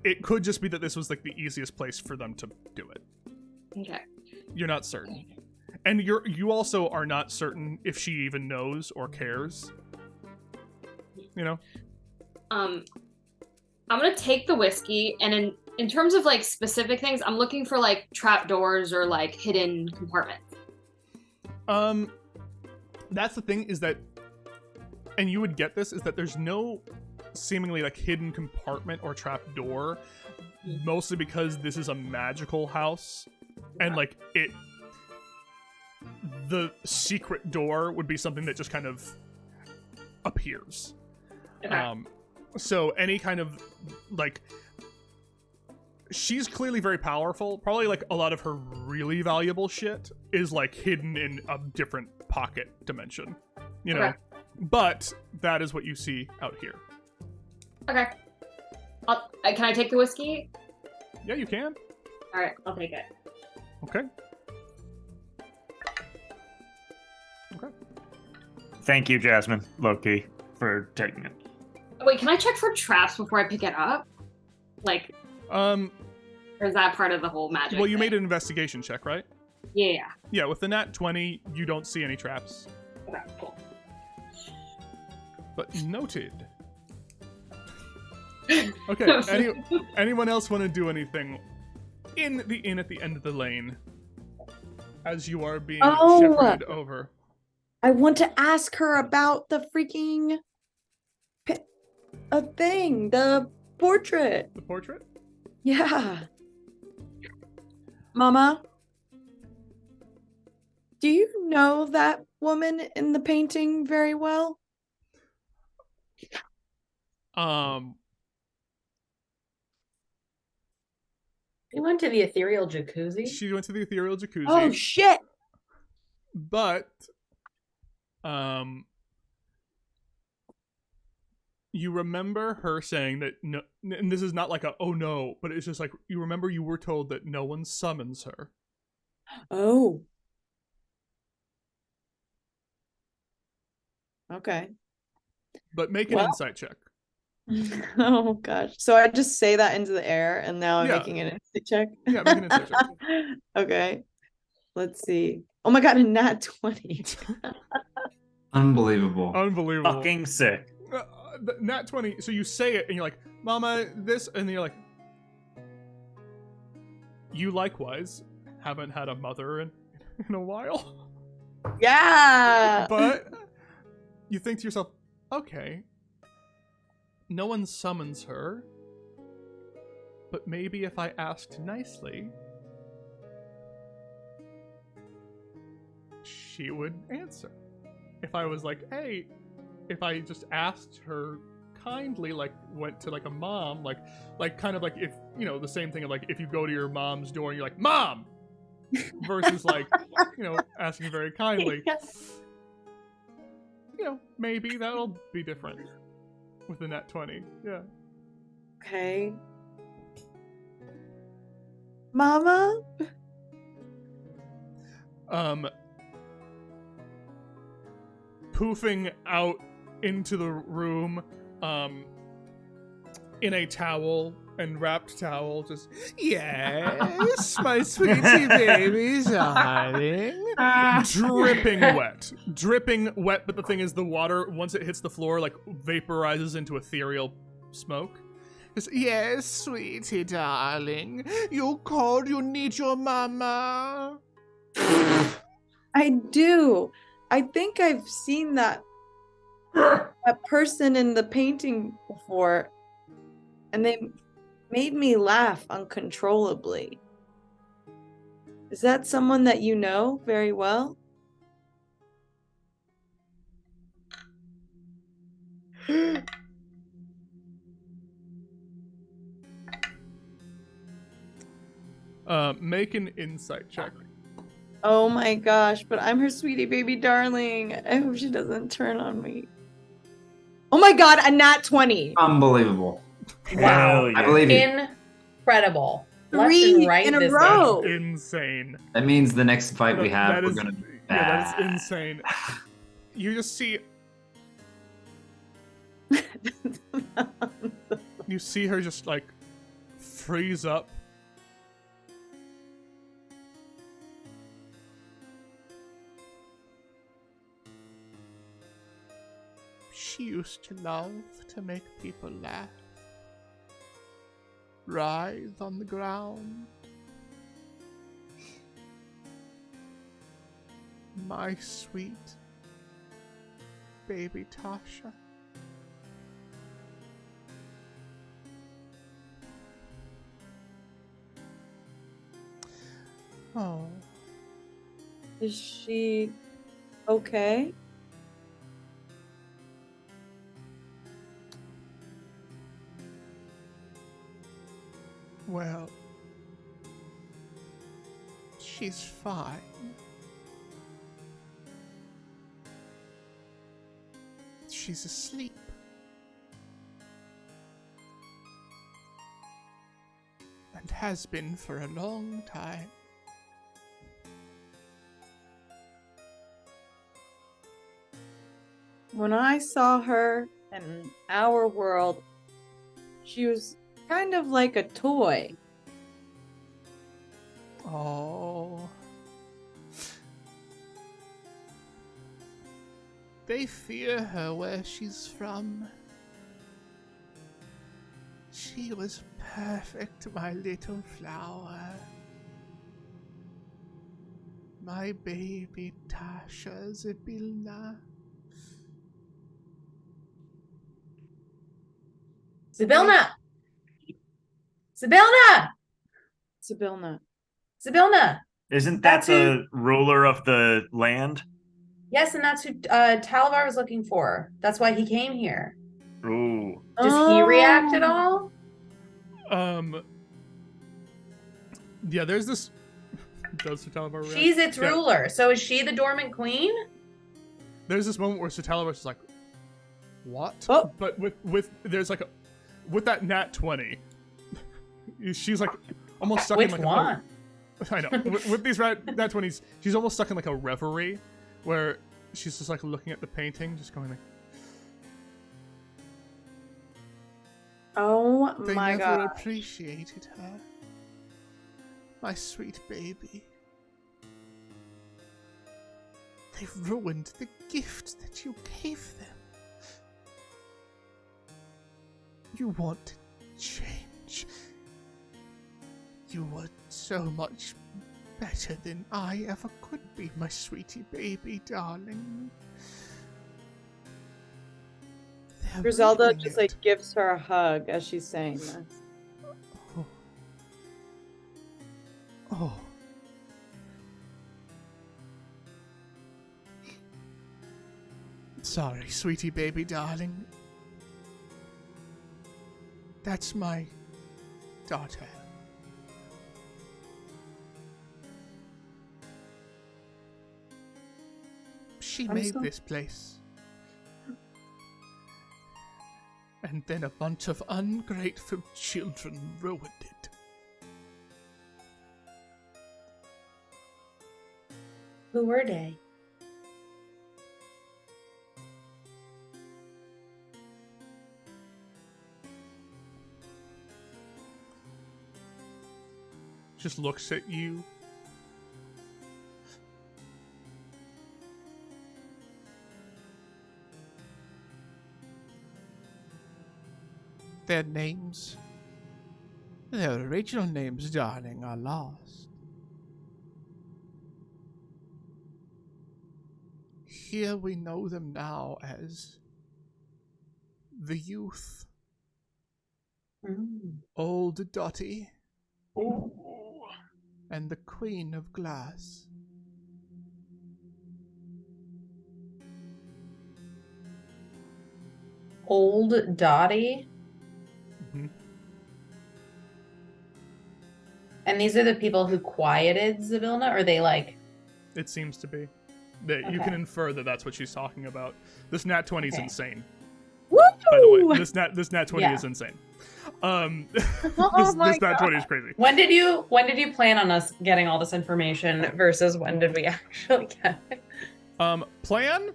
It could just be that this was like the easiest place for them to do it. Okay. You're not certain. And you also are not certain if she even knows or cares. You know? I'm gonna take the whiskey, and in terms of like specific things, I'm looking for like trapdoors or like hidden compartments. That's the thing, is that, and you would get this, is that there's no seemingly like hidden compartment or trapdoor, mostly because this is a magical house, and like the secret door would be something that just kind of appears. Okay. So any kind of like, she's clearly very powerful. Probably like a lot of her really valuable shit is like hidden in a different pocket dimension, you know. But that is what you see out here. Okay. Can I take the whiskey? Yeah, you can. All right, I'll take it. Okay. Thank you, Jasmine, Loki, for taking it. Wait, can I check for traps before I pick it up? Like, or is that part of the whole magic? Well, you thing? made an investigation check, right? Yeah. Yeah, with the nat 20, you don't see any traps. Okay, cool. But noted. Okay. Anyone else want to do anything in the inn at the end of the lane as you are being shepherded over? I want to ask her about the freaking thing, the portrait. The portrait? Yeah. Mama, do you know that woman in the painting very well? We went to the ethereal jacuzzi. She went to the ethereal jacuzzi. Oh shit! But, you remember her saying that no, and this is not like a oh no, but it's just like you remember you were told that no one summons her. Oh. Okay. But make an insight check. Oh gosh. So I just say that into the air and now I'm Yeah. making an insight check? Yeah, make an insight check. Okay. Let's see. Oh my god, a nat 20. Unbelievable. Unbelievable. Fucking sick. Nat 20. So you say it and you're like, Mama, this, and then you're like, you likewise haven't had a mother in a while. Yeah. But you think to yourself, okay, no one summons her, but maybe if I asked nicely, she would answer. If I was like, hey, if I just asked her kindly, like went to like a mom, like kind of like if, you know, the same thing of like if you go to your mom's door and you're like, Mom! Versus like, you know, asking very kindly. You know, maybe that'll be different with the nat 20. Yeah. Okay. Mama? Poofing out into the room, in a towel and wrapped towel, just, yes, my sweetie baby, darling. Dripping wet, but the thing is the water, once it hits the floor, like vaporizes into ethereal smoke. Just, yes, sweetie darling, you called, you need your mama. I do. I think I've seen that person in the painting before, and they made me laugh uncontrollably. Is that someone that you know very well? Make an insight check. Oh my gosh, but I'm her sweetie baby darling. I hope she doesn't turn on me. Oh my god, a nat 20. Unbelievable. Wow. Hell yeah. I believe you. Incredible. Left 3 and right in a this row. Insane. That means the next fight we have, That we're is- gonna. Yeah, that is insane. You just see. You see her just like freeze up. She used to love to make people laugh. Writhe on the ground. My sweet baby Tasha. Oh. Is she okay? Well, she's fine. She's asleep. And has been for a long time. When I saw her in our world, she was kind of like a toy. Oh. They fear her where she's from. She was perfect, my little flower. My baby Tasha Zybilna. Zybilna! Zybilna! Zybilna. Zybilna! Isn't that That's who- the ruler of the land? Yes, and that's who Talavar was looking for. That's why he came here. Ooh. Does he react at all? Yeah, there's this. Does Sir Talavar react? She's its Yeah. ruler. So is she the dormant queen? There's this moment where Sir Talavar's just like, what? Oh. But with there's like a with that nat 20, she's like almost stuck Which in like one? I know. With these nat 20s, she's almost stuck in like a reverie where she's just like looking at the painting, just going like, Oh they my never god. appreciated her. My sweet baby. They ruined the gift that you gave them. You want change. You were so much better than I ever could be, my sweetie baby, darling. They're Griselda ruining just it. like gives her a hug as she's saying this. Oh. Oh. Sorry, sweetie baby darling. That's my daughter. She I'm made so- this place. And then a bunch of ungrateful children ruined it. Who were they? Just looks at you. Their names, their original names, darling, are lost. Here we know them now as the youth, Old Dottie, and the Queen of Glass. Old Dottie? Mhm. And these are the people who quieted Zybilna? Or they like... It seems to be. That you Okay. can infer that that's what she's talking about. This nat 20 is Okay. insane. Woo! By the way, this nat 20 Yeah. is insane. Oh This my nat 20 God. is crazy. When did you plan on us getting all this information versus when did we actually get it? Plan?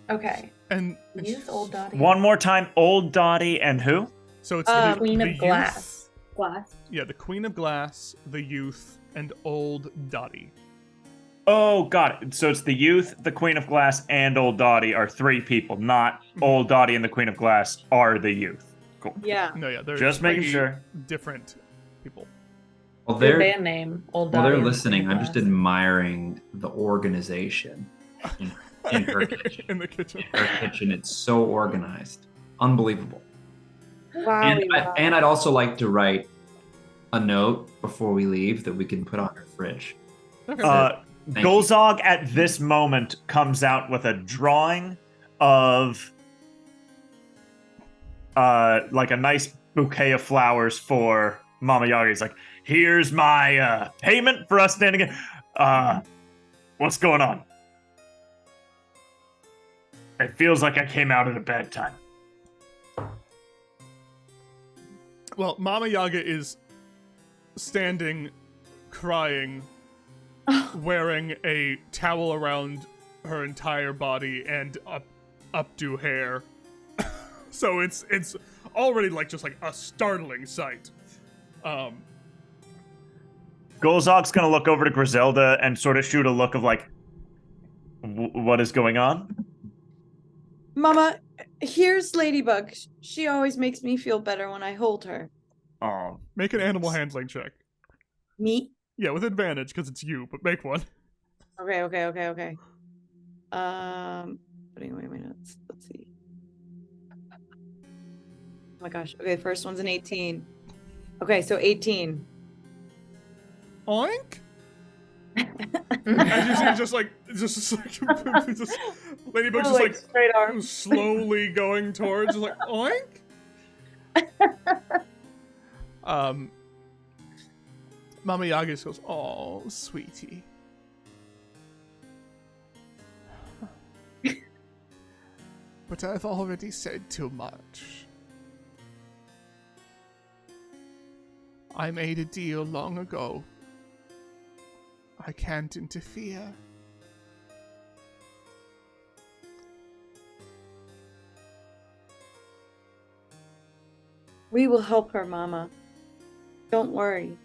Okay. And Youth Old Dottie. One more time, Old Dottie and who? so it's Queen the of youth- Glass. Glass. Yeah, the Queen of Glass, the youth, and Old Dottie. Oh, got it. So it's the youth, the Queen of Glass, and Old Dottie are three people, not Old Dottie and the Queen of Glass are the youth. Cool. Yeah. No, yeah, they're Just making three sure. different people. Well, Good they're band name. Old while Dottie. they're and the listening, Queen I'm of just Glass. admiring the organization in her kitchen. In the kitchen. Her kitchen, it's so organized, unbelievable. Wow. And I'd also like to write a note before we leave that we can put on her fridge. Okay. Thank you. Golzog at this moment comes out with a drawing of like a nice bouquet of flowers for Mama Yaga. He's like, here's my payment for us standing in. What's going on? It feels like I came out at a bad time. Well, Mama Yaga is standing, crying, wearing a towel around her entire body and updo hair. So it's already like just like a startling sight. Golzog's gonna look over to Griselda and sort of shoot a look of like, What is going on? Mama, here's Ladybug. She always makes me feel better when I hold her. Oh, Make an animal handling check. Me? Yeah, with advantage because it's you, but make one. Okay. Putting away my notes. Let's see. Oh my gosh. Okay, the first one's an 18. Okay, so 18. Oink. As you see, just Ladybug just like straight arm. slowly going towards, just like oink. Mama Yaga just goes, "Oh, sweetie." But I've already said too much. I made a deal long ago. I can't interfere. We will help her, Mama. Don't worry.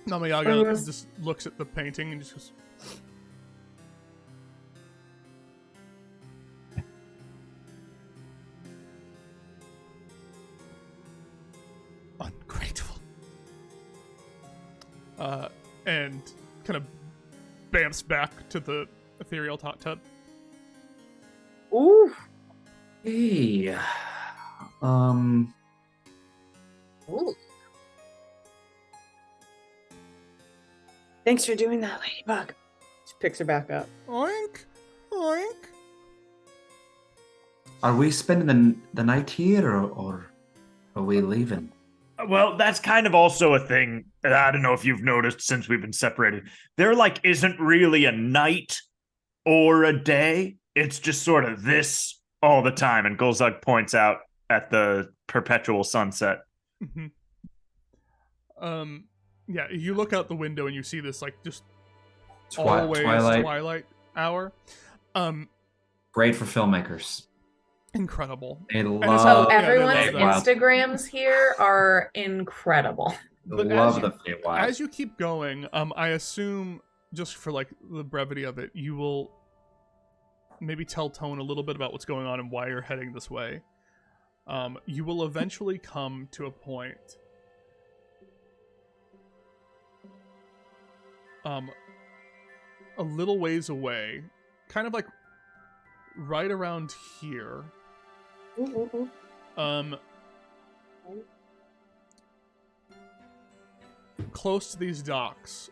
Mama Yaga just looks at the painting and just goes, ungrateful. And kind of bamps back to the ethereal tot tub. Ooh. Hey. Ooh. Thanks for doing that, Ladybug. She picks her back up. Oink, oink. Are we spending the night here, or are we leaving? Well, that's kind of also a thing that I don't know if you've noticed since we've been separated. There, isn't really a night or a day. It's just sort of this all the time. And Golzug points out at the perpetual sunset. Mm-hmm. Yeah, you look out the window and you see this, just always twilight hour. Great for filmmakers. Incredible. They So love. everyone's Wild. Instagrams here are incredible. They But love the Feywild. As you keep going, I assume, just for the brevity of it, you will maybe tell Tone a little bit about what's going on and why you're heading this way. You will eventually come to a point a little ways away, kind of right around here. Close to these docks,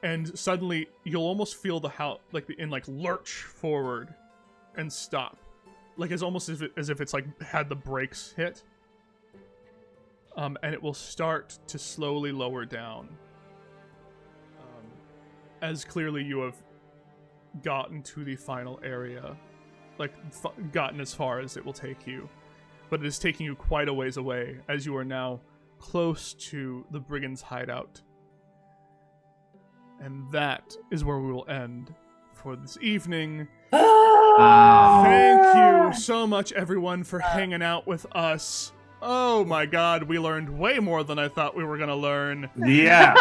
and suddenly you'll almost feel the house lurch forward and stop, as if it's had the brakes hit, and it will start to slowly lower down, as clearly you have gotten to the final area, gotten as far as it will take you, but it is taking you quite a ways away, as you are now close to the brigands' hideout. And that is where we will end for this evening. Thank you so much, everyone, for hanging out with us. Oh my god, we learned way more than I thought we were gonna learn. Yeah.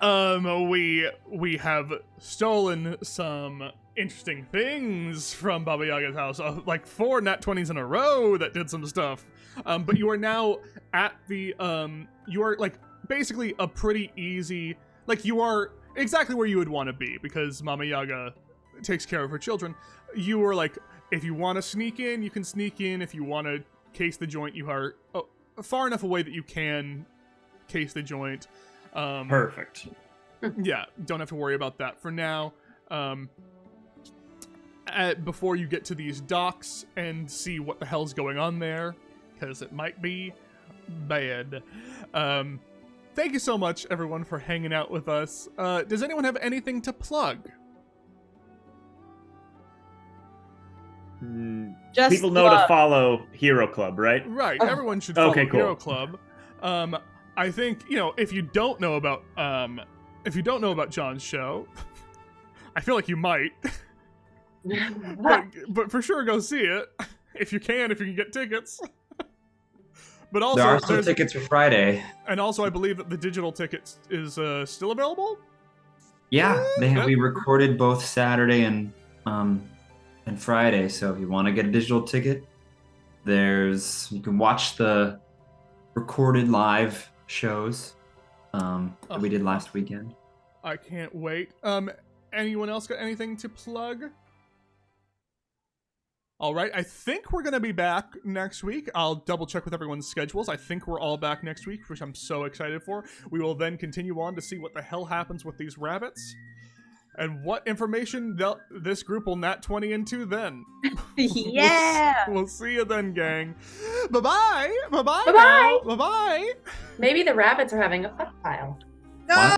We have stolen some interesting things from Baba Yaga's house, 4 nat 20s in a row that did some stuff. But you are now at the you are basically a pretty easy, you are exactly where you would want to be, because Mama Yaga takes care of her children. You are if you want to sneak in, you can sneak in. If you want to case the joint, you are far enough away that you can case the joint. Perfect. Yeah, don't have to worry about that for now. Before you get to these docks and see what the hell's going on there, because it might be bad. Thank you so much, everyone, for hanging out with us. Does anyone have anything to plug? Just People know to follow Hero Club, right? Right, everyone should follow Okay, cool. Hero Club. I think, if you don't know about John's show, I feel like you might. but for sure, go see it if you can get tickets. But also, There are still tickets for Friday. And also, I believe that the digital tickets is still available. Yeah, we recorded both Saturday and Friday. So if you want to get a digital ticket, you can watch the recorded live shows that we did last weekend. I can't wait. Anyone else got anything to plug? All right, I think we're going to be back next week. I'll double check with everyone's schedules. I think we're all back next week, which I'm so excited for. We will then continue on to see what the hell happens with these rabbits and what information this group will nat 20 into then. Yeah. We'll see you then, gang. Bye-bye. Bye-bye. Bye-bye. Bye-bye. Maybe the rabbits are having a fuck pile. No!